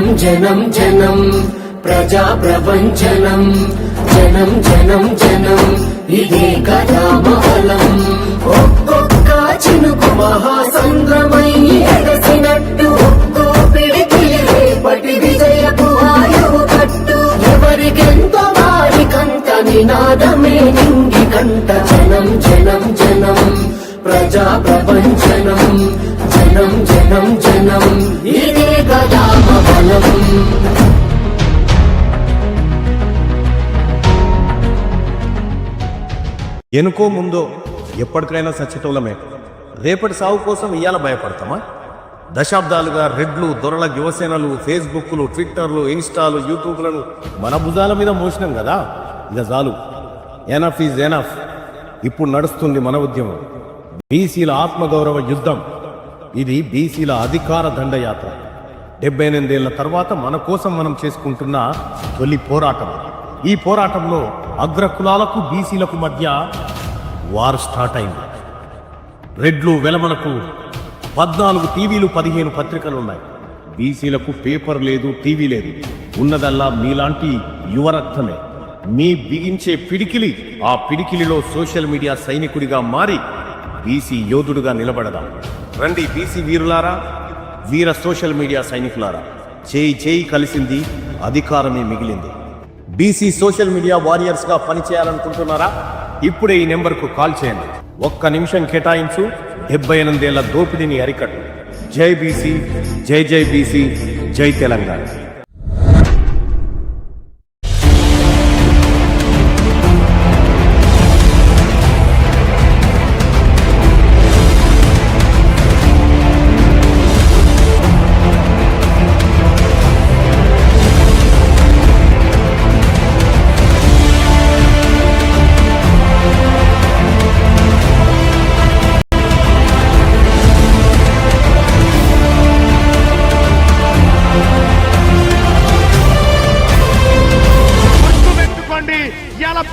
జనం జనం జనం ప్రజా ప్రపంచనం జనం జనం జనం ఇదే కదా మహలం ఒక్కొక్క చినుకు మహాసంద్రమై ఎగసినట్టు ఒక్కో పిడికిలి రేపటి విజయపు ఆయువు కట్టు ఎవరికెంతో వారికంత నినాదమే నింగి కంట జనం జనం జనం ప్రజా ప్రపంచనం జనం జనం జనం ఇదే కదా మహలం. ఎనుకో ముందో ఎప్పటికైనా సచ్చేటోళ్ళమే. రేపటి సాగు కోసం ఇయ్యాల భయపడతామా? దశాబ్దాలుగా రెడ్లు దొరల యువసేనలు ఫేస్బుక్లు ట్విట్టర్లు ఇన్స్టాలు యూట్యూబ్లను మన భుజాల మీద మోసినాం కదా. ఇక చాలు, ఎనఫ్ ఈజ్ ఎనఫ్. ఇప్పుడు నడుస్తుంది మన ఉద్యమం, బీసీల ఆత్మగౌరవ యుద్ధం. ఇది బీసీల అధికార దండయాత్ర. 78 ఏళ్ల తర్వాత మన కోసం మనం చేసుకుంటున్న తొలి పోరాటం. ఈ పోరాటంలో అగ్రకులాలకు బీసీలకు మధ్య వార్ స్టార్ట్ అయింది. రెడ్లు వెలమలకు 14 టీవీలు 15 పత్రికలున్నాయి. బీసీలకు పేపర్ లేదు, టీవీ లేదు. ఉన్నదల్లా మీలాంటి యువరక్తమే. మీ బిగించే పిడికిలి, ఆ పిడికిలిలో సోషల్ మీడియా సైనికుడిగా మారి బీసీ యోధుడుగా నిలబడదాం. రండి బీసీ వీరులారా, వీర సోషల్ మీడియా సైనికులారా. చేయి చేయి కలిసింది, అధికారమే మిగిలింది. బీసీ సోషల్ మీడియా వారియర్స్ గా పనిచేయాలనుకుంటున్నారా? ఇప్పుడే ఈ నెంబర్కు కాల్ చేయండి. 1 నిమిషం కేటాయించు. 78 ఏళ్ల దోపిడీని అరికట్టు. జై బీసీ, జై జై బీసీ, జై తెలంగాణ.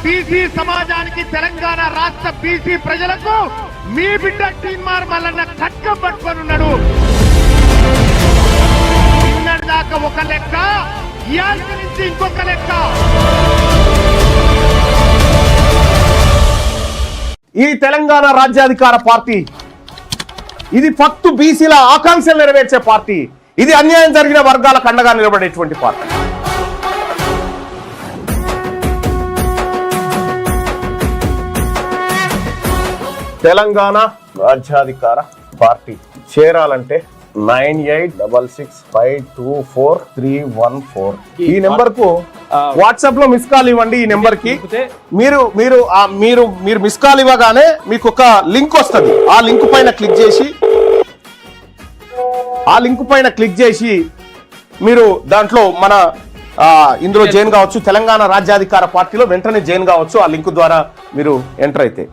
బీసీ సమాజానికి, తెలంగాణ రాష్ట్ర బీసీ ప్రజలకు మీ బిడ్డ టీన్మార్ మల్లన్న ఖడ్గం పట్టుకొనున్నాడు. నిన్నటి దాకా ఒక లెక్క, ఇయాల నుంచి ఇంకొక లెక్క. ఈ తెలంగాణ రాజ్యాధికార పార్టీ ఇది ఫక్తు బీసీల ఆకాంక్షలు నెరవేర్చే పార్టీ. ఇది అన్యాయం జరిగిన వర్గాలకు అండగా నిలబడేటువంటి పార్టీ. తెలంగాణ రాజ్యాధికార పార్టీ చేరాలంటే 9866524314 ఈ నెంబర్ కు వాట్సాప్ లో మిస్ కాల్ ఇవ్వండి. ఈ నెంబర్ కి మీరు మీరు మీరు మీరు మిస్ కాల్ ఇవ్వగానే మీకు ఒక లింక్ వస్తుంది. ఆ లింక్ పైన క్లిక్ చేసి మీరు దాంట్లో మన ఇందులో జాయిన్ కావచ్చు. తెలంగాణ రాజ్యాధికార పార్టీలో వెంటనే జాయిన్ కావచ్చు. ఆ లింక్ ద్వారా మీరు ఎంటర్ అయితే.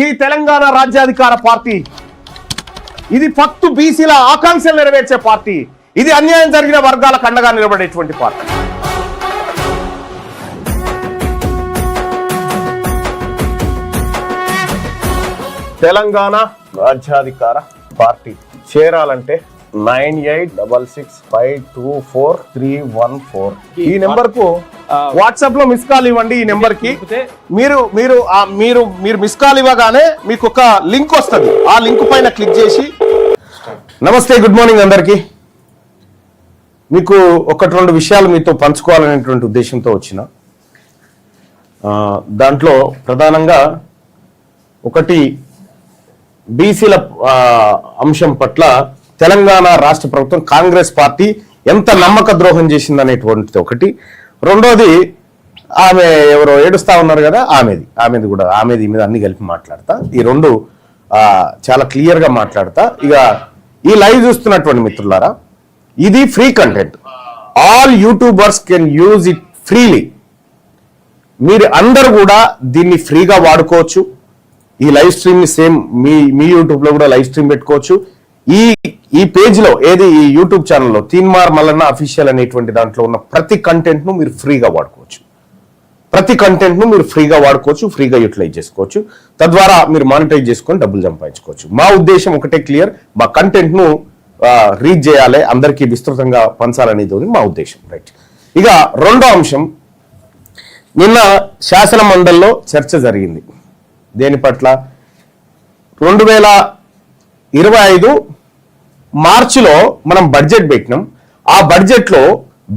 ఈ తెలంగాణ రాజ్యాధికార పార్టీ ఇది ఫక్తు బీసీల ఆకాంక్షలు నెరవేర్చే పార్టీ. ఇది అన్యాయం జరిగిన వర్గాలకు అండగా నిలబడేటువంటి పార్టీ. తెలంగాణ రాజ్యాధికార పార్టీ చేరాలంటే 9866524314 ఈ నెంబర్ కు వాట్సాప్ లో మిస్ కాల్ ఇవ్వండి. ఈ నెంబర్ కి మీరు మీరు మీరు మీరు మిస్ కాల్ ఇవ్వగానే మీకు ఒక లింక్ వస్తుంది. ఆ లింక్ పైన క్లిక్ చేసి నమస్తే, గుడ్ మార్నింగ్ అందరికి. మీకు 1-2 విషయాలు మీతో పంచుకోవాలనేటువంటి ఉద్దేశంతో వచ్చిన. దాంట్లో ప్రధానంగా ఒకటి, బీసీల అంశం పట్ల తెలంగాణ రాష్ట్ర ప్రభుత్వం కాంగ్రెస్ పార్టీ ఎంత నమ్మక ద్రోహం చేసిందనేటువంటిది ఒకటి. రెండోది, ఆమె ఎవరో ఏడుస్తా ఉన్నారు కదా, ఆమెది కూడా మీద అన్ని కలిపి మాట్లాడతా. ఈ రెండు చాలా క్లియర్ గా మాట్లాడతా. ఇక ఈ లైవ్ చూస్తున్నటువంటి మిత్రులారా, ఇది free content. All YouTubers can use it freely. మీరు అందరు కూడా దీన్ని ఫ్రీగా వాడుకోవచ్చు. ఈ లైవ్ స్ట్రీమ్ ని సేమ్ మీ యూట్యూబ్ లో కూడా లైవ్ స్ట్రీమ్ పెట్టుకోవచ్చు. ఈ పేజ్లో ఏది ఈ యూట్యూబ్ ఛానల్లో తీన్మార్ మల్లన్న అఫీషియల్ అనేటువంటి దాంట్లో ఉన్న ప్రతి కంటెంట్ను మీరు ఫ్రీగా వాడుకోవచ్చు. ప్రతి కంటెంట్ను మీరు ఫ్రీగా వాడుకోవచ్చు, ఫ్రీగా యూటిలైజ్ చేసుకోవచ్చు. తద్వారా మీరు మానిటైజ్ చేసుకొని డబ్బులు సంపాదించుకోవచ్చు. మా ఉద్దేశం ఒకటే క్లియర్, మా కంటెంట్ను రీచ్ చేయాలి, అందరికీ విస్తృతంగా పంచాలనేది మా ఉద్దేశం. రైట్. ఇక రెండో అంశం, నిన్న శాసన మండలిలో చర్చ జరిగింది. దేని పట్ల? 2025 మార్చిలో మనం బడ్జెట్ పెట్టినాం. ఆ బడ్జెట్లో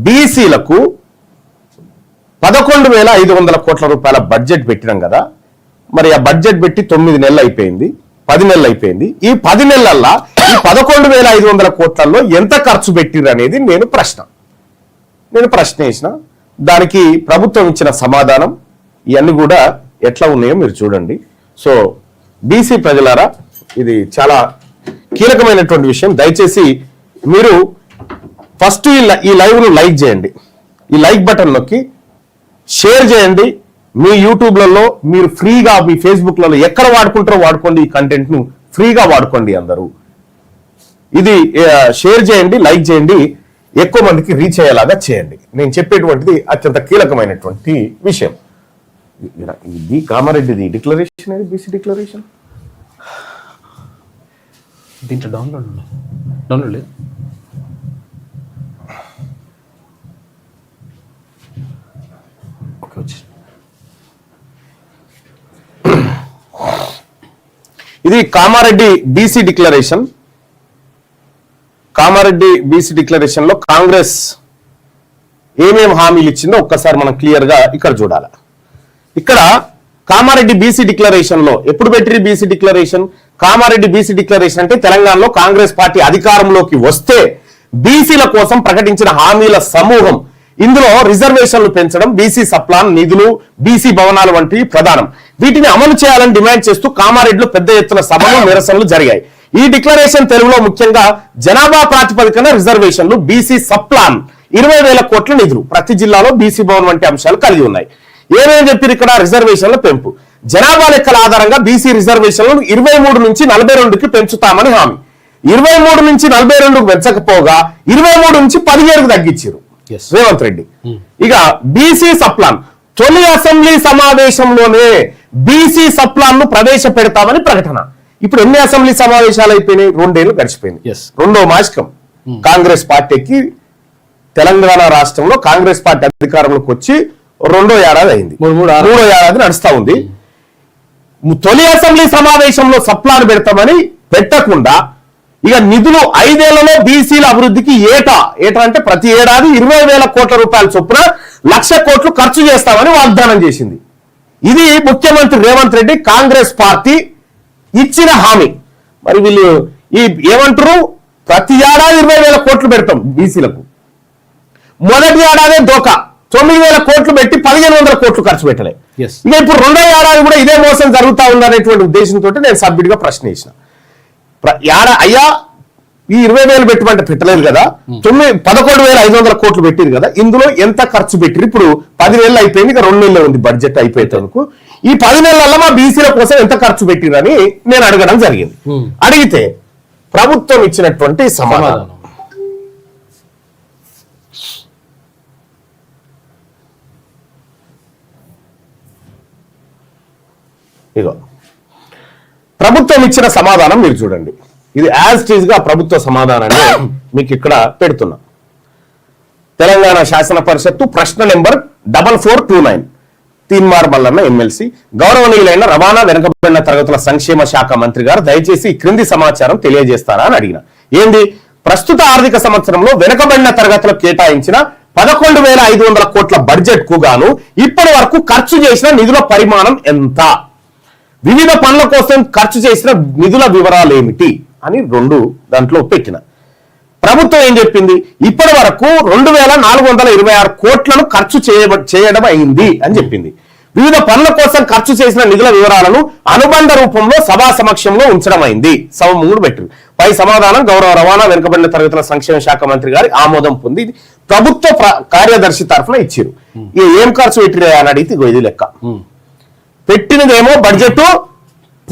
బీసీలకు 11,500 కోట్ల రూపాయల బడ్జెట్ పెట్టినాం కదా. మరి ఆ బడ్జెట్ పెట్టి 9 నెలలు అయిపోయింది, 10 నెలలు అయిపోయింది. ఈ 10 నెలల్లో ఈ 11,500 కోట్లలో ఎంత ఖర్చు పెట్టిర్రు అనేది నేను ప్రశ్న వేసిన. దానికి ప్రభుత్వం ఇచ్చిన సమాధానం ఇవన్నీ కూడా ఎట్లా ఉన్నాయో మీరు చూడండి. సో బీసీ ప్రజలారా, ఇది చాలా కీలకమైనటువంటి విషయం. దయచేసి మీరు ఫస్ట్ ఈ లైవ్ను లైక్ చేయండి, ఈ లైక్ బటన్ నొక్కి షేర్ చేయండి. మీ యూట్యూబ్లలో మీరు ఫ్రీగా, మీ ఫేస్బుక్లలో ఎక్కడ వాడుకుంటారో వాడుకోండి. ఈ కంటెంట్ను ఫ్రీగా వాడుకోండి అందరూ. ఇది షేర్ చేయండి, లైక్ చేయండి, ఎక్కువ మందికి రీచ్ అయ్యేలాగా చేయండి. నేను చెప్పేటువంటిది అత్యంత కీలకమైనటువంటి విషయం. ఇది కామారెడ్డిది డిక్లరేషన్, అది బీసీ డిక్లరేషన్ దీంట్లో డౌన్లోడ్ లేదు. ఓకే, వచ్చి ఇది Kamareddy BC declaration. Kamareddy BC declaration లో కాంగ్రెస్ ఏమేమి హామీలు ఇచ్చిందో ఒక్కసారి మనం క్లియర్ గా ఇక్కడ చూడాలి. ఇక్కడ కామారెడ్డి బీసీ డిక్లరేషన్ లో ఎప్పుడు పెట్టిరి BC declaration? Kamareddy BC declaration అంటే తెలంగాణలో కాంగ్రెస్ పార్టీ అధికారంలోకి వస్తే బీసీల కోసం ప్రకటించిన హామీల సమూహం. ఇందులో రిజర్వేషన్లు పెంచడం, బీసీ సప్లాన్ నిధులు, బీసీ భవనాలు వంటివి ప్రధానం. వీటిని అమలు చేయాలని డిమాండ్ చేస్తూ కామారెడ్డిలో పెద్ద ఎత్తున సభలు, నిరసనలు జరిగాయి. ఈ డిక్లరేషన్ తెలుగులో ముఖ్యంగా జనాభా ప్రాతిపదికన రిజర్వేషన్లు, బీసీ సప్లాన్, 20,000 కోట్ల నిధులు, ప్రతి జిల్లాలో బీసీ భవన్ వంటి అంశాలు కలిగి ఉన్నాయి. ఏమేమి చెప్పారు ఇక్కడ? రిజర్వేషన్ల పెంపు, జనాభా లెక్కల ఆధారంగా బీసీ రిజర్వేషన్లను 23 నుంచి 42కి పెంచుతామని హామీ. 23 నుంచి 42కు పెంచకపోగా 23 నుంచి 17కు తగ్గించారు రేవంత్ రెడ్డి. ఇక బీసీ సప్లాన్, తొలి అసెంబ్లీ సమావేశంలోనే బీసీ సప్లాన్ ను ప్రవేశపెడతామని ప్రకటన. ఇప్పుడు ఎన్ని అసెంబ్లీ సమావేశాలు అయిపోయినాయి? 2 ఏళ్ళు గడిచిపోయింది. రెండో మాసికం కాంగ్రెస్ పార్టీకి తెలంగాణ రాష్ట్రంలో కాంగ్రెస్ పార్టీ అధికారంలోకి వచ్చి 2వ ఏడాది అయింది, 3వ ఏడాది నడుస్తా ఉంది. తొలి అసెంబ్లీ సమావేశంలో సప్లాన్ పెడతామని పెట్టకుండా ఇక నిధులు 5 ఏళ్లలో బీసీల అభివృద్ధికి ఏటా అంటే ప్రతి ఏడాది 20,000 కోట్ల రూపాయల చొప్పున 1,00,000 కోట్లు ఖర్చు చేస్తామని వాగ్దానం చేసింది. ఇది ముఖ్యమంత్రి రేవంత్ రెడ్డి కాంగ్రెస్ పార్టీ ఇచ్చిన హామీ. మరి వీళ్ళు ఏమంటారు? ప్రతి ఏడాది 20,000 కోట్లు పెడతాం బీసీలకు. మొదటి ఏడాదే దోకా 9,000 కోట్లు పెట్టి 1,500 కోట్లు ఖర్చు పెట్టలే. ఇక ఇప్పుడు 2వ ఏడాది కూడా ఇదే మోసం జరుగుతా ఉందనేటువంటి ఉద్దేశంతో నేను సబ్మిట్ గా ప్రశ్న వేసిన. అయ్యా, ఈ 20,000 పెట్టమంటే పెట్టలేదు కదా, 11,500 కోట్లు పెట్టింది కదా, ఇందులో ఎంత ఖర్చు పెట్టిరు? ఇప్పుడు 10 నెలలు అయిపోయింది, ఇక 2 నెలలు ఉంది బడ్జెట్ అయిపోయేందుకు. ఈ 10 నెలల్లో మా బీసీల కోసం ఎంత ఖర్చు పెట్టిరని నేను అడగడం జరిగింది. అడిగితే ప్రభుత్వం ఇచ్చినటువంటి సమాధానం, ఇగో ప్రభుత్వం ఇచ్చిన సమాధానం మీరు చూడండి. ఇది యాజ్ ఇట్ ఈజ్ గా ప్రభుత్వ సమాధానాన్ని మీకు ఇక్కడ పెడుతున్నా. తెలంగాణ శాసన పరిషత్తు ప్రశ్న నెంబర్ 4429, తీన్మార్ మల్లన్న ఎమ్మెల్సీ. గౌరవనీయులైన రవాణా వెనుకబడిన తరగతుల సంక్షేమ శాఖ మంత్రి గారు దయచేసి ఈ క్రింది సమాచారం తెలియజేస్తారా అని అడిగిన. ఏంది? ప్రస్తుత ఆర్థిక సంవత్సరంలో వెనుకబడిన తరగతులకు కేటాయించిన 11,500 కోట్ల బడ్జెట్ కు గాను ఇప్పటి వరకు ఖర్చు చేసిన నిధుల పరిమాణం ఎంత? వివిధ పనుల కోసం ఖర్చు చేసిన నిధుల వివరాలు ఏమిటి అని 2 దాంట్లో పెట్టిన. ప్రభుత్వం ఏం చెప్పింది? ఇప్పటి వరకు 2,426 కోట్లను ఖర్చు చేయడం అయింది అని చెప్పింది. వివిధ పనుల కోసం ఖర్చు చేసిన నిధుల వివరాలను అనుబంధ రూపంలో సభా సమక్షంలో ఉంచడం అయింది. సభ ముందు పెట్టింది. పై సమాధానం గౌరవ రవాణా వెనుకబడిన తరగతుల సంక్షేమ శాఖ మంత్రి గారి ఆమోదం పొంది ప్రభుత్వ కార్యదర్శి తరఫున ఇచ్చారు. ఏం ఖర్చు పెట్టిరా అని అడిగితే ఇది లెక్క. పెట్టినదేమో బడ్జెట్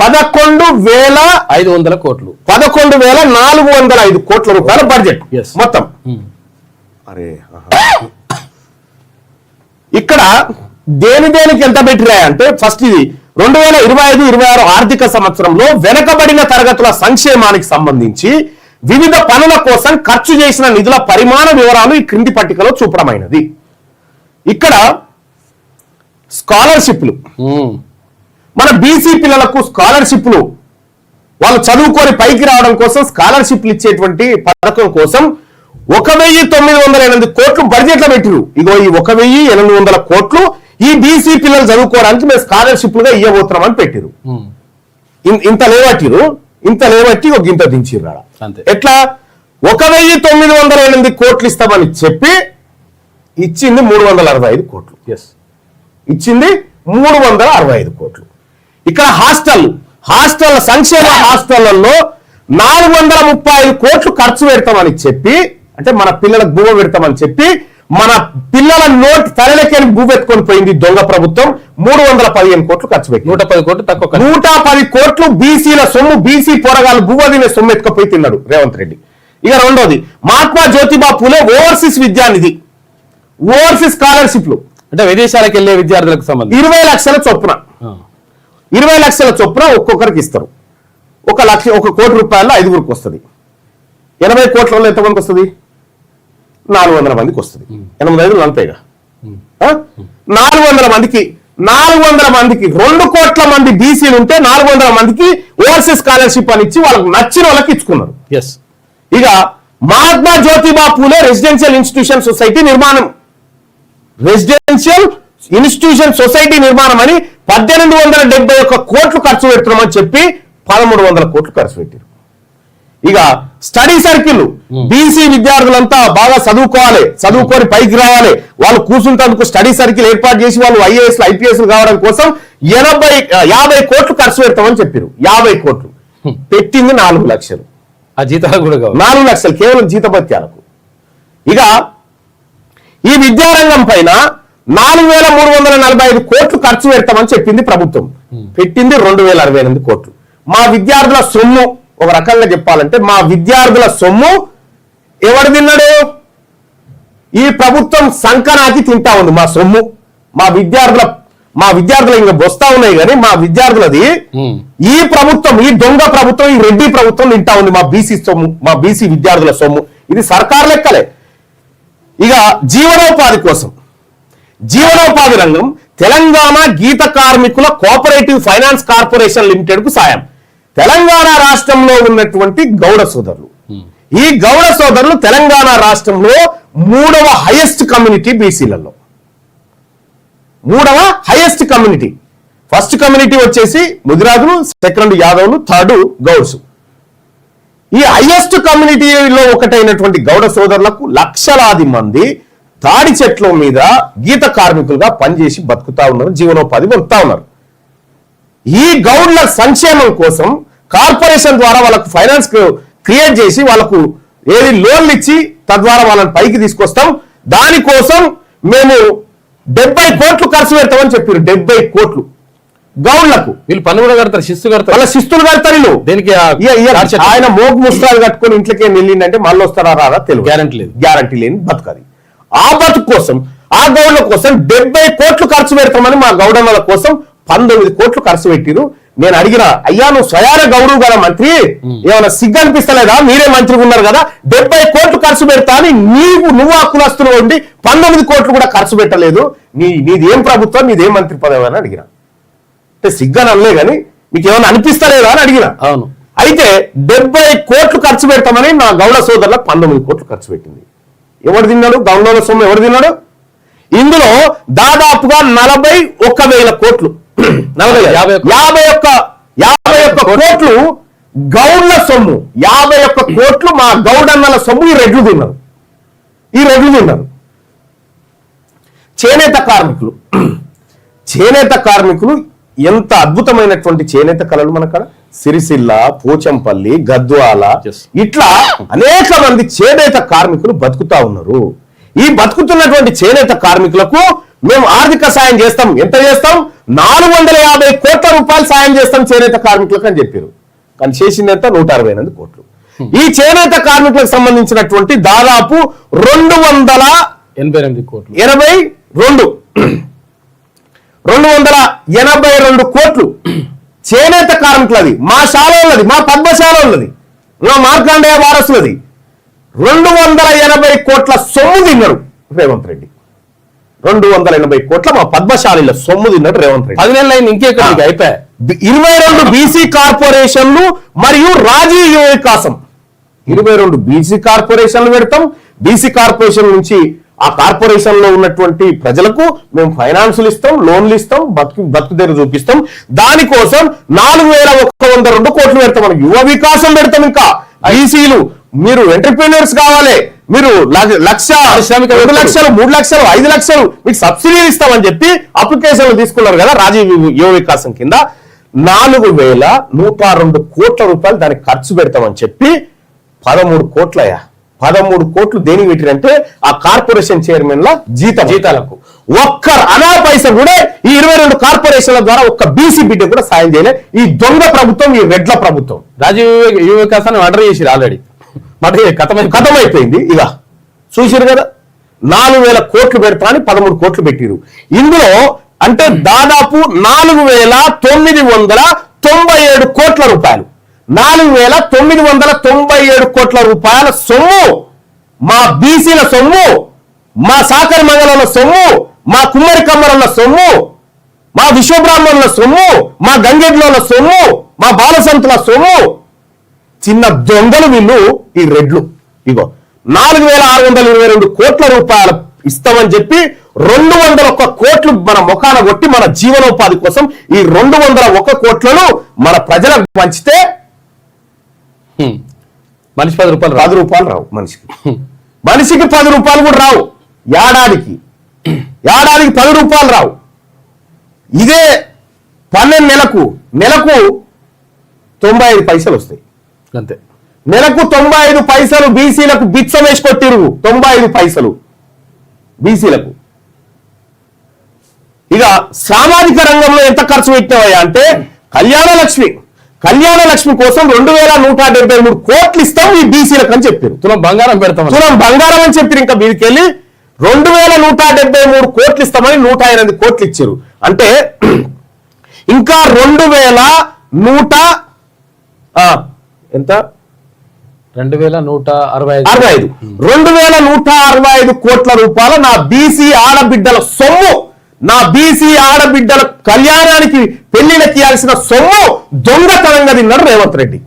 11,500 కోట్లు 11,405 కోట్ల రూపాయల బడ్జెట్ Yes. మొత్తం. అరే ఇక్కడ దేనికి ఎంత పెట్టిరాయంటే ఫస్ట్ ఇది 2025-26 ఆర్థిక సంవత్సరంలో వెనకబడిన తరగతుల సంక్షేమానికి సంబంధించి వివిధ పనుల కోసం ఖర్చు చేసిన నిధుల పరిమాణ వివరాలు ఈ క్రింది పట్టికలో చూపడమైనది. ఇక్కడ స్కాలర్షిప్లు, మన బీసీ పిల్లలకు స్కాలర్షిప్లు, వాళ్ళు చదువుకొని పైకి రావడం కోసం స్కాలర్షిప్లు ఇచ్చేటువంటి పథకం కోసం 1,908 కోట్లు బడ్జెట్లో పెట్టిరు. ఇగో ఈ 1,800 కోట్లు ఈ బీసీ పిల్లలు చదువుకోవడానికి మేము స్కాలర్షిప్లుగా ఇవ్వబోతున్నామని పెట్టిరు. ఇంత లేవట్టి ఒక గింత దించిర్రు. ఎట్లా 1,908 కోట్లు ఇస్తామని చెప్పి ఇచ్చింది 365 కోట్లు. ఇచ్చింది 365 కోట్లు. ఇక్కడ హాస్టల్ సంక్షేమ హాస్టళ్లలో 435 కోట్లు ఖర్చు పెడతామని చెప్పి, అంటే మన పిల్లలకు భూమ పెడతామని చెప్పి మన పిల్లల నోటి తలలకెళ్ళి భూపెట్టుకొని పోయింది దొంగ ప్రభుత్వం. 315 కోట్లు ఖర్చు పెట్టి 110 కోట్లు తక్కువ, 110 కోట్లు బీసీల సొమ్ము, బీసీ పోరగాళ్ళు భూమ తినే సొమ్ము ఎత్తుకపోయి తిన్నాడు రేవంత్ రెడ్డి. ఇక రెండోది మహాత్మా జ్యోతిబా పూలే ఓవర్సీస్ విద్యానిధి, ఓవర్సీస్ స్కాలర్షిప్లు, అంటే విదేశాలకు వెళ్లే విద్యార్థులకు సంబంధించి 20 లక్షల చొప్పున 20 లక్షల చొప్పున ఒక్కొక్కరికి ఇస్తారు. 1 కోటి రూపాయల్లో 5గురికి వస్తుంది. 80 కోట్లలో ఎంతమందికి వస్తుంది? 400 మందికి వస్తుంది. 85 400 మందికి 2 కోట్ల మంది బీసీలు ఉంటే 400 మందికి ఓవర్సీస్ స్కాలర్షిప్ అని ఇచ్చి వాళ్ళకి నచ్చిన వాళ్ళకి ఇచ్చుకున్నారు. ఇక Mahatma Jyotiba Phule residential institution society నిర్మాణం అని 1,871 కోట్లు ఖర్చు పెడుతున్నామని చెప్పి 1,300 కోట్లు ఖర్చు పెట్టారు. ఇక స్టడీ సర్కిల్, బీసీ విద్యార్థులంతా బాగా చదువుకొని పైకి రావాలి, వాళ్ళు కూర్చుంటేందుకు స్టడీ సర్కిల్ ఏర్పాటు చేసి వాళ్ళు IAS IPS కావడం కోసం 50 కోట్లు ఖర్చు పెడతామని చెప్పారు. 50 కోట్లు పెట్టింది 4 లక్షలు. ఆ జీతాలు కూడా 4 లక్షలు కేవలం జీతభత్యాలకు. ఇక ఈ విద్యారంగం పైన 4,345 కోట్లు ఖర్చు పెడతామని చెప్పింది ప్రభుత్వం. పెట్టింది 2,068 కోట్లు. మా విద్యార్థుల సొమ్ము, ఒక రకంగా చెప్పాలంటే మా విద్యార్థుల సొమ్ము ఎవరు తిన్నాడు? ఈ ప్రభుత్వం సంకనాకి తింటా ఉంది మా సొమ్ము. మా విద్యార్థులు ఇంకా బొస్తా ఉన్నాయి కానీ మా విద్యార్థులది ఈ ప్రభుత్వం, ఈ దొంగ ప్రభుత్వం, ఈ రెడ్డి ప్రభుత్వం తింటా ఉంది మా బీసీ సొమ్ము, మా బీసీ విద్యార్థుల సొమ్ము. ఇది సర్కార్ లెక్కలే. ఇక జీవనోపాధి రంగం తెలంగాణ గీత కార్మికుల కోఆపరేటివ్ ఫైనాన్స్ కార్పొరేషన్ లిమిటెడ్ కు సాయం. తెలంగాణ రాష్ట్రంలో ఉన్నటువంటి గౌడ సోదరులు, ఈ గౌడ సోదరులు తెలంగాణ రాష్ట్రంలో 3వ హైయెస్ట్ కమ్యూనిటీ బీసీలలో. 3వ హైయెస్ట్ కమ్యూనిటీ. ఫస్ట్ కమ్యూనిటీ వచ్చేసి ముదిరాజులు, సెకండ్ యాదవులు, థర్డ్ గౌడ్స్. ఈ హైయెస్ట్ కమ్యూనిటీలో ఒకటైనటువంటి గౌడ సోదరులకు లక్షలాది మంది తాడి చెట్ల మీద గీత కార్మికులుగా పనిచేసి బతుకుతా ఉన్నారు, జీవనోపాధి పొందుతా ఉన్నారు. ఈ గౌడ్ల సంక్షేమం కోసం కార్పొరేషన్ ద్వారా వాళ్ళకు ఫైనాన్స్ క్రియేట్ చేసి వాళ్ళకు లోన్లు ఇచ్చి తద్వారా వాళ్ళని పైకి తీసుకొస్తాం. దానికోసం మేము 70 కోట్లు ఖర్చు పెడతామని చెప్పారు. 70 కోట్లు గౌడ్లకు. వీళ్ళు పన్ను కూడా కడతారు, శిస్తు కడతారు, వాళ్ళ శిస్తులు కడతారు. వీళ్ళు దేనికి? ఆయన మోగు ముస్తాలు కట్టుకొని ఇంట్లోకి వెళ్ళిందంటే మళ్ళీ వస్తారా రాదా తెలియదు. గ్యారంటీ లేని బతుకది. ఆ బతుకు కోసం, ఆ గౌడ్ల కోసం 70 కోట్లు ఖర్చు పెడతామని మా గౌడన్నల కోసం 19 కోట్లు ఖర్చు పెట్టిరు. నేను అడిగిన, అయ్యా నువ్వు స్వయాన గౌరవ్ కదా మంత్రి, ఏమైనా సిగ్గు అనిపిస్తలేదా? మీరే మంత్రి ఉన్నారు కదా, 70 కోట్లు ఖర్చు పెడతా అని నువ్వు హక్కులస్తులు ఉండి 19 కోట్లు కూడా ఖర్చు పెట్టలేదు. నీదేం ప్రభుత్వం, నీదేం మంత్రి పదవి అని అడిగిన. అంటే సిగ్గని అనలే కానీ మీకు ఏమైనా అనిపిస్తలేదా అని అడిగిన. అవును. అయితే 70 కోట్లు ఖర్చు పెడతామని నా గౌడ సోదరులకు 19 కోట్లు ఖర్చు పెట్టింది. ఎవరు తిన్నాడు? గౌండోల సొమ్ము ఎవరు తిన్నాడు? ఇందులో దాదాపుగా 41,000 కోట్లు, 51 కోట్లు గౌడ్ల సొమ్ము, 51 కోట్లు మా గౌడన్నల సొమ్ము ఈ రెడ్లు తిన్నారు. చేనేత కార్మికులు ఎంత అద్భుతమైనటువంటి చేనేత కళలు మనకాడ సిరిసిల్ల, పోచంపల్లి, గద్వాల, ఇట్లా అనేక మంది చేనేత కార్మికులు బతుకుతా ఉన్నారు. ఈ బతుకుతున్నటువంటి చేనేత కార్మికులకు మేము ఆర్థిక సాయం చేస్తాం. ఎంత చేస్తాం? 450 కోట్ల రూపాయలు సాయం చేస్తాం చేనేత కార్మికులకు అని చెప్పారు. కానీ చేసింది ఎంత? 168 కోట్లు. ఈ చేనేత కార్మికులకు సంబంధించినటువంటి దాదాపు 282 కోట్లు 282 కోట్లు చేనేత కార్మికులది, మా శాలది, మా పద్మశాలది, మా మార్కాండేయ వారసులది 280 కోట్ల సొమ్ము తిన్నాడు రేవంత్ రెడ్డి. 280 కోట్ల మా పద్మశాలిల సొమ్ము తిన్నాడు రేవంత్ రెడ్డి. 10 నెలలు అయింది, ఇంకెక్కడ అయిపోయా. 22 బీసీ కార్పొరేషన్లు మరియు రాజీవ్ యువ వికాసం, 22 బీసీ కార్పొరేషన్లు పెడతాం. బీసీ కార్పొరేషన్ నుంచి ఆ కార్పొరేషన్ లో ఉన్నటువంటి ప్రజలకు మేము ఫైనాన్సులు ఇస్తాం, లోన్లు ఇస్తాం, బతుకు తెరు చూపిస్తాం. దానికోసం 4102 కోట్లు పెడతాం. మనం యువ వికాసం పెడతాం. ఇంకా బీసీలు మీరు ఎంటర్ప్రీనర్స్ కావాలి, మీరు 1 లక్ష, 2 లక్షలు, 3 లక్షలు, 5 లక్షలు మీకు సబ్సిడీ ఇస్తామని చెప్పి అప్లికేషన్లు తీసుకున్నారు కదా రాజీవ్ యువ వికాసం కింద. 4102 కోట్ల రూపాయలు దానికి ఖర్చు పెడతామని చెప్పి 13 కోట్లయ్యా. 13 కోట్లు దేనికి పెట్టిరంటే ఆ కార్పొరేషన్ చైర్మన్ల జీతాలకు. ఒక్క అనా పైస కూడా ఈ 22 కార్పొరేషన్ల ద్వారా ఒక్క బీసీ బిడ్డ కూడా సాయం చేయలే ఈ దొంగ ప్రభుత్వం, ఈ రెడ్ల ప్రభుత్వం. రాజీవ్ యువ వికాసాన్ని ఆర్డర్ చేసిరు ఆల్రెడీ, కథమైపోయింది. ఇక చూసిరు కదా, 4000 కోట్లు పెడతా అని 13 కోట్లు పెట్టిరు. ఇందులో అంటే దాదాపు 4997 కోట్ల రూపాయలు, 4997 కోట్ల రూపాయల సొమ్ము మా బీసీల సొమ్ము, మా సాకరి మంగళంల సొమ్ము, మా కుమ్మరి కమ్మరుల సొమ్ము, మా విశ్వబ్రాహ్మణుల సొమ్ము, మా గంగెడ్ల సొమ్ము, మా బాలసంతుల సొమ్ము. చిన్న దొంగలు వీళ్ళు ఈ రెడ్లు. ఇగో 4622 కోట్ల రూపాయలు ఇస్తామని చెప్పి 201 కోట్లు మన ముఖాన కొట్టి మన జీవనోపాధి కోసం ఈ 201 కోట్లను మన ప్రజలకు పంచితే మనిషి 10 రూపాయలు 10 రూపాయలు రావు. మనిషికి 10 రూపాయలు కూడా రావు. ఏడాదికి 10 రూపాయలు రావు. ఇదే 12 నెలకు 95 పైసలు వస్తాయి అంతే. నెలకు 95 పైసలు బీసీలకు బిచ్చం వేసి కొట్టిరు. 95 పైసలు బీసీలకు. ఇక సామాజిక రంగంలో ఎంత ఖర్చు పెట్టినావయ్యా అంటే కళ్యాణ లక్ష్మి కోసం 2173 కోట్లు ఇస్తాం ఈ బీసీలకు అని చెప్పారు. తులం బంగారం పెడతాం, తులం బంగారం అని చెప్పారు. ఇంకా మీదికెళ్ళి 2173 కోట్లు ఇస్తామని 108 కోట్లు ఇచ్చారు. అంటే ఇంకా 2100 ఎంత 2165 2165 కోట్ల రూపాయల నా బీసీ ఆడబిడ్డల సొమ్ము, నా బీసీ ఆడబిడ్డల కళ్యాణానికి పెళ్లిళ్ళకి ఇవ్వాల్సిన సొమ్ము దొంగతనంగా తిన్నాడు రేవంత్ రెడ్డి.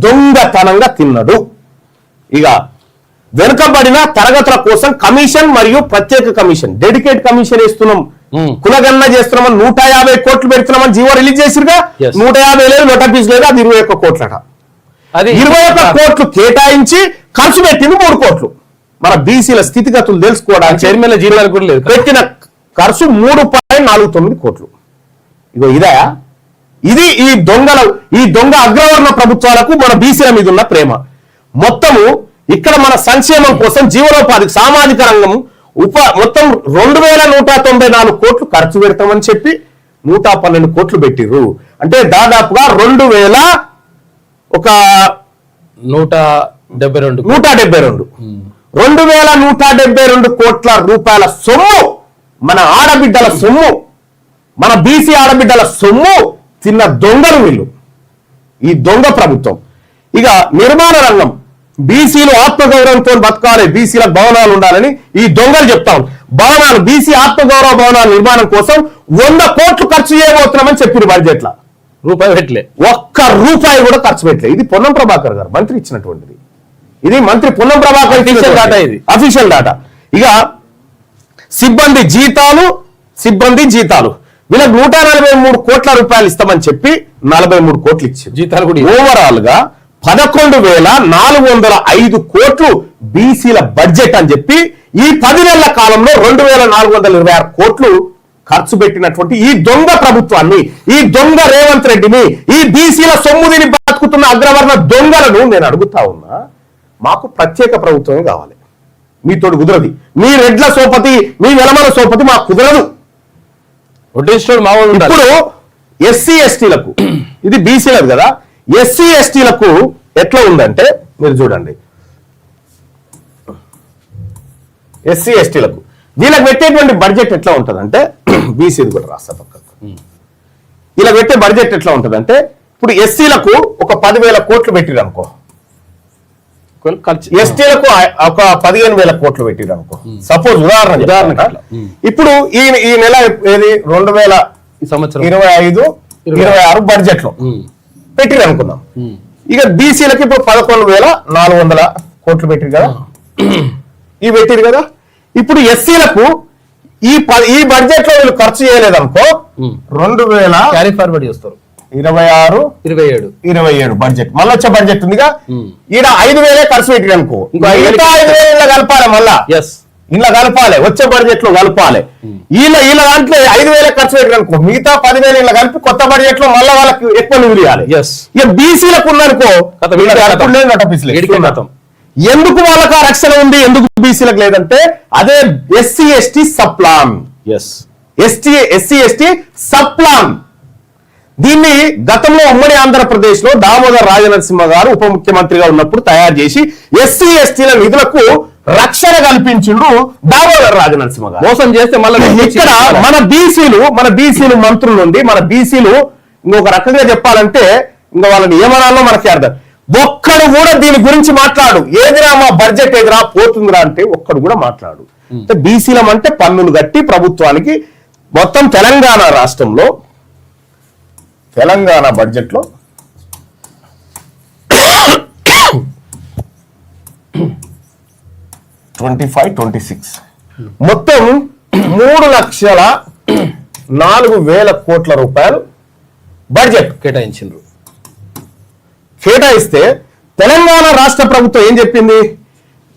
దొంగతనంగా తిన్నాడు. ఇక వెనుకబడిన తరగతుల కోసం కమిషన్ మరియు ప్రత్యేక కమిషన్, డెడికేట్ కమిషన్ వేస్తున్నాం, కులగణన చేస్తున్నామని 150 కోట్లు పెడుతున్నామని జీవో రిలీజ్ చేసిరుగా. 150 లేదు, నోటాఫీస్ లేదు, అది 21 కోట్లట. అది 21 కోట్లు కేటాయించి ఖర్చు పెట్టింది 3 కోట్లు. మన బీసీల స్థితిగతులు తెలుసుకోవడానికి చైర్మన్ల జీతాలు కూడా లేదు. పెట్టిన ఖర్చు 3.49 కోట్లు. ఇగో ఇది ఈ దొంగ అగ్రవర్ణ ప్రభుత్వాలకు మన బీసీల మీద ఉన్న ప్రేమ. మొత్తము ఇక్కడ మన సంక్షేమం కోసం జీవనోపాధికి సామాజిక రంగం మొత్తం 2194 కోట్లు ఖర్చు పెడతామని చెప్పి 112 కోట్లు పెట్టిర్రు. అంటే దాదాపుగా 2172 కోట్ల రూపాయల సొమ్ము, మన ఆడబిడ్డల సొమ్ము, మన బీసీ ఆడబిడ్డల సొమ్ము తిన్న దొంగలు వీళ్ళు, ఈ దొంగ ప్రభుత్వం. ఇక నిర్మాణ రంగం, బీసీలు ఆత్మగౌరవంతో బతకాలి, బీసీల భవనాలు ఉండాలని ఈ దొంగలు చెప్తాం. భవనాలు, బీసీ ఆత్మగౌరవ భవనాల నిర్మాణం కోసం 100 కోట్లు ఖర్చు చేయబోతున్నామని చెప్పారు బడ్జెట్ లో. రూపాయి పెట్టలే, ఒక్క రూపాయి కూడా ఖర్చు పెట్టలేదు. ఇది పొన్నం ప్రభాకర్ గారు మంత్రి ఇచ్చినటువంటిది. ఇది మంత్రి పొన్నం ప్రభాకర్ అఫీషియల్ డాటా. ఇక సిబ్బంది జీతాలు వీళ్ళకి 143 కోట్ల రూపాయలు ఇస్తామని చెప్పి 43 కోట్లు ఇచ్చారు జీతాలు కూడా. ఓవరాల్ గా 11,405 కోట్లు బీసీల బడ్జెట్ అని చెప్పి ఈ 10 నెలల కాలంలో 2,426 కోట్లు ఖర్చు పెట్టినటువంటి ఈ దొంగ ప్రభుత్వాన్ని, ఈ దొంగ రేవంత్ రెడ్డిని, ఈ బీసీల సొమ్ముదిని బతుకుతున్న అగ్రవర్ణ దొంగలను నేను అడుగుతా ఉన్నా, మాకు ప్రత్యేక ప్రభుత్వమే కావాలి. మీతోటి కుదరది. మీ రెడ్ల సోపతి, మీ వెలమల సోపతి మాకు కుదరదు. వడ్డీస్తాడు మామూలు ఉండాలి. ఇప్పుడు ఎస్సీ ఎస్టీలకు ఇది బీసీలకు కదా, ఎస్సీ ఎస్టీలకు ఎట్లా ఉందంటే మీరు చూడండి, ఎస్సీ ఎస్టీలకు వీళ్ళకి పెట్టేటువంటి బడ్జెట్ ఎట్లా ఉంటుందంటే బీసీది కూడా రాస్తా పక్కకు. ఇలా పెట్టే బడ్జెట్ ఎట్లా ఉంటుందంటే ఇప్పుడు ఎస్సీలకు ఒక 10,000 కోట్లు పెట్టిరు అనుకో, ఎస్టీలకు ఒక 15,000 కోట్లు పెట్టిరు అనుకో, సపోజ్ ఉదాహరణ. ఇప్పుడు ఈ నెల ఏది 2025-26 బడ్జెట్ లో పెట్టిరు అనుకుందాం. ఇక బీసీలకి ఇప్పుడు 11,400 కోట్లు పెట్టిరు కదా, ఇవి పెట్టిరు కదా. ఇప్పుడు ఎస్సీలకు ఈ బడ్జెట్ లో వీళ్ళు ఖర్చు చేయలేదనుకో 2000 క్యారీ ఫార్వర్డ్ చేస్తారు 26-27 బడ్జెట్ మళ్ళీ వచ్చే బడ్జెట్ ఉందిగా, ఈడ 5,000 ఖర్చు పెట్టిరు అనుకో, ఇంకో 5,000 ఇలా కలపాలి, మళ్ళా ఇలా కలపాలి, వచ్చే బడ్జెట్ లో కలపాలి. వీళ్ళ దాంట్లో 5,000 ఖర్చు పెట్టిరు అనుకో, మిగతా 10,000 ఇలా కలిపి కొత్త బడ్జెట్ లో మళ్ళీ వాళ్ళకి ఎక్కువ నిధులు ఇవ్వాలి. ఇక బీసీలకు ఉందనుకో ఎందుకు వాళ్ళకి ఆ రక్షణ ఉంది, ఎందుకు బీసీలకు లేదంటే అదే SC ST sub plan. SC ST sub plan దీన్ని గతంలో ఉమ్మడి ఆంధ్రప్రదేశ్ లో దామోదర్ రాజనరసింహ గారు ఉప ముఖ్యమంత్రిగా ఉన్నప్పుడు తయారు చేసి ఎస్సీ ఎస్టీల నిధులకు రక్షణ కల్పించిండు దామోదర్ రాజనరసింహ గారు. మోసం చేస్తే మళ్ళీ ఇక్కడ మన బీసీలు మంత్రులు నుండి మన బీసీలు ఇంకొక రకంగా చెప్పాలంటే ఇంకా వాళ్ళ నియమనాల్లో మనకి అర్థం, ఒక్కడు కూడా దీని గురించి మాట్లాడు, ఏదిరా మా బడ్జెట్ ఎదురా పోతుందిరా అంటే ఒక్కడు కూడా మాట్లాడు. అంటే బీసీలం అంటే పన్నులు కట్టి ప్రభుత్వానికి మొత్తం తెలంగాణ రాష్ట్రంలో తెలంగాణ బడ్జెట్ లో 25-26 మొత్తం 3,04,000 కోట్ల రూపాయలు బడ్జెట్ కేటాయించారు. కేటాయిస్తే తెలంగాణ రాష్ట్ర ప్రభుత్వం ఏం చెప్పింది,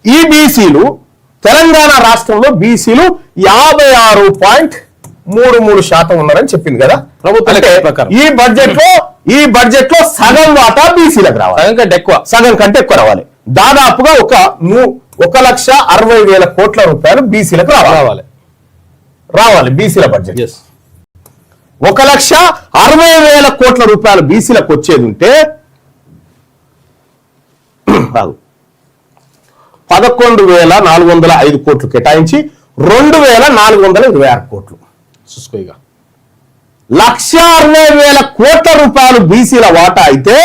ఈ బీసీలు తెలంగాణ రాష్ట్రంలో బీసీలు 56.33% ఉన్నారని చెప్పింది కదా ప్రభుత్వం. ఈ బడ్జెట్ లో సగం వాటా బీసీలకు రావాలి, సగం కంటే ఎక్కువ రావాలి. దాదాపుగా 1,60,60,000 కోట్ల రూపాయలు బీసీలకు రావాలి బీసీల బడ్జెట్. 1,60,60,000 కోట్ల రూపాయలు బీసీలకు వచ్చేది ఉంటే 11,405 కోట్లు కేటాయించి 2,426 కోట్లు చూసుకోగా 1,60,000 కోట్ల రూపాయలు బీసీల వాటా అయితే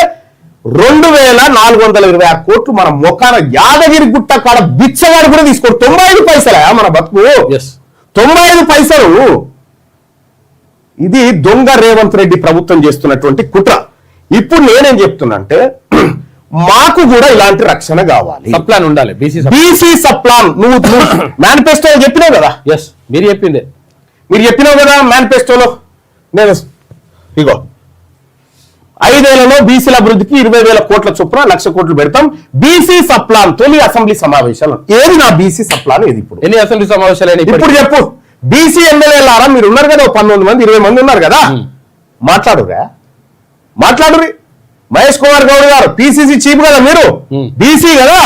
2,426 కోట్లు మన మొఖాన యాదగిరి గుట్ట కాడ బిచ్చగాడు కూడా తీసుకోడు. 95 పైసలా మన బతుకు, 95 పైసలు. ఇది దొంగ రేవంత్ రెడ్డి ప్రభుత్వం చేస్తున్నటువంటి కుట్ర. ఇప్పుడు నేనేం చెప్తున్నా అంటే మాకు కూడా ఇలాంటి రక్షణ కావాలి, సప్లాన్ ఉండాలి, బీసీ సప్లాన్. నువ్వు మేనిఫెస్టో చెప్పినావు కదా, మీరు చెప్పినావు కదా మేనిఫెస్టోలో. నేను ఇగో 5 ఏళ్లలో బీసీల అభివృద్ధికి 20,000 కోట్ల చొప్పున 1,00,000 కోట్లు పెడతాం. బీసీ సప్లాన్ తొలి అసెంబ్లీ సమావేశాలు. ఏది నా బీసీ సప్లాన్ ఏది? ఇప్పుడు ఎన్ని అసెంబ్లీ సమావేశాలు ఇప్పుడు చెప్పు. బీసీ ఎమ్మెల్యేలారా మీరు ఉన్నారు కదా, 19 మంది 20 మంది ఉన్నారు కదా, మాట్లాడురి. మహేష్ కుమార్ గౌడ్ గారు పిసిసి చీఫ్ కదా, మీరు బీసీ కదా,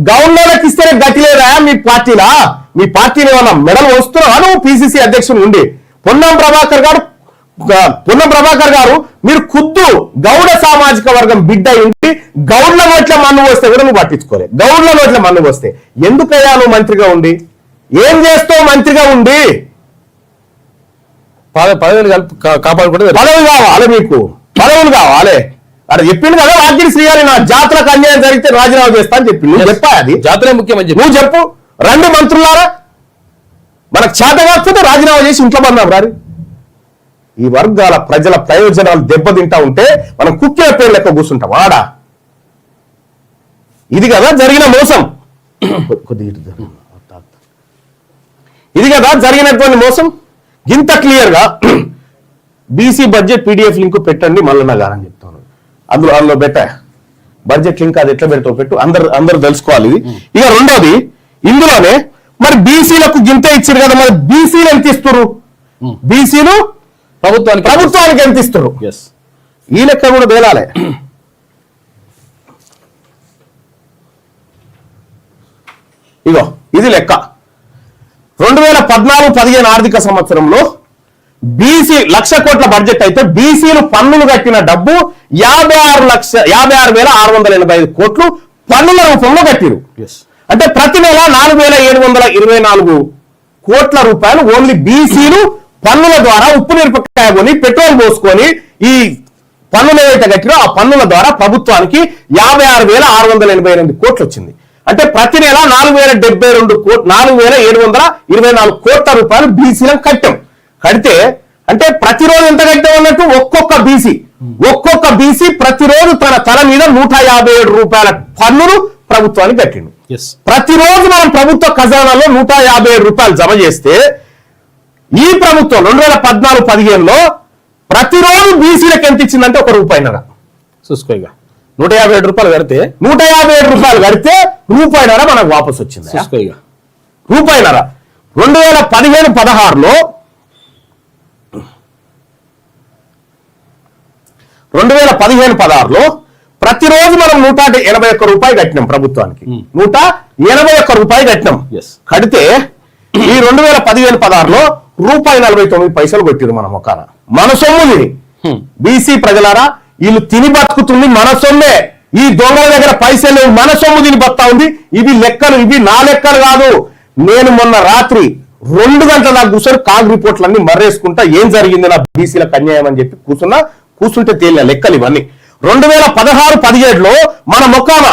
గవర్నర్లకు ఇస్తేనే గతి లేదా మీ పార్టీలా? మీ పార్టీని ఏమన్నా మెడల్ వస్తున్నావా నువ్వు పిసిసి అధ్యక్షుడు ఉండి? పొన్నం ప్రభాకర్ గారు మీరు ఖుద్దు గౌడ సామాజిక వర్గం బిడ్డ ఉండి గౌడ్ల నోట్ల మన్ను వస్తే కూడా నువ్వు పట్టించుకోలేదు. గౌడ్ల నోట్ల మన్ను వస్తే ఎందుకయ్యా నువ్వు మంత్రిగా ఉండి ఏం చేస్తావు? మంత్రిగా ఉండి పదవులు కాపాడుకుంటే పదవులు కావాలి, మీకు పదవులు కావాలి. అక్కడ చెప్పింది కదా వాకిరి శ్రీగారి, నా జాతరకు అన్యాయం జరిగితే రాజీనామా చేస్తా అని చెప్పి నువ్వు చెప్పా. అది జాతర ముఖ్యమని నువ్వు చెప్పు. 2 మంత్రులారా మనకు చేత కాకపోతే రాజీనామా చేసి ఇంట్లో బందాం రారి. ఈ వర్గాల ప్రజల ప్రయోజనాలు దెబ్బతింటా ఉంటే మనం కుక్కిన పేరు లెక్క కూర్చుంటాం ఆడా. ఇది కదా జరిగిన మోసం, ఇది కదా జరిగినటువంటి మోసం. ఇంత క్లియర్ గా బీసీ బడ్జెట్ పీడిఎఫ్ లింక్ పెట్టండి మల్లన్న గారని చెప్తాను. అందులో పెట్టా బడ్జెట్ లింక్, అది ఎట్లా పెడతావు పెట్టు, అందరు తెలుసుకోవాలి ఇది. ఇక రెండోది, ఇందులోనే మరి బీసీలకు గింత ఇచ్చారు కదా, మరి బీసీలు ఎంత ఇస్తారు? బీసీలు ప్రభుత్వానికి ఎంత ఇస్తారు? ఈ లెక్క కూడా తేలాలి. ఇగో ఇది లెక్క. 2014-15 ఆర్థిక సంవత్సరంలో బీసీ 1,00,000 కోట్ల బడ్జెట్ అయితే బీసీలు పన్నులు కట్టిన డబ్బు 56,685 కోట్లు పన్నుల రూపంలో కట్టిరు. అంటే ప్రతి నెల 4,724 కోట్ల రూపాయలు ఓన్లీ బీసీలు పన్నుల ద్వారా ఉప్పు మిరపకాయ కొని పెట్రోల్ పోసుకొని ఈ పన్నులు ఏవైతే కట్టిరో ఆ పన్నుల ద్వారా ప్రభుత్వానికి 56,688 కోట్లు వచ్చింది. అంటే ప్రతి నెల 4,724 కోట్ల రూపాయలు బీసీలను కడితే అంటే ప్రతిరోజు ఎంత కట్టాం అన్నట్టు ఒక్కొక్క బీసీ ప్రతిరోజు తన తల మీద 157 రూపాయల పన్నులు ప్రభుత్వానికి కట్టిండు. ప్రతిరోజు మనం ప్రభుత్వ ఖజానాలో 157 రూపాయలు జమ చేస్తే ఈ ప్రభుత్వం 2014-15లో ప్రతిరోజు బీసీలకు ఎంత ఇచ్చిందంటే ₹1.5 చూసుకోగా 157 రూపాయలు కడితే ₹1.5 మనకు వాపసు వచ్చింది. చూసుకోగా ₹1.5 2015-16లో ప్రతిరోజు మనం 181 రూపాయలు కట్టినాం ప్రభుత్వానికి. 181 రూపాయలు కట్టినాం. కడితే ఈ 2015-16లో ₹1.49 కొట్టిరు మన మొక్కాన. మన సొమ్ముని బీసీ ప్రజలారా వీళ్ళు తిని బతుకుతుంది మన సొమ్మే. ఈ దొంగల దగ్గర పైసలు మన సొమ్ము తిని బతుకుతా ఉంది. ఇవి నా లెక్కలు కాదు. నేను మొన్న రాత్రి 2 గంటల దాకా కూర్చొని కాగ్ రిపోర్ట్లన్నీ మర్రేసుకుంటా ఏం జరిగింది నా బీసీలకు అన్యాయం అని చెప్పి కూర్చుంటే తేలిన లెక్కలు ఇవన్నీ. 2016-17లో మన మొక్కాన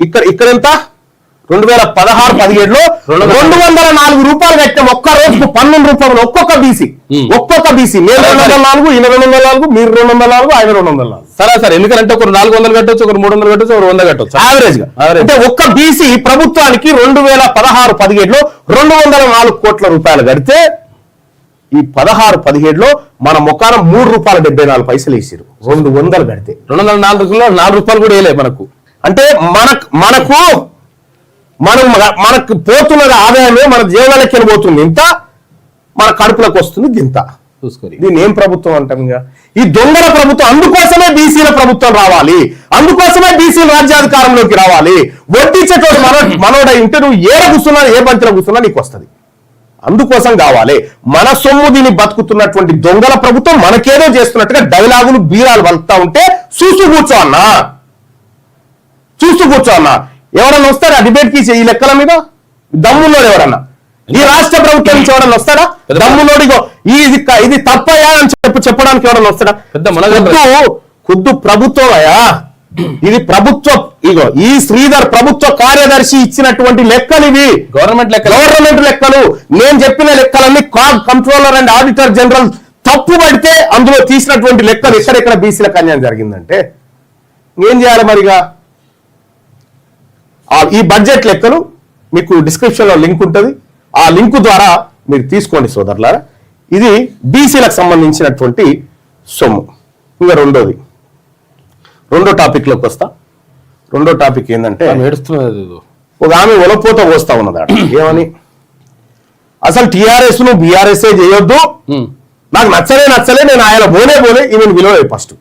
ఇక్కడ ఎంత 2016-17లో 204 రూపాయలు కట్టిన ఒక్క రోజుకు 12 రూపాయలు ఒక్కొక్క బీసీ నేను 204 ఈయన 204 మీరు 204 ఆయన 204. సరే ఎందుకంటే ఒకరు 400 కట్టొచ్చు, ఒకరు 300 కట్టొచ్చు, ఒకరు 100 కట్టొచ్చు యావరేజ్ గా. అంటే ఒక్క బీసీ ప్రభుత్వానికి 2016-17లో 204 కోట్ల రూపాయలు కడితే ఈ 16-17లో మన మొక్కాన ₹3.74 వేసారు. 200 కడితే 204 రూపాయలు కూడా వేయలే మనకు. అంటే మనకు పోతున్నది ఆదాయమే మన జీవనాలకి వెళ్ళిపోతుంది ఇంత, మన కడుపులకు వస్తుంది ఇంత. చూసుకోండి దీన్ని ఏం ప్రభుత్వం అంటాం? ఈ దొంగల ప్రభుత్వం. అందుకోసమే బీసీల ప్రభుత్వం రావాలి, అందుకోసమే బీసీల రాజ్యాధికారంలోకి రావాలి. వడ్డించేటోడు మనోడై ఉంటే నువ్వు ఏడ కూర్చున్నా ఏ బంతిలో కూర్చున్నా నీకు వస్తుంది. అందుకోసం కావాలి. మన సొమ్ము దీన్ని బతుకుతున్నటువంటి దొంగల ప్రభుత్వం మనకేదో చేస్తున్నట్టుగా డైలాగులు బీరాలు వలుతా ఉంటే చూస్తూ కూర్చో అన్నా. ఎవరన్నా వస్తారా డిబేట్ కి ఈ లెక్కల మీద? దమ్మున్నోడు ఎవరన్నా ఈ రాష్ట్ర ప్రభుత్వం నుంచి ఎవరన్నా వస్తాడా? దమ్మున్నోడిగో ఇది తప్పయా అని చెప్పడానికి ఎవరన్నా వస్తాడా? ఖుద్దు ప్రభుత్వం అయ్యా, ఇది ప్రభుత్వం. ఈ శ్రీధర్ ప్రభుత్వ కార్యదర్శి ఇచ్చినటువంటి లెక్కలు ఇవి, గవర్నమెంట్ లెక్కలు. నేను చెప్పిన లెక్కలన్నీ కంట్రోలర్ అండ్ ఆడిటర్ జనరల్ తప్పు పడితే అందులో తీసినటువంటి లెక్కలు ఎక్కడెక్కడ బీసీలకు అన్యాయం జరిగిందంటే ఏం చేయాలి మరిగా? ఈ బడ్జెట్ లెక్కలు మీకు డిస్క్రిప్షన్ లో లింక్ ఉంటుంది. ఆ లింక్ ద్వారా మీరు తీసుకోండి సోదరులారా. ఇది బీసీలకు సంబంధించినటువంటి సొమ్ము. ఇంకా రెండో టాపిక్ లోకి వస్తా. రెండో టాపిక్ ఏంటంటే ఒక ఆమె ఒలపోత పోస్తా ఉన్నదాట. ఏమని? అసలు టిఆర్ఎస్ ను బీఆర్ఎస్ చేయొద్దు, నాకు నచ్చలే, నేను ఆయన పోలే ఈమెను విలువలేదు. ఫస్ట్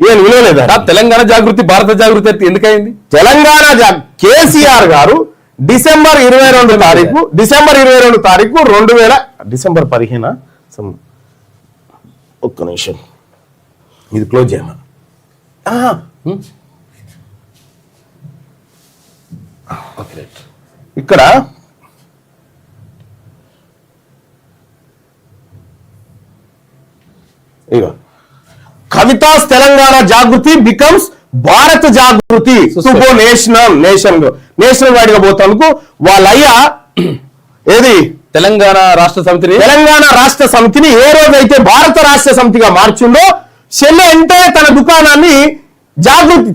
ఈయన విలువలేదా? తెలంగాణ జాగృతి భారత జాగృతి ఎందుకైంది? తెలంగాణ కేసీఆర్ గారు డిసెంబర్ 22 తారీఖు డిసెంబర్ 15 ఒక్క నిమిషం ఇది క్లోజ్ చేయమా. ఇక్కడ ఇగో కవితాస్ తెలంగాణ జాగృతి బికమ్స్ భారత జాగృతి టు గో నేషనల్ వైడ్ గా పోతానికి వాళ్ళయ్యా ఏది తెలంగాణ రాష్ట్ర సమితిని ఏ రోజైతే భారత రాష్ట్ర సమితిగా మార్చిందో చెల్లె అంటే తన దుకాణాన్ని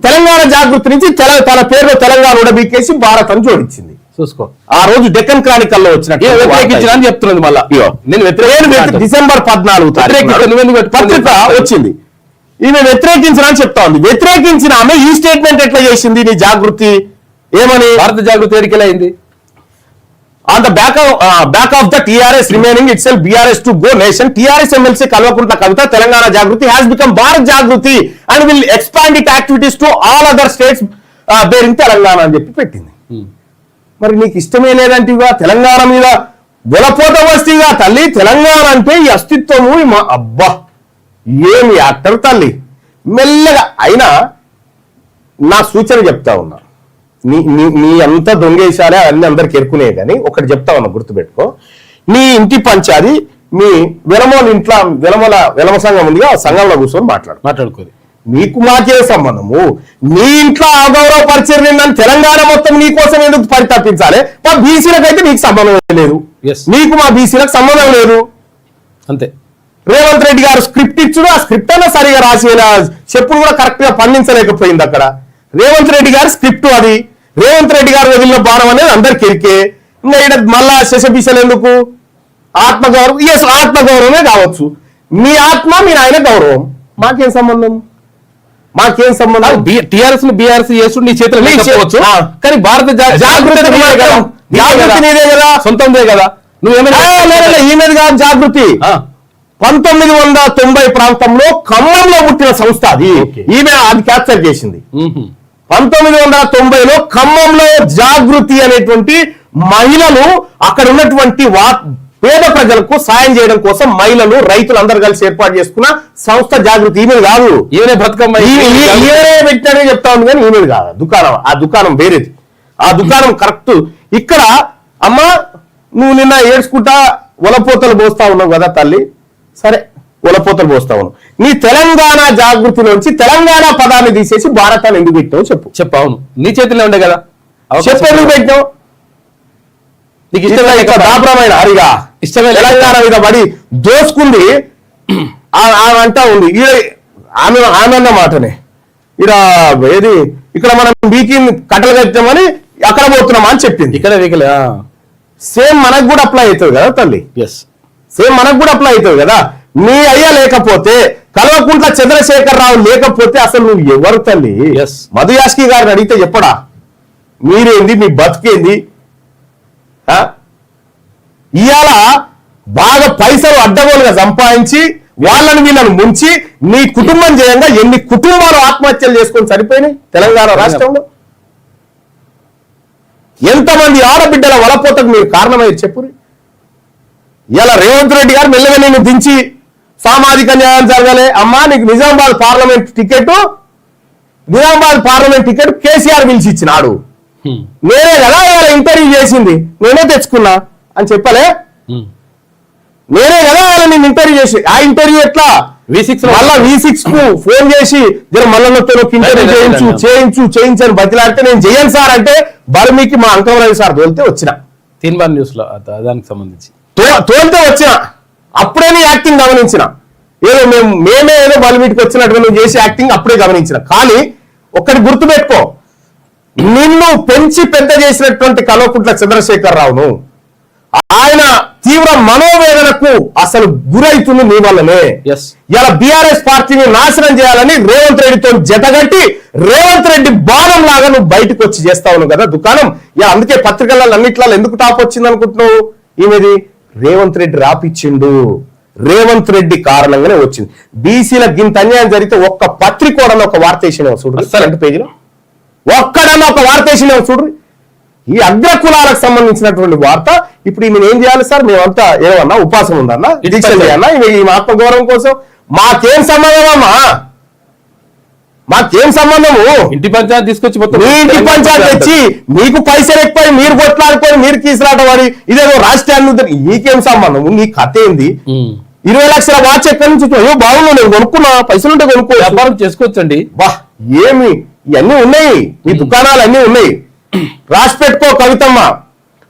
తెలంగాణ జాగృతి నుంచి తన పేరులో తెలంగాణ ఉడబీకేసి భారత్ అని జోడించింది. చూసుకో. ఆ రోజు డెక్కన్ క్రానికల్లో వచ్చినట్టు వ్యతిరేకించిన చెప్తున్నది. మళ్ళా నేను డిసెంబర్ 14 పత్రిక వచ్చింది. ఈమె వ్యతిరేకించిన అని చెప్తా ఉంది. వ్యతిరేకించిన ఆమె ఈ స్టేట్మెంట్ ఎట్లా చేసింది? నీ జాగృతి ఏమని? భారత జాగృతి ఎడికెళ్ళయింది. On the back of the TRS remaining itself BRS to go nation, TRS MLC Kalvakuntla Kavitha Telangana Jagruthi has become Bharat Jagruthi and will expand it activities to all other states bearing Telangana అని చెప్పి పెట్టింది. మరి నీకు ఇష్టమే లేదంటివిగా తెలంగాణ మీద వెలపోత వస్తీగా తల్లి తెలంగాణ అంటే ఈ అస్తిత్వము అబ్బా ఏమి యాక్టర్ తల్లి మెల్లగా అయినా నా సూచన చెప్తా ఉన్నా నీ అంతా దొంగేశాలే అన్ని అందరికి ఎరుకునే కానీ ఒకటి చెప్తా ఉన్నా గుర్తుపెట్టుకో నీ ఇంటి పంచాది మీ వెలమోల ఇంట్లో వెలమ సంఘం ఉంది ఆ సంఘంలో కూర్చొని మాట్లాడుకోదు నీకు మాకే సంబంధము నీ ఇంట్లో అగౌరవపరిచయం నన్ను తెలంగాణ మొత్తం నీ కోసం ఎందుకు పరితపించాలి మా బీసీలకైతే నీకు సంబంధం లేదు నీకు మా బీసీలకు సంబంధం లేదు అంతే రేవంత్ రెడ్డి గారు స్క్రిప్ట్ ఇచ్చుడు ఆ స్క్రిప్ట్ అన్నా సరిగా రాసి చెప్పుడు కూడా కరెక్ట్ గా పండించలేకపోయింది అక్కడ రేవంత్ రెడ్డి గారి స్క్రిప్ట్ అది రేవంత్ రెడ్డి గారు వదిలిన బాణం అనేది అందరికి ఎరికే ఇంకా ఇక్కడ మళ్ళా శశబీసలు ఎందుకు ఆత్మగౌరవం ఆత్మగౌరవమే కావచ్చు మీ ఆత్మ మీరు ఆయన గౌరవం మాకేం సంబంధం టిఆర్ఎస్ బీఆర్ఎస్ చేసుడు నీ చేతులు లేకపోవచ్చు కానీ భారత జాగృతి నీదే కదా సొంతందే కదా నువ్వేమైనా ఈమెది కాదు జాగృతి 1990 ప్రాంతంలో ఖమ్మంలో పుట్టిన సంస్థ అది ఈమె అది క్యాప్చర్ చేసింది 1990లో ఖమ్మంలో జాగృతి అనేటువంటి మహిళలు అక్కడ ఉన్నటువంటి పేద ప్రజలకు సాయం చేయడం కోసం మహిళలు రైతులు అందరు కలిసి ఏర్పాటు చేసుకున్న సంస్థ జాగృతి ఈమెది కాదు ఈమె బతుకమ్మ ఈమె పెట్టానే చెప్తా ఉంది కానీ ఈమెది కాదు దుకాణం ఆ దుకాణం వేరేది ఆ దుకాణం కరెక్ట్ ఇక్కడ అమ్మ నువ్వు నిన్న ఏడ్చుకుంటా ఒలపోతలు పోస్తా ఉన్నావు కదా తల్లి సరే ఒలపోతలు పోస్తా ఉన్నావు నీ తెలంగాణ జాగృతిలోంచి తెలంగాణ పదాన్ని తీసేసి భారతాన్ని ఎందుకు పెట్టావు చెప్పావు నీ చేతిలో ఉండే కదా చెప్పు ఎందుకు పెట్టావు నీకు ఇష్టమైన దాపరమైన హరిగా ఇష్టమైన తెలంగాణ మీద పడి దోసుకుంది అంటా ఉంది ఆమె అన్న మాటనే ఏది ఇక్కడ మనం వీకింగ్ కట్టలు కట్టామని అక్కడ పోతున్నామా అని చెప్పింది ఇక్కడ వీకలే సేమ్ మనకు కూడా అప్లై అవుతుంది కదా తల్లి సేమ్ మనకు కూడా అప్లై అవుతుంది కదా నీ అయ్యా లేకపోతే కల్వకుంట్ల చంద్రశేఖరరావు లేకపోతే అసలు నువ్వు ఎవరు తల్లి మధు యాష్కి గారిని అడిగితే చెప్పడా మీరేంది మీ బతికేంది ఇవాళ బాగా పైసలు అడ్డగోలుగా సంపాదించి వాళ్ళని వీళ్ళని ముంచి నీ కుటుంబం చేయంగా ఎన్ని కుటుంబాలు ఆత్మహత్యలు చేసుకొని సరిపోయినాయి తెలంగాణ రాష్ట్రంలో ఎంతమంది ఆడబిడ్డల వలపోతకు మీరు కారణమయ్యారు చెప్పురి ఇలా రేవంత్ రెడ్డి గారు మెల్లగా నేను దించి సామాజిక న్యాయం జరగాలి అమ్మా నీకు నిజామాబాద్ పార్లమెంట్ టికెట్ కేసీఆర్ పిలిచి ఇచ్చినాడు నేనే కదా ఇవాళ ఇంటర్వ్యూ చేసింది నేనే తెచ్చుకున్నా అని చెప్పలే నేనే కదా నేను ఇంటర్వ్యూ చేసి ఆ ఇంటర్వ్యూ ఎట్లా V6 మళ్ళా V6 కు ఫోన్ చేసి మల్లన్నతో ఇంటర్వ్యూ చేయించని బతిలాడితే నేను చేయను సార్ అంటే బర్మీకి మా అంకమరావు సార్ తోలితే వచ్చిన తీన్బార్ న్యూస్ లో దానికి సంబంధించి తోలితే వచ్చిన అప్పుడే నీ యాక్టింగ్ గమనించిన ఏదో మేమే ఏదో బల్మీటికి వచ్చినట్టుగా నువ్వు చేసి యాక్టింగ్ అప్పుడే గమనించిన కానీ ఒక్కటి గుర్తుపెట్టుకో నిన్ను పెంచి పెద్ద చేసినటువంటి కల్వకుంట్ల చంద్రశేఖరరావును ఆయన తీవ్ర మనోవేదనకు అసలు గురైతుంది నీ వల్లనే ఇలా బీఆర్ఎస్ పార్టీని నాశనం చేయాలని రేవంత్ రెడ్డితో జతగట్టి రేవంత్ రెడ్డి బాణం లాగా నువ్వు బయటకు వచ్చి చేస్తా ఉన్నావు కదా దుకాణం అందుకే పత్రికలలో అన్నిట్లో ఎందుకు టాప్ వచ్చింది అనుకుంటున్నావు ఈమెది రేవంత్ రెడ్డి రాపిచ్చిండు రేవంత్ రెడ్డి కారణంగానే వచ్చింది బీసీల గింత అన్యాయం జరిగితే ఒక్క పత్రికోడన్న ఒక వార్త వేసినావు చూడు ఫ్రంట్ పేజీలో ఒక్కడన్నా ఒక వార్త వేసినావు చూడు ఈ అగ్రకులాలకు సంబంధించినటువంటి వార్త ఇప్పుడు ఈమె ఏం చేయాలి సార్ మేమంతా ఏమన్నా ఉపాసం ఉందన్నా దీక్ష చేయాలన్నా ఈ ఆత్మగౌరవం కోసం మాకేం సంబంధమమ్మా మాకేం సంబంధము ఇంటి పంచాయతీ తీసుకొచ్చి మీ ఇంటి పంచాయతీ తెచ్చి మీకు పైసలు ఎక్కువ మీరు కొట్లాడుకొని మీరు తీసుకురావడం అని ఇదేదో రాష్ట్రాన్ని నీకేం సంబంధము నీ కథ ఏంది 20 లక్షల వాచ్ ఎక్కడి నుంచి బాగుంది నేను కొనుక్కున్నా పైసలు ఉంటే కొనుక్కో వ్యాపారం చేసుకోవచ్చండి బా ఏమి ఇవన్నీ ఉన్నాయి ఈ దుకాణాలు అన్నీ ఉన్నాయి రాసి పెట్టుకో కవితమ్మ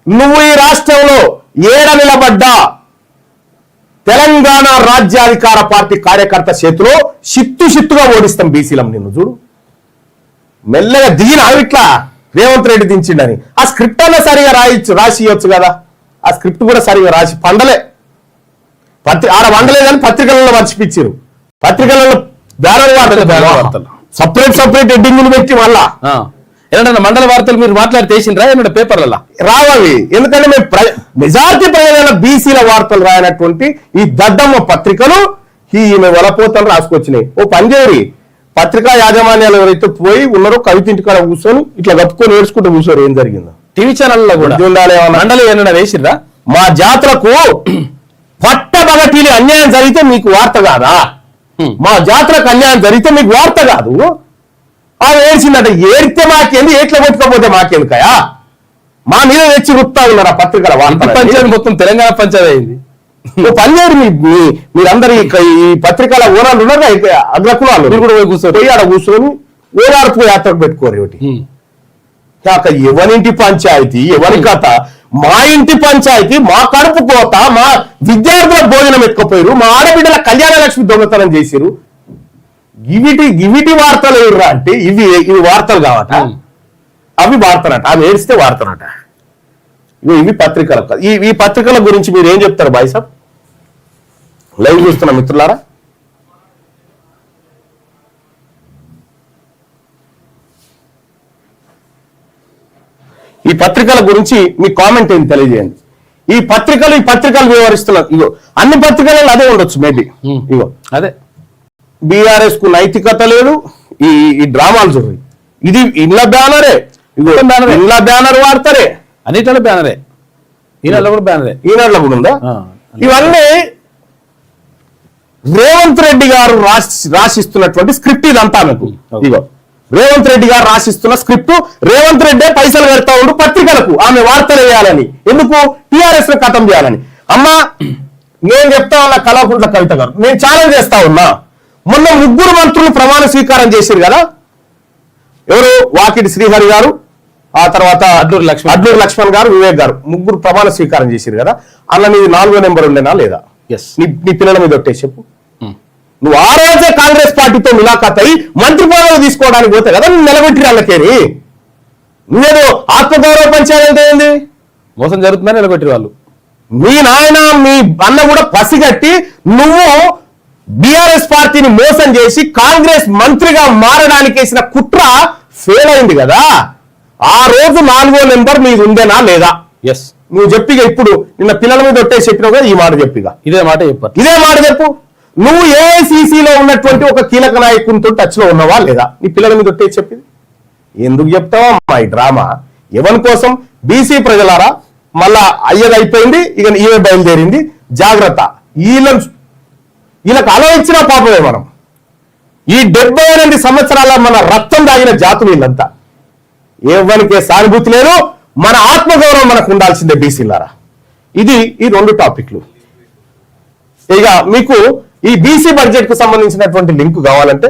నువ్వు ఈ రాష్ట్రంలో ఏడ నిలబడ్డా తెలంగాణ రాజ్యాధికార పార్టీ కార్యకర్త చేతిలో చిత్తుగా ఓడిస్తాం బీసీలం నిన్ను చూడు మెల్లగా దిగిన ఇట్లా రేవంత్ రెడ్డి దించిండని ఆ స్క్రిప్ట్ అన్నా సరిగా రాసి ఇవ్వచ్చు కదా ఆ స్క్రిప్ట్ కూడా సరిగా రాసి పండలే ఆడ వండలే కానీ పత్రికలలో మర్చిపించారు పత్రికలలో బ్యానర్ వార్తలు సపరేట్ హెడ్డింగ్లు పెట్టి మళ్ళా ఏమన్నా మండల వార్తలు మీరు మాట్లాడితే వేసిండ్రా ఏమన్నా పేపర్లలో రావవి ఎందుకంటే మేము మెజార్టీ ప్రజల బీసీల వార్తలు రాయనటువంటి ఈ దద్దమ్మ పత్రికలు ఈమె వలపోతలు రాసుకొచ్చినాయి ఓ పంజేరి పత్రికా యాజమాన్యాలు ఎవరైతే పోయి ఉన్నారో కవితింటి కాడ కూర్చొని ఇట్లా కప్పుకొని ఏడ్చుకుంటూ కూర్చోరు ఏం జరిగిందో టీవీ ఛానల్లో కూడా ఉండాలి మండలి ఏమన్నా వేసిండ్రా మా జాతరకు పట్టబగటీలు అన్యాయం జరిగితే మీకు వార్త కాదా? మా జాతరకు అన్యాయం జరిగితే మీకు వార్త కాదు. అది ఏడ్చిందంటే ఏడితే మాకేంది, ఏట్లా కొట్టుకోపోతే మాకెందుకయా? మా మీద తెచ్చి గుర్తా ఉన్నారు ఆ పత్రికల పంచాయతీ మొత్తం తెలంగాణ పంచాయతీ అయింది. పనిచేయరు మీరందరూ ఈ పత్రికల ఓరాలు ఉన్నారు, అగ్రకులాలు మీరు కూడా పోయి ఆడ కూర్చొని ఓరార్పు యాత్రకు పెట్టుకోరు ఒకటి. కాక ఎవరింటి పంచాయతీ, ఎవరి కథ? మా ఇంటి పంచాయతీ, మా కడుపు కోత, మా విద్యార్థుల భోజనం ఎత్తుకపోయారు, మా ఆడబిడ్డల కళ్యాణ లక్ష్మి దొంగతనం చేసిరు. ఇవిటి వార్తలు ఎవరురా అంటే ఇవి వార్తలు కావట, అవి వార్తనట, అవి ఏడిస్తే వార్తనట. ఇవి పత్రికల ఈ పత్రికల గురించి మీరు ఏం చెప్తారు బాయ్ సాబ్? లైవ్ చూస్తున్న మిత్రులారా, ఈ పత్రికల గురించి మీ కామెంట్ ఏంటి తెలియజేయండి. ఈ పత్రికలు వివరిస్తున్నారు. ఇగో అన్ని పత్రికలలో అదే ఉండొచ్చు మేబీ. ఇగో అదే బీఆర్ఎస్ కు నైతికత లేదు, ఈ డ్రామాలు చూడండి. ఇది ఇళ్ళ బ్యానరే, ఇళ్ళ బ్యానర్ వాడతారే, అన్నిట్లో బ్యానరే, ఈనాడులో కూడా బ్యానరే. ఈనాడులో కూడా ఉందా? ఇవన్నీ రేవంత్ రెడ్డి గారు రాసిస్తున్నటువంటి స్క్రిప్ట్ ఇదంతా మీకు. ఇగో రేవంత్ రెడ్డి గారు రాసిస్తున్న స్క్రిప్ట్, రేవంత్ రెడ్డి పైసలు పెడతా ఉండు పత్రికలకు ఆమె వార్తలు వేయాలని. ఎందుకు? టీఆర్ఎస్ ను ఖతం చేయాలని. అమ్మా నేను చెప్తా ఉన్నా, కళాకుంట్ల కవిత గారు, నేను ఛాలెంజ్ చేస్తా ఉన్నా. మొన్న 3 మంత్రులు ప్రమాణ స్వీకారం చేశారు కదా, ఎవరు? వాకిటి శ్రీహరి గారు, ఆ తర్వాత అడ్లూరు లక్ష్మణ్ గారు, వివేక్ గారు, 3 ప్రమాణ స్వీకారం చేశారు కదా. అలా నీది 4వ నెంబర్ ఉండేనా లేదా? నీ పిల్లల మీద ఒట్టేసి చెప్పు. నువ్వు ఆ రోజే కాంగ్రెస్ పార్టీతో ములాఖాత్ అయి మంత్రి పదవులు తీసుకోవడానికి పోతే కదా నువ్వు నిలబెట్టి వాళ్ళకేని. నువ్వేదో ఆత్మగౌరవ పంచాయతీ ఏంది? మోసం జరుగుతుందని నిలబెట్టి వాళ్ళు. మీ నాయన మీ అన్న కూడా పసిగట్టి నువ్వు బీఆర్ఎస్ పార్టీని మోసం చేసి కాంగ్రెస్ మంత్రిగా మారడానికి వేసిన కుట్ర ఫెయిల్ అయింది కదా. ఆ రోజు 4వ నెంబర్ మీది ఉందేనా లేదా? ఎస్. నువ్వు చెప్పిగా ఇప్పుడు నిన్న పిల్లల మీద ఒట్టేసి చెప్పినావు కదా, ఈ మాట చెప్పిగా. ఇదే మాట చెప్పు. నువ్వు ఏఐసిసిలో ఉన్నటువంటి ఒక కీలక నాయకునితో టచ్ లో ఉన్నావా లేదా? నీ పిల్లల మీద ఒట్టేసి చెప్పింది ఎందుకు చెప్తావా? మా ఈ డ్రామా ఎవరి కోసం? బీసీ ప్రజలారా, మళ్ళా అయ్యది అయిపోయింది, ఇక ఈమె బయలుదేరింది, జాగ్రత్త. వీళ్ళకి అలా ఇచ్చిన పాపమే. మనం ఈ 78 సంవత్సరాల మన రక్తం దాగిన జాతులు వీళ్ళంతా. ఎవరికే సానుభూతి లేదు, మన ఆత్మగౌరవం మనకు ఉండాల్సిందే బీసీలారా. ఇది ఈ 2 టాపిక్లు. ఇక మీకు ఈ బీసీ బడ్జెట్ కు సంబంధించినటువంటి లింక్ కావాలంటే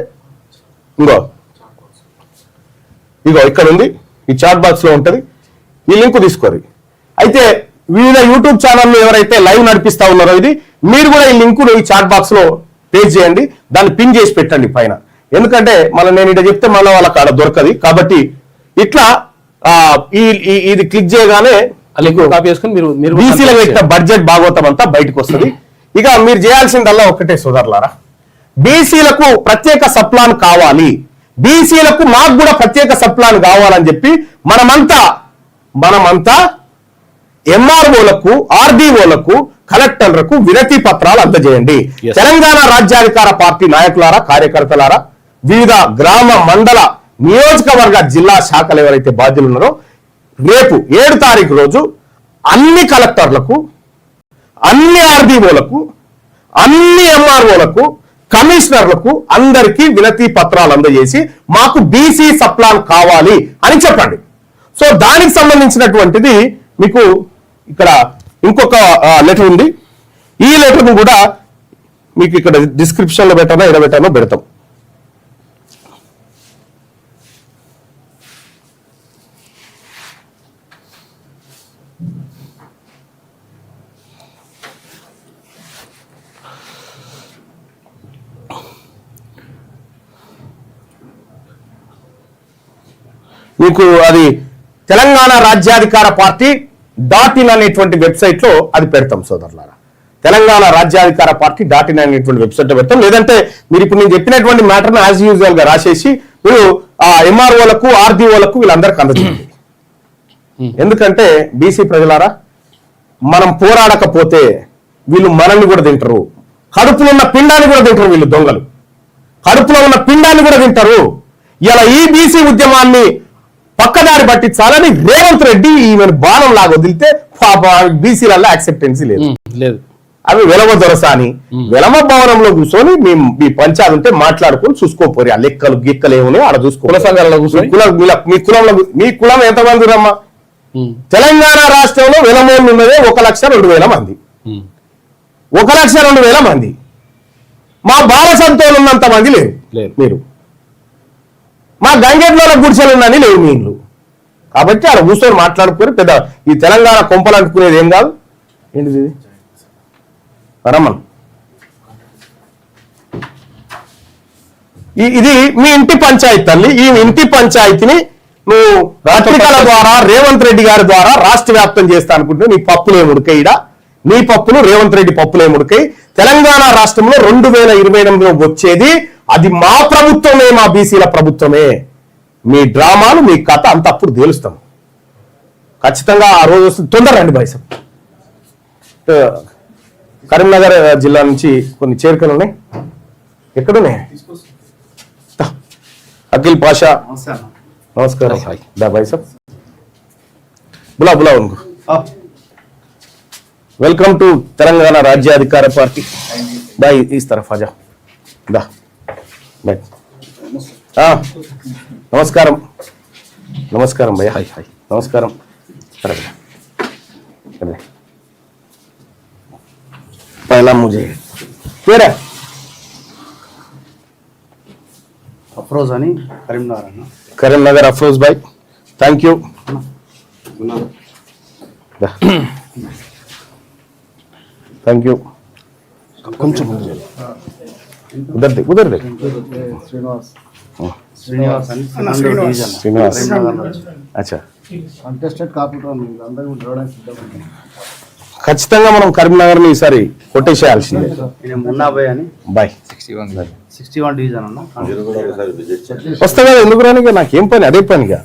ఇగో ఇక్కడ ఉంది, ఈ చాట్ బాక్స్ లో ఉంటది, ఈ లింక్ తీసుకోరు. అయితే వివిధ యూట్యూబ్ ఛానల్లో ఎవరైతే లైవ్ నడిపిస్తా ఉన్నారో ఇది మీరు కూడా ఈ లింకును ఈ చాట్ బాక్స్ లో పేస్ట్ చేయండి, దాన్ని పిన్ చేసి పెట్టండి పైన. ఎందుకంటే మళ్ళీ నేను ఇట్లా చెప్తే మళ్ళీ వాళ్ళకి ఆడ దొరకదు. కాబట్టి ఇట్లా ఇది క్లిక్ చేయగానే కాపీ చేసుకుని మీరు బీసీలో పెట్టిన బడ్జెట్ భాగవతం అంతా బయటకు వస్తుంది. ఇక మీరు చేయాల్సిందల్లా ఒకటే సోదరులారా, బీసీలకు ప్రత్యేక సప్లాన్ కావాలి, బీసీలకు మాకు కూడా ప్రత్యేక సప్లాన్ కావాలని చెప్పి మనమంతా ఎంఆర్ఓలకు, ఆర్డీఓలకు, కలెక్టర్లకు వినతి పత్రాలు అందజేయండి. తెలంగాణ రాజ్యాధికార పార్టీ నాయకులారా, కార్యకర్తలారా, వివిధ గ్రామ, మండల, నియోజకవర్గ, జిల్లా శాఖలు ఎవరైతే బాధ్యులు ఉన్నారో రేపు 7వ తారీఖు రోజు అన్ని కలెక్టర్లకు, అన్ని ఆర్డీఓలకు, అన్ని ఎంఆర్ఓలకు, కమిషనర్లకు అందరికీ వినతి పత్రాలు అందజేసి మాకు బీసీ సప్లాన్ కావాలి అని చెప్పండి. సో దానికి సంబంధించినటువంటిది మీకు ఇక్కడ ఇంకొక లెటర్ ఉంది. ఈ లెటర్ను కూడా మీకు ఇక్కడ డిస్క్రిప్షన్ లో పెట్టానో ఎడబెట్టానో పెడతాం. మీకు అది తెలంగాణ రాజ్యాధికార పార్టీ .in అనేటువంటి వెబ్సైట్ లో అది పెడతాం సోదరులారా. తెలంగాణ రాజ్యాధికార పార్టీ .in అనేటువంటి వెబ్సైట్ లో పెడతాం. లేదంటే మీరు ఇప్పుడు నేను చెప్పినటువంటి మ్యాటర్ను యాజ్ యూజువల్ గా రాసేసి మీరు ఎంఆర్ఓలకు, ఆర్డీఓలకు వీళ్ళందరికీ అందజేయండి. ఎందుకంటే బీసీ ప్రజలారా, మనం పోరాడకపోతే వీళ్ళు మనల్ని కూడా తింటారు. కడుపులో ఉన్న పిండాన్ని కూడా తింటారు వీళ్ళు దొంగలు. కడుపులో ఉన్న పిండాన్ని కూడా తింటారు. ఇలా ఈ బీసీ ఉద్యమాన్ని పక్కదారి పట్టించాలని రేవంత్ రెడ్డి ఈమెను బాణం లాగా వదిలితే పాప బీసీలలో యాక్సెప్టెన్సీ లేదు. లేదు. అవి వెలమ దొరసాని వెలమ భవనంలో కూర్చొని మీ పంచాయతీ ఉంటే మాట్లాడుకొని చూసుకోపోరి. ఆ లెక్కలు గిక్కలు ఏమున్నాయో ఆడ చూసుకో. కుల సంఘాలలో కూర్చొని మీ కులం ఎంతమంది రమ్మా? తెలంగాణ రాష్ట్రంలో వెలమోళ్ళు ఉన్నదే 1,02,000 మంది. 1,02,000 మంది. మా బాలసంతోలు ఉన్నంత మంది లేరు మీరు. మా గంగెడ్ల గుడిసెలు ఉన్నని లేవు మీ ఇల్లు. కాబట్టి ఆడ కూర్చొని మాట్లాడుకొని పెద్ద ఈ తెలంగాణ కొంపలు అనుకునేది ఏం కాదు. ఏంటిది రమ్మన్, ఇది మీ ఇంటి పంచాయతీ తల్లి. ఈ ఇంటి పంచాయతీని నువ్వు రాత్రికల ద్వారా రేవంత్ రెడ్డి గారి ద్వారా రాష్ట్ర వ్యాప్తం చేస్తా అనుకుంటే నీ పప్పులే ముడికైడా. నీ పప్పులు రేవంత్ రెడ్డి పప్పులే ముడికై. తెలంగాణ రాష్ట్రంలో 2028లో వచ్చేది అది మా ప్రభుత్వమే, మా బీసీల ప్రభుత్వమే. మీ డ్రామాలు మీ కథ అంత అప్పుడు తేలుస్తాం ఖచ్చితంగా. ఆ రోజు వస్తుంది. తొందర రండి బైసం. కరీంనగర్ జిల్లా నుంచి కొన్ని చేరికలు ఉన్నాయి. ఎక్కడున్నాయి? అఖిల్ పాషా నమస్కారం. దా బైసం బులా బులా ఉनको. Welcome to Telangana Rajyadhikara party. బాయ్ इस तरफ आ जा. దా బాయ్. నమస్కారం. నమస్కారం భయ్యా. హాయ్ హాయ్ నమస్కారం. पहला मुझे तेरा అఫ్రోజ్ అని కరీంనగర్ అన్న. కరీంనగర్ అఫ్రోజ్ భాయ్ థ్యాంక్ యూ. Thank you. కొంచెం ఉదర్ దే ఉదర్ దే. శ్రీనివాస్ అని శ్రీనివాస్. అచ్చా కంటెస్టెడ్ కార్పొరేటర్ అందరూ చూడడానికి సిద్ధపడ్డాం. ఖచ్చితంగా మనం కరీంనగర్ ని ఈసారి కొట్టేసేయాల్సిందే. మున్నాబాయ్ అని బాయ్ 61 డివిజన్ అన్న. వస్తా కదా, ఎందుకు రానిగా? నాకేం పని, అదే పనిగా.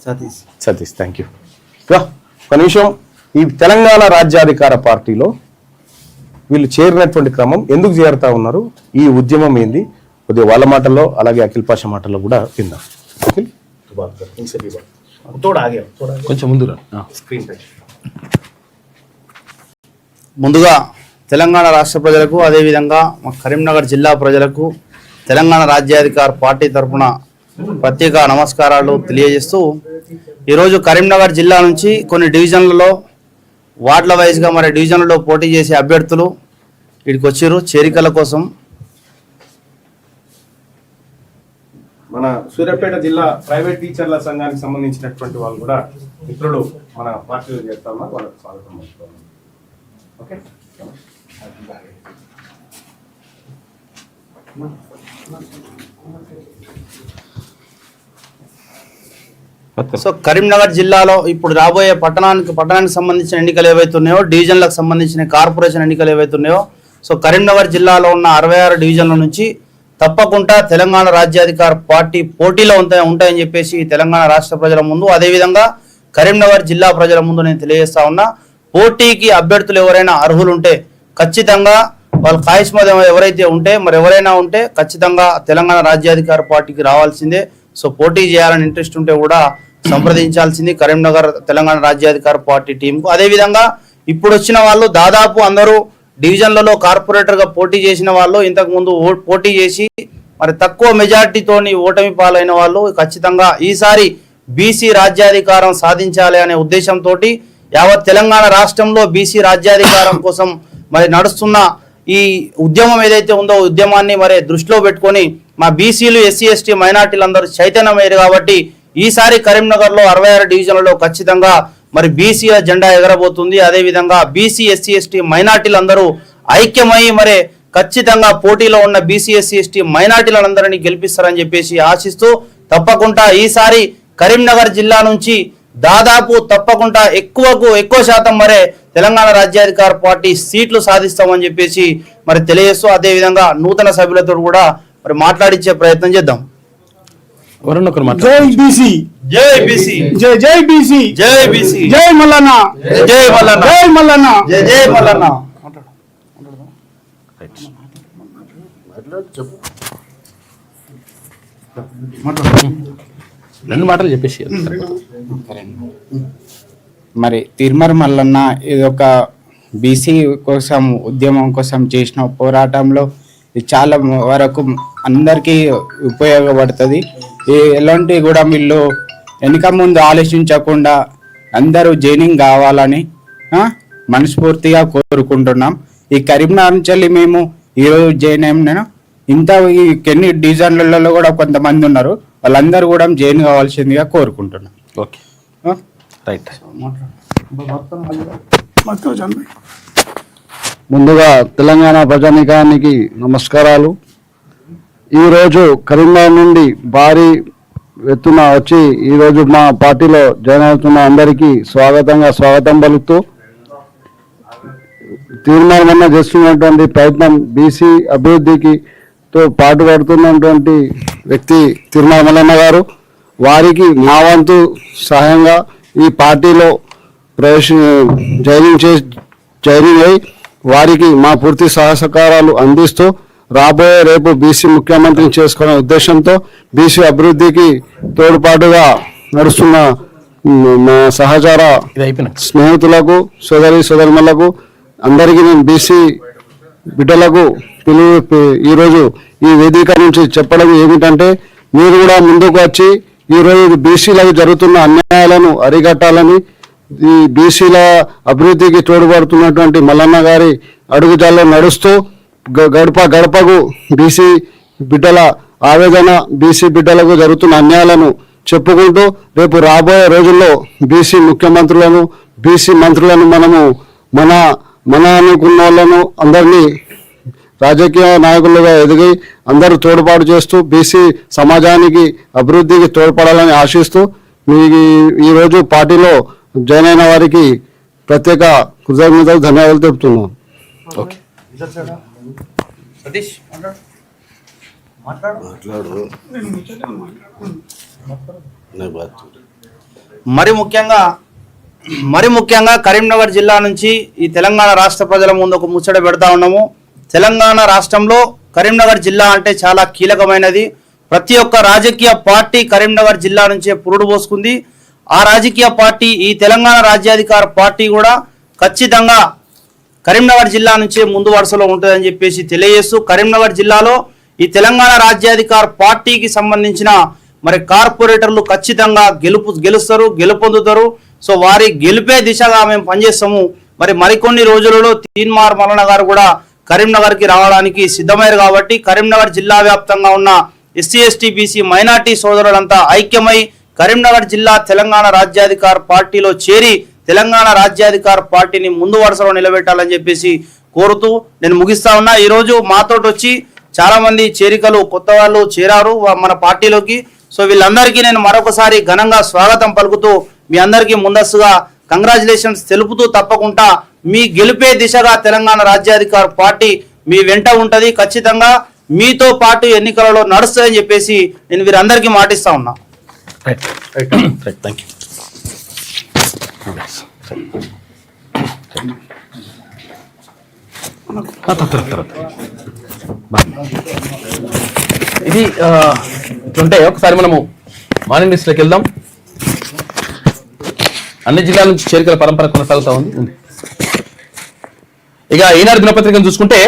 Satish Satish thank you. ఒక నిమిషం. ఈ తెలంగాణ రాజ్యాధికార పార్టీలో వీళ్ళు చేరినటువంటి క్రమం, ఎందుకు చేరుతా ఉన్నారు, ఈ ఉద్యమం ఏంది, కొద్దిగా వాళ్ళ మాటల్లో అలాగే అఖిల్ పాషా మాటల్లో కూడా విందాం. అఖిల్ కొంచెం ముందుగా స్క్రీన్ టచ్. ముందుగా తెలంగాణ రాష్ట్ర ప్రజలకు, అదేవిధంగా మా కరీంనగర్ జిల్లా ప్రజలకు తెలంగాణ రాజ్యాధికార పార్టీ తరఫున ప్రత్యేక నమస్కారాలు తెలియజేస్తూ, ఈరోజు కరీంనగర్ జిల్లా నుంచి కొన్ని డివిజన్లలో వార్డుల వైజ్గా మరి డివిజన్లలో పోటీ చేసే అభ్యర్థులు ఇక్కడికి వచ్చారు చేరికల కోసం. మన సూర్యాపేట జిల్లా ప్రైవేట్ టీచర్ల సంఘానికి సంబంధించినటువంటి వాళ్ళు కూడా మిత్రులు మన పార్టీలో చేస్తా ఉన్నారు. వాళ్ళకి స్వాగతం. ఓకే. సో కరీంనగర్ జిల్లాలో ఇప్పుడు రాబోయే పట్టణానికి సంబంధించిన ఎన్నికలు ఏవైతున్నాయో, డివిజన్లకు సంబంధించిన కార్పొరేషన్ ఎన్నికలు ఏవైతున్నాయో, సో కరీంనగర్ జిల్లాలో ఉన్న 66 డివిజన్ల నుంచి తప్పకుండా తెలంగాణ రాజ్యాధికార పార్టీ పోటీలో ఉంటాయని చెప్పేసి తెలంగాణ రాష్ట్ర ప్రజల ముందు, అదేవిధంగా కరీంనగర్ జిల్లా ప్రజల ముందు నేను తెలియజేస్తా ఉన్నా. పోటీకి అభ్యర్థులు ఎవరైనా అర్హులు ఉంటే ఖచ్చితంగా వాళ్ళ ఖాయిష్మదం ఎవరైతే ఉంటే ఎవరైనా ఉంటే ఖచ్చితంగా తెలంగాణ రాజ్యాధికార పార్టీకి రావాల్సిందే. సో పోటీ చేయాలని ఇంట్రెస్ట్ ఉంటే కూడా సంప్రదించాల్సింది కరీంనగర్ తెలంగాణ రాజ్యాధికార పార్టీ టీంకు. అదేవిధంగా ఇప్పుడు వచ్చిన వాళ్ళు దాదాపు అందరూ డివిజన్లలో కార్పొరేటర్గా పోటీ చేసిన వాళ్ళు, ఇంతకుముందు పోటీ చేసి మరి తక్కువ మెజార్టీతోని ఓటమి పాలైన వాళ్ళు ఖచ్చితంగా ఈసారి బీసీ రాజ్యాధికారం సాధించాలి అనే ఉద్దేశంతో యావత్ తెలంగాణ రాష్ట్రంలో బీసీ రాజ్యాధికారం కోసం మరి నడుస్తున్న ఈ ఉద్యమం ఏదైతే ఉందో ఉద్యమాన్ని మరి దృష్టిలో పెట్టుకొని మా బీసీలు, ఎస్సీ, ఎస్టీ, మైనార్టీలందరూ చైతన్యమయ్యారు కాబట్టి ఈసారి కరీంనగర్లో 66 డివిజన్లలో ఖచ్చితంగా మరి బీసీల జెండా ఎగరబోతుంది. అదేవిధంగా బీసీ, ఎస్సీ, ఎస్టీ, మైనార్టీలందరూ ఐక్యమై మరి ఖచ్చితంగా పోటీలో ఉన్న బీసీ, ఎస్సీ, ఎస్టీ, మైనార్టీలందరినీ గెలిపిస్తారని చెప్పేసి ఆశిస్తూ, తప్పకుండా ఈసారి కరీంనగర్ జిల్లా నుంచి దాదాపు తప్పకుండా ఎక్కువ శాతం మరే తెలంగాణ రాజ్యాధికార పార్టీ సీట్లు సాధిస్తామని చెప్పేసి మరి తెలియజేస్తూ, అదేవిధంగా నూతన సభ్యులతో కూడా మరి మాట్లాడించే ప్రయత్నం చేద్దాం. జై బీసీ, జై బీసీ, జై బీసీ, జై బీసీ, జై మల్లన్న, జై మల్లన్న, జై మల్లన్న, జై మల్లన్న. 2 మాటలు చెప్పేసి మరి తిరుమల మల్లన్న ఇది ఒక బీసీ కోసం ఉద్యమం కోసం చేసిన పోరాటంలో ఇది చాలా వరకు అందరికీ ఉపయోగపడుతుంది. ఎలాంటి కూడా వీళ్ళు వెనుక ముందు ఆలోచించకుండా అందరూ జైనింగ్ కావాలని మనస్ఫూర్తిగా కోరుకుంటున్నాం. ఈ కరీంనగర్ నుంచి మేము ఈరోజు జాయిన్ అయినా ఇంత ఈ కొన్ని డివిజన్లలో కూడా కొంతమంది ఉన్నారు, వాళ్ళందరూ కూడా జాయిన్ కావాల్సిందిగా కోరుకుంటున్నాం. Okay right. ముందుగా తెలంగాణ ప్రజానీకానికి నమస్కారాలు. ఈరోజు కరీంనగర్ నుండి భారీ ఎత్తున వచ్చి ఈరోజు మా పార్టీలో జాయిన్ అవుతున్న అందరికీ స్వాగతం పలుకుతూ తీర్మానం చేస్తున్నటువంటి ప్రయత్నం బీసీ అభివృద్ధికి తో పాటుపడుతున్నటువంటి వ్యక్తి తిరుమల మల్లన్న గారు. వారికి మా వంతు సహాయంగా ఈ పార్టీలో జాయినింగ్ అయి వారికి మా పూర్తి సహకారాలు అందిస్తూ రాబోయే రేపు బీసీ ముఖ్యమంత్రిని చేసుకునే ఉద్దేశంతో బీసీ అభివృద్ధికి తోడ్పాటుగా నడుస్తున్న మా సహచార స్నేహితులకు సోదరిమణులకు అందరికీ నేను బీసీ బిడ్డలకు ఈరోజు ఈ వేదిక నుంచి చెప్పడం ఏమిటంటే, మీరు కూడా ముందుకు వచ్చి ఈరోజు బీసీలకు జరుగుతున్న అన్యాయాలను అరికట్టాలని, ఈ బీసీల అభివృద్ధికి తోడ్పడుతున్నటువంటి మల్లన్న గారి అడుగుజాల్లో నడుస్తూ గడపకు బీసీ బిడ్డల ఆవేదన, బీసీ బిడ్డలకు జరుగుతున్న అన్యాయాలను చెప్పుకుంటూ రేపు రాబోయే రోజుల్లో బీసీ ముఖ్యమంత్రులను, బీసీ మంత్రులను మనము మన అనుకున్న వాళ్ళను అందరినీ రాజకీయ నాయకులుగా ఎదిగి అందరూ తోడ్పాటు చేస్తూ బీసీ సమాజానికి అభివృద్ధికి తోడ్పడాలని ఆశిస్తూ ఈరోజు పార్టీలో జాయిన్ అయిన వారికి ప్రత్యేక కృతజ్ఞతలు ధన్యవాదాలు తెలుపుతున్నాను. ఓకే మరి ముఖ్యంగా కరీంనగర్ జిల్లా నుంచి ఈ తెలంగాణ రాష్ట్ర ప్రజల ముందు ఒక ముచ్చట పెడతా ఉన్నాము. తెలంగాణ రాష్ట్రంలో కరీంనగర్ జిల్లా అంటే చాలా కీలకమైనది. ప్రతి ఒక్క రాజకీయ పార్టీ కరీంనగర్ జిల్లా నుంచే పురుడు పోసుకుంది. ఆ రాజకీయ పార్టీ ఈ తెలంగాణ రాజ్యాధికార పార్టీ కూడా ఖచ్చితంగా కరీంనగర్ జిల్లా నుంచే ముందు వరుసలో ఉంటుందని చెప్పేసి తెలియజేస్తూ, కరీంనగర్ జిల్లాలో ఈ తెలంగాణ రాజ్యాధికార పార్టీకి సంబంధించిన మరి కార్పొరేటర్లు ఖచ్చితంగా గెలుస్తారు, గెలుపొందుతారు. సో వారి గెలిపే దిశగా మేము పనిచేస్తాము. మరికొన్ని రోజులలో తీన్మార్ మల్లన్న గారు కూడా కరీంనగర్కి రావడానికి సిద్ధమయ్యారు. కాబట్టి కరీంనగర్ జిల్లా వ్యాప్తంగా ఉన్న ఎస్సీ ఎస్టీ బీసీ మైనార్టీ సోదరులంతా ఐక్యమై కరీంనగర్ జిల్లా తెలంగాణ రాజ్యాధికార పార్టీలో చేరి తెలంగాణ రాజ్యాధికార పార్టీని ముందు వరుసలో నిలబెట్టాలని చెప్పేసి కోరుతూ నేను ముగిస్తా ఉన్నా. ఈరోజు మాతోటి వచ్చి చాలా మంది చేరికలు కొత్త వాళ్ళు చేరారు మన పార్టీలోకి. సో వీళ్ళందరికీ నేను మరొకసారి ఘనంగా స్వాగతం పలుకుతూ మీ అందరికీ ముందస్తుగా కంగ్రాచులేషన్స్ తెలుపుతూ, తప్పకుండా మీ గెలిపే దిశగా తెలంగాణ రాజ్యాధికార పార్టీ మీ వెంట ఉంటది, ఖచ్చితంగా మీతో పాటు ఎన్నికలలో నడుస్తుందని చెప్పేసి నేను వీరందరికీ మాటిస్తా ఉన్నా. ఇది ఇట్లుంటే ఒకసారి మనము మార్నింగ్ లిస్ట్లోకి వెళ్దాం. అన్ని జిల్లాల నుంచి చేరికల పరంపర కొనసాగుతా ఉంది. ఇక ఈనాడు దినపత్రికను చూసుకుంటే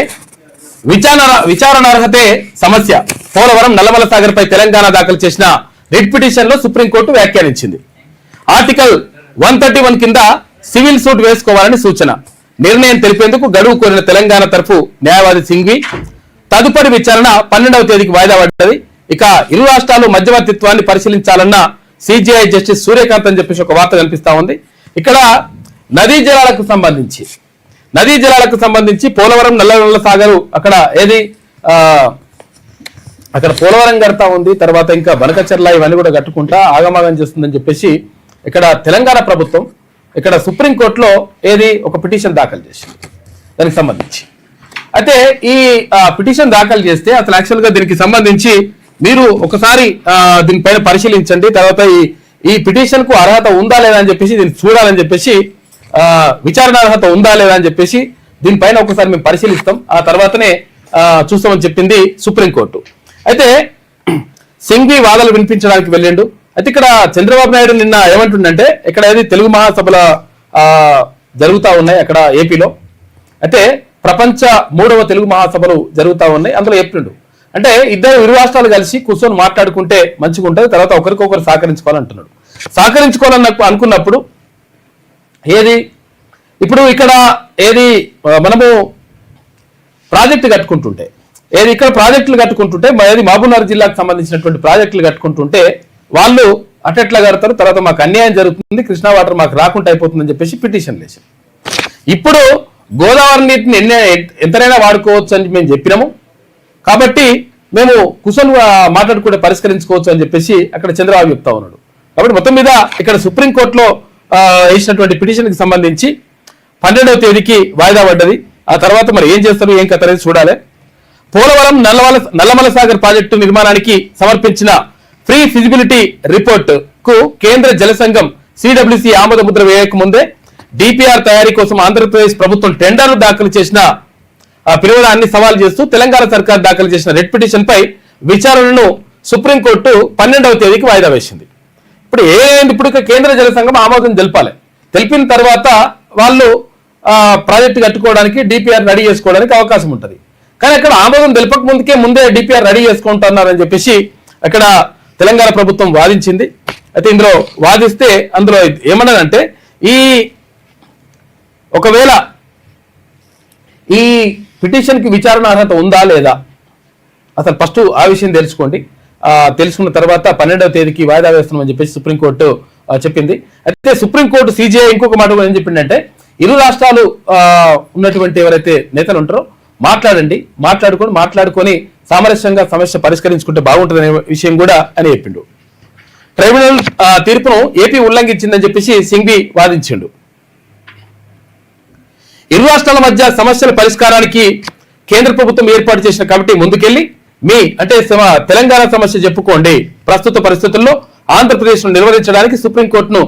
విచారణార్హతే సమస్య, పోలవరం నల్లమల సాగర్ పై తెలంగాణ దాఖలు చేసిన రిట్ పిటిషన్ లో సుప్రీంకోర్టు వ్యాఖ్యానించింది. ఆర్టికల్ 131 కింద సివిల్ సూట్ వేసుకోవాలని సూచన. నిర్ణయం తెలిపేందుకు గడువు కోరిన తెలంగాణ తరఫు న్యాయవాది సింఘ్వి. తదుపరి విచారణ 12వ తేదీకి వాయిదా పడ్డది. ఇక ఇరు రాష్ట్రాలు మధ్యవర్తిత్వాన్ని పరిశీలించాలన్న సిజిఐ జస్టిస్ సూర్యకాంత్ అని చెప్పేసి ఒక వార్త కనిపిస్తా ఉంది. ఇక్కడ నదీ జలాలకు సంబంధించి పోలవరం నల్లమల సాగర్ అక్కడ అక్కడ పోలవరం కడతా ఉంది, తర్వాత ఇంకా బనకచెర్ల ఇవన్నీ కూడా కట్టుకుంటా ఆగమాగం చేస్తుందని చెప్పేసి ఇక్కడ తెలంగాణ ప్రభుత్వం ఇక్కడ సుప్రీంకోర్టులో ఒక పిటిషన్ దాఖలు చేసింది దానికి సంబంధించి. అయితే ఈ పిటిషన్ దాఖలు చేస్తే అసలు యాక్చువల్ గా దీనికి సంబంధించి మీరు ఒకసారి దీనిపైన పరిశీలించండి, తర్వాత ఈ పిటిషన్ కు అర్హత ఉందా లేదా అని చెప్పేసి దీన్ని చూడాలని చెప్పేసి, విచారణ అర్హత ఉందా లేదా అని చెప్పేసి దీనిపైన ఒకసారి మేము పరిశీలిస్తాం, ఆ తర్వాతనే చూస్తామని చెప్పింది సుప్రీంకోర్టు. అయితే సింఘ్వి వాదనలు వినిపించడానికి వెళ్ళిండు. అయితే ఇక్కడ చంద్రబాబు నాయుడు నిన్న ఏమంటుండంటే ఇక్కడ ఏది తెలుగు మహాసభల జరుగుతూ ఉన్నాయి అక్కడ ఏపీలో. అయితే ప్రపంచ 3వ తెలుగు మహాసభలు జరుగుతూ ఉన్నాయి. అందులో చెప్తుండు అంటే ఇరు రాష్ట్రాలు కలిసి కూర్చొని మాట్లాడుకుంటే మంచిగా ఉంటుంది, తర్వాత ఒకరికొకరు సహకరించుకోవాలంటున్నాడు. సహకరించుకోవాలని అనుకున్నప్పుడు ఏది ఇప్పుడు ఇక్కడ ఏది మనము ప్రాజెక్టు కట్టుకుంటుంటే ఏది ఇక్కడ ప్రాజెక్టులు కట్టుకుంటుంటే ఏది మహబూబ్నగర్ జిల్లాకు సంబంధించినటువంటి ప్రాజెక్టులు కట్టుకుంటుంటే వాళ్ళు అట్లా కడతారు, తర్వాత మాకు అన్యాయం జరుగుతుంది, కృష్ణా వాటర్ మాకు రాకుండా అయిపోతుందని చెప్పేసి పిటిషన్ వేసాం. ఇప్పుడు గోదావరి నీటిని ఎంతైనా వాడుకోవచ్చు అని మేము చెప్పినాము, కాబట్టి మేము కుశల్ మాట్లాడుకుంటే పరిష్కరించుకోవచ్చు అని చెప్పేసి అక్కడ చంద్రబాబు చెప్తా ఉన్నాడు. కాబట్టి మొత్తం మీద ఇక్కడ సుప్రీంకోర్టులో వేసినటువంటి పిటిషన్కి సంబంధించి 12వ తేదీకి వాయిదా పడ్డది. ఆ తర్వాత మరి ఏం చేస్తారు ఏం కథ అనేది చూడాలి. పోలవరం నల్లమల సాగర్ ప్రాజెక్టు నిర్మాణానికి సమర్పించిన ప్రీ ఫిజిబిలిటీ రిపోర్ట్ కు కేంద్ర జల సంఘం సిడబ్ల్యూసి ఆమోద ముద్ర వేయక ముందే డిపిఆర్ తయారీ కోసం ఆంధ్రప్రదేశ్ ప్రభుత్వం టెండర్లు దాఖలు చేసిన పిలువడాన్ని సవాల్ చేస్తూ తెలంగాణ సర్కార్ దాఖలు చేసిన రెడ్ పిటిషన్ పై విచారణను సుప్రీంకోర్టు 12వ తేదీకి వాయిదా వేసింది. ఇప్పుడు కేంద్ర జల సంఘం ఆమోదం తెలిపాలి. తెలిపిన తర్వాత వాళ్ళు ప్రాజెక్టు కట్టుకోవడానికి డిపిఆర్ రెడీ చేసుకోవడానికి అవకాశం ఉంటుంది. కానీ అక్కడ ఆమోదం తెలపక ముందే డిపిఆర్ రెడీ చేసుకుంటున్నారని చెప్పేసి అక్కడ తెలంగాణ ప్రభుత్వం వాదించింది. అయితే ఇందులో వాదిస్తే అందులో ఏమన్నదంటే ఒకవేళ ఈ పిటిషన్ కి విచారణ అర్హత ఉందా లేదా అసలు ఫస్ట్ ఆ విషయం తెలుసుకోండి. తెలుసుకున్న తర్వాత 12వ తేదీకి వాయిదా వేస్తున్నామని చెప్పేసి సుప్రీంకోర్టు చెప్పింది. అయితే సుప్రీంకోర్టు సిజేఐ ఇంకొక మాట ఏం చెప్పిందంటే ఇరు రాష్ట్రాలు ఉన్నటువంటి ఎవరైతే నేతలు ఉంటారో మాట్లాడుకొని సామరస్యంగా సమస్య పరిష్కరించుకుంటే బాగుంటుందనే విషయం కూడా అని చెప్పిండు. ట్రైబ్యునల్ తీర్పును ఏపీ ఉల్లంఘించిందని చెప్పేసి సింఘ్వి వాదించిండు. ఇరు రాష్ట్రాల మధ్య సమస్యల పరిష్కారానికి కేంద్ర ప్రభుత్వం ఏర్పాటు చేసిన కమిటీ ముందుకెళ్లి తెలంగాణ సమస్య చెప్పుకోండి, ప్రస్తుత పరిస్థితుల్లో ఆంధ్రప్రదేశ్ ను నిర్వహించడానికి సుప్రీంకోర్టును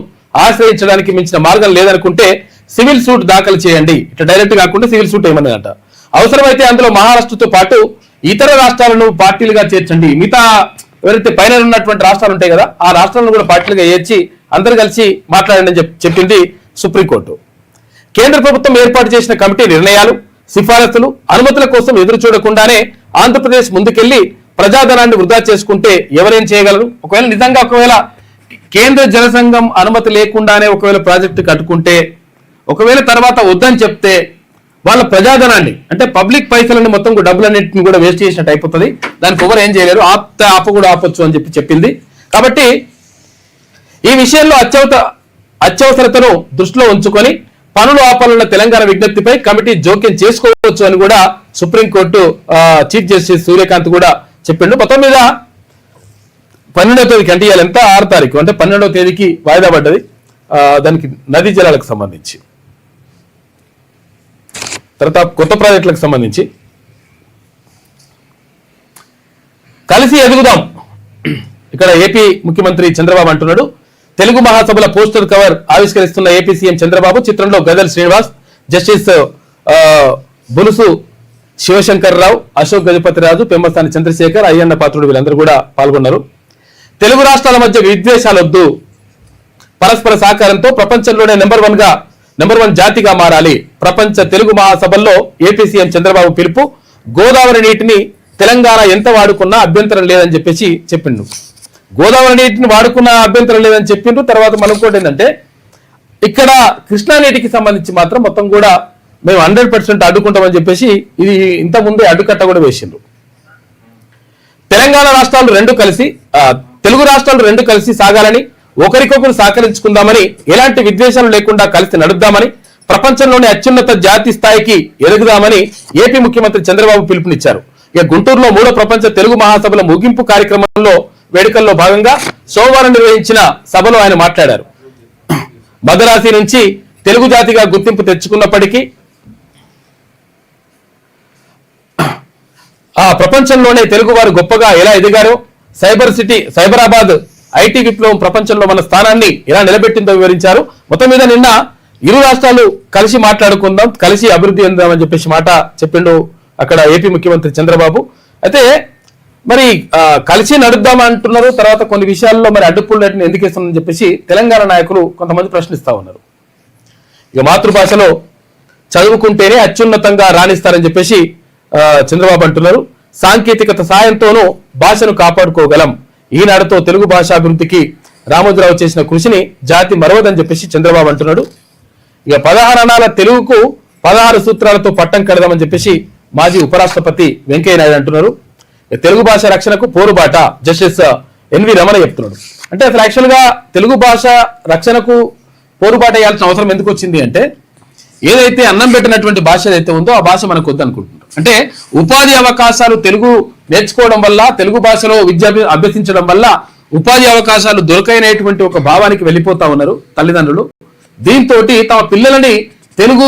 ఆశ్రయించడానికి మించిన మార్గం లేదనుకుంటే సివిల్ సూట్ దాఖలు చేయండి. ఇట్లా డైరెక్ట్ కాకుండా సివిల్ సూట్ ఏమన్నదంట. అవసరమైతే అందులో మహారాష్ట్రతో పాటు ఇతర రాష్ట్రాలను పార్టీలుగా చేర్చండి. మిగతా ఎవరైతే పైన ఉన్నటువంటి రాష్ట్రాలు ఉంటాయి కదా ఆ రాష్ట్రాలను కూడా పార్టీలుగా చేర్చి అందరు కలిసి మాట్లాడండి అని చెప్పింది సుప్రీంకోర్టు. కేంద్ర ప్రభుత్వం ఏర్పాటు చేసిన కమిటీ నిర్ణయాలు, సిఫారసులు, అనుమతుల కోసం ఎదురు చూడకుండానే ఆంధ్రప్రదేశ్ ముందుకెళ్లి ప్రజాధనాన్ని వృధా చేసుకుంటే ఎవరేం చేయగలరు? ఒకవేళ కేంద్ర జల సంఘం అనుమతి లేకుండానే ఒకవేళ ప్రాజెక్టు కట్టుకుంటే, ఒకవేళ తర్వాత వద్దని చెప్తే వాళ్ళ ప్రజాధనాన్ని అంటే పబ్లిక్ పైసలను మొత్తం డబ్బులన్నింటిని కూడా వేస్ట్ చేసినట్టు అయిపోతుంది. దానికి ఎవరు ఏం చేయలేరు, ఆపొచ్చు అని చెప్పింది. కాబట్టి ఈ విషయంలో అత్యవసరతను దృష్టిలో ఉంచుకొని పనులు ఆపాలన్న తెలంగాణ విజ్ఞప్తిపై కమిటీ జోక్యం చేసుకోవచ్చు అని కూడా సుప్రీంకోర్టు చీఫ్ జస్టిస్ సూర్యకాంత్ కూడా చెప్పిండు. మొత్తం మీద 12వ తేదీకి అంటే ఇవాళ ఎంత 6వ తారీఖు అంటే 12వ తేదీకి వాయిదా పడ్డది. దానికి నదీ జలాలకు సంబంధించి తర్వాత కొత్త ప్రాజెక్టులకు సంబంధించి కలిసి ఎదుగుదాం. ఇక్కడ ఏపీ ముఖ్యమంత్రి చంద్రబాబు అంటున్నాడు. తెలుగు మహాసభల పోస్టర్ కవర్ ఆవిష్కరిస్తున్న ఏపీ సీఎం చంద్రబాబు. చిత్రంలో గదల్ శ్రీనివాస్, జస్టిస్ బులుసు శివశంకర్ రావు, అశోక్ గజపతిరాజు, పెమ్మసాని చంద్రశేఖర్, అయ్యన్న పాత్రుడు వీళ్ళందరూ కూడా పాల్గొన్నారు. తెలుగు రాష్ట్రాల మధ్య విద్వేషాలొద్దు, పరస్పర సహకారంతో ప్రపంచంలోనే నెంబర్ వన్ జాతిగా మారాలి. ప్రపంచ తెలుగు మహాసభల్లో ఏపీ సీఎం చంద్రబాబు పిలుపు. గోదావరి నీటిని తెలంగాణ ఎంత వాడుకున్నా అభ్యంతరం లేదని చెప్పేసి చెప్పిండు. గోదావరి నీటిని వాడుకున్న అభ్యంతరం లేదని చెప్పిండ్రు. తర్వాత మనకోటి ఏంటంటే ఇక్కడ కృష్ణా నీటికి సంబంధించి మాత్రం మొత్తం కూడా మేము 100% అడ్డుకుంటామని చెప్పేసి ఇది ఇంతకుముందే అడ్డుకట్ట కూడా వేసిండ్రు. తెలుగు రాష్ట్రాలు రెండు కలిసి సాగాలని, ఒకరికొకరు సహకరించుకుందామని, ఎలాంటి విద్వేషాలు లేకుండా కలిసి నడుద్దామని, ప్రపంచంలోని అత్యున్నత జాతి స్థాయికి ఎదుగుదామని ఏపీ ముఖ్యమంత్రి చంద్రబాబు పిలుపునిచ్చారు. ఇక గుంటూరులో 3వ ప్రపంచ తెలుగు మహాసభల ముగింపు కార్యక్రమంలో వేడుకల్లో భాగంగా సోమవారం నిర్వహించిన సభలో ఆయన మాట్లాడారు. మదరాసి నుంచి తెలుగు జాతిగా గుర్తింపు తెచ్చుకున్నప్పటికీ ప్రపంచంలోనే తెలుగు వారు గొప్పగా ఎలా ఎదిగారో, సైబరాబాద్ ఐటీ విప్లవం ప్రపంచంలో మన స్థానాన్ని ఎలా నిలబెట్టిందో వివరించారు. మొత్తం మీద నిన్న ఇరు రాష్ట్రాలు కలిసి మాట్లాడుకుందాం, కలిసి అభివృద్ధి చెందామని చెప్పేసి మాట చెప్పిండు అక్కడ ఏపీ ముఖ్యమంత్రి చంద్రబాబు. అయితే మరి కలిసి నడుద్దామా అంటున్నారు. తర్వాత కొన్ని విషయాల్లో మరి అడ్డుపుల్లటిని ఎందుకు ఇస్తుందని చెప్పేసి తెలంగాణ నాయకులు కొంతమంది ప్రశ్నిస్తా ఉన్నారు. ఇక మాతృభాషలో చదువుకుంటేనే అత్యున్నతంగా రాణిస్తారని చెప్పేసి చంద్రబాబు అంటున్నారు. సాంకేతికత సాయంతోనూ భాషను కాపాడుకోగలం. ఈనాడుతో తెలుగు భాషాభివృద్ధికి రామోజీరావు చేసిన కృషిని జాతి మరవదని చెప్పేసి చంద్రబాబు అంటున్నాడు. ఇక 16 అణాల తెలుగుకు 16 సూత్రాలతో పట్టం కడదామని చెప్పేసి మాజీ ఉపరాష్ట్రపతి వెంకయ్య నాయుడు అంటున్నారు. తెలుగు భాష రక్షణకు పోరుబాట జస్టిస్ ఎన్వి రమణ చెప్తున్నాడు. అంటే అసలు యాక్చువల్ గా తెలుగు భాష రక్షణకు పోరుబాట వేయాల్సిన అవసరం ఎందుకు వచ్చింది అంటే, ఏదైతే అన్నం పెట్టినటువంటి భాష ఏదైతే ఉందో ఆ భాష మనకు వద్దనుకుంటున్నారు. అంటే ఉపాధి అవకాశాలు తెలుగు నేర్చుకోవడం వల్ల, తెలుగు భాషలో విద్య అభ్యసించడం వల్ల ఉపాధి అవకాశాలు దొరకైనటువంటి ఒక భావానికి వెళ్ళిపోతా ఉన్నారు తల్లిదండ్రులు. దీంతో తమ పిల్లలని తెలుగు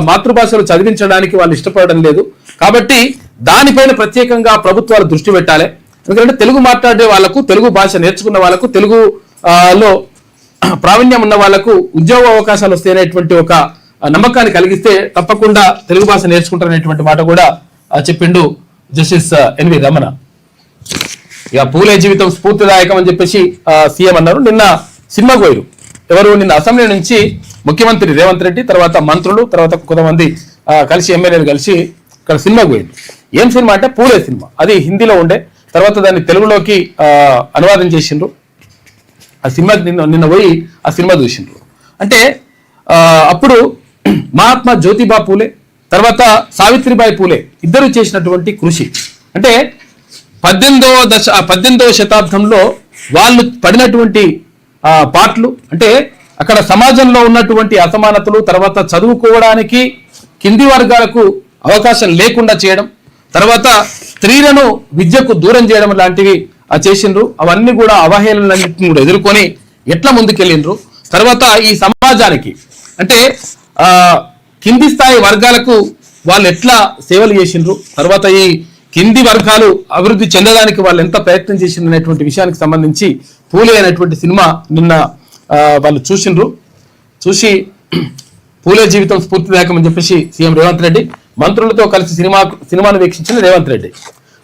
మాతృభాషలో చదివించడానికి వాళ్ళు ఇష్టపడడం లేదు. కాబట్టి దానిపైన ప్రత్యేకంగా ప్రభుత్వాలు దృష్టి పెట్టాలి. ఎందుకంటే తెలుగు మాట్లాడే వాళ్లకు, తెలుగు భాష నేర్చుకున్న వాళ్లకు, తెలుగు లో ప్రావీణ్యం ఉన్న వాళ్లకు ఉద్యోగ అవకాశాలు వస్తాయనేటువంటి ఒక నమ్మకాన్ని కలిగిస్తే తప్పకుండా తెలుగు భాష నేర్చుకుంటారనేటువంటి మాట కూడా చెప్పిండు జస్టిస్ ఎన్వి రమణ. ఇక పూలే జీవితం స్ఫూర్తిదాయకం అని చెప్పేసి సీఎం అన్నారు. నిన్న సినిమాకు పోయారు. ఎవరు? నిన్న అసెంబ్లీ నుంచి ముఖ్యమంత్రి రేవంత్ రెడ్డి, తర్వాత మంత్రులు, తర్వాత కొంతమంది కలిసి ఎమ్మెల్యేలు కలిసి ఇక్కడ సినిమాకు పోయారు. ఏం సినిమా అంటే పూలే సినిమా. అది హిందీలో ఉండే, తర్వాత దాన్ని తెలుగులోకి అనువాదం చేసిండ్రు. ఆ సినిమా నిన్న పోయి ఆ సినిమా చూసిండ్రు. అంటే అప్పుడు మహాత్మా జ్యోతిబా పూలే, తర్వాత సావిత్రిబాయి పూలే ఇద్దరు చేసినటువంటి కృషి, అంటే 18వ శతాబ్దంలో వాళ్ళు పడినటువంటి పాటలు, అంటే అక్కడ సమాజంలో ఉన్నటువంటి అసమానతలు, తర్వాత చదువుకోవడానికి కింది వర్గాలకు అవకాశం లేకుండా చేయడం, తర్వాత స్త్రీలను విద్యకు దూరం చేయడం లాంటివి చేసిండ్రు. అవన్నీ కూడా అవహేళనన్నింటిని కూడా ఎదుర్కొని ఎట్లా ముందుకెళ్ళిండ్రు. తర్వాత ఈ సమాజానికి అంటే కింది స్థాయి వర్గాలకు వాళ్ళు ఎట్లా సేవలు చేసిండ్రు, తర్వాత ఈ కింది వర్గాలు అభివృద్ధి చెందడానికి వాళ్ళు ఎంత ప్రయత్నం చేసిండ్రు అనేటువంటి విషయానికి సంబంధించి పూలే అనేటువంటి సినిమా నిన్న వాళ్ళు చూసిండ్రు. చూసి పూలే జీవితం స్ఫూర్తిదాయకం అని చెప్పేసి సీఎం రేవంత్ రెడ్డి మంత్రులతో కలిసి సినిమాను వీక్షించిన రేవంత్ రెడ్డి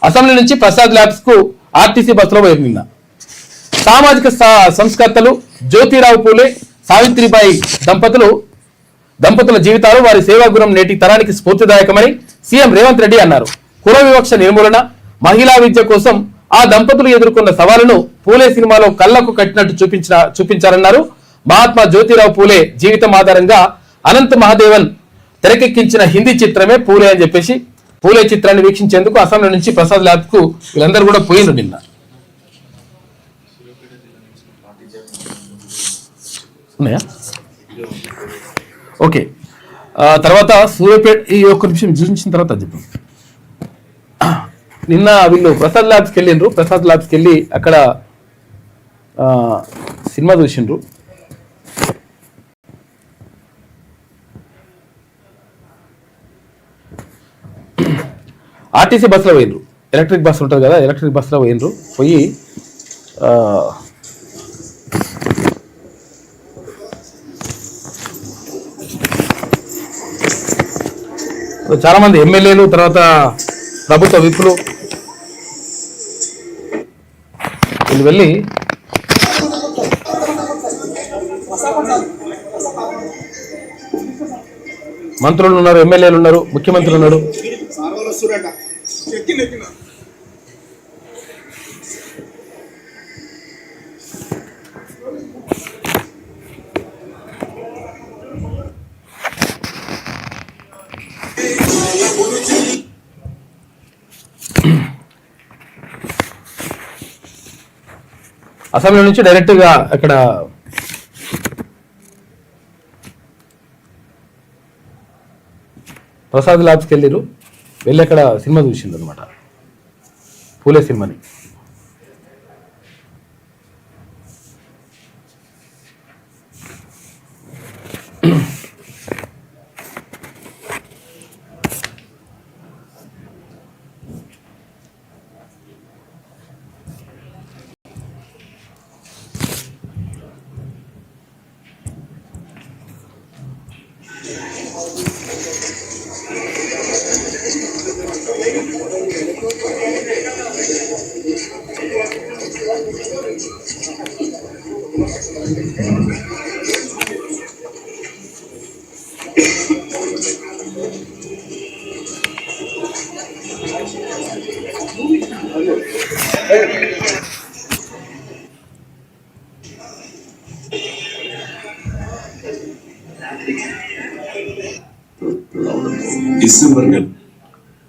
అసెంబ్లీ నుంచి ప్రసాద్ ల్యాబ్స్ కు ఆర్టీసీ బస్సులో పోయారు. నిన్న సామాజిక సంస్కర్తలు జ్యోతిరావు పూలే, సావిత్రిబాయి దంపతుల జీవితాలు, వారి సేవా గుణం నేటి తరానికి స్ఫూర్తిదాయకమని సీఎం రేవంత్ రెడ్డి అన్నారు. కుల వివక్ష నిర్మూలన, మహిళా విద్య కోసం ఆ దంపతులు ఎదుర్కొన్న సవాలును పూలే సినిమాలో కళ్లకు కట్టినట్టు చూపించారన్నారు. మహాత్మా జ్యోతిరావు పూలే జీవితం ఆధారంగా అనంత మహాదేవన్ తెరకెక్కించిన హిందీ చిత్రమే పూలే అని చెప్పేసి పూలే చిత్రాన్ని వీక్షించేందుకు అసెంబ్లీ నుంచి ప్రసాద్ ల్యాబ్ కు వీళ్ళందరూ కూడా పోయినరు నిన్న. ఉన్నాయా? ఓకే. తర్వాత సూర్యాపేట ఈ ఒక్క నిమిషం చూసిన తర్వాత చెప్పు. నిన్న వీళ్ళు ప్రసాద్ ల్యాబ్స్కి వెళ్ళిండ్రు. ప్రసాద్ ల్యాబ్స్కి వెళ్ళి అక్కడ సినిమా చూసిండ్రు. ఆర్టీసీ బస్సులో పోయినరు. ఎలక్ట్రిక్ బస్సు ఉంటుంది కదా, ఎలక్ట్రిక్ బస్సులో పోయినరు. పోయి చాలా మంది ఎమ్మెల్యేలు, తర్వాత ప్రభుత్వ విప్పులు వీళ్ళు వెళ్ళి మంత్రులు ఉన్నారు, ఎమ్మెల్యేలు ఉన్నారు, ముఖ్యమంత్రులు ఉన్నారు. అసెంబ్లీ నుంచి డైరెక్ట్ గా అక్కడ ప్రసాద్ ల్యాబ్స్కి వెళ్ళిరు. వెళ్ళి అక్కడ సినిమా చూసిండ్రు అనమాట, పూలే సినిమాని.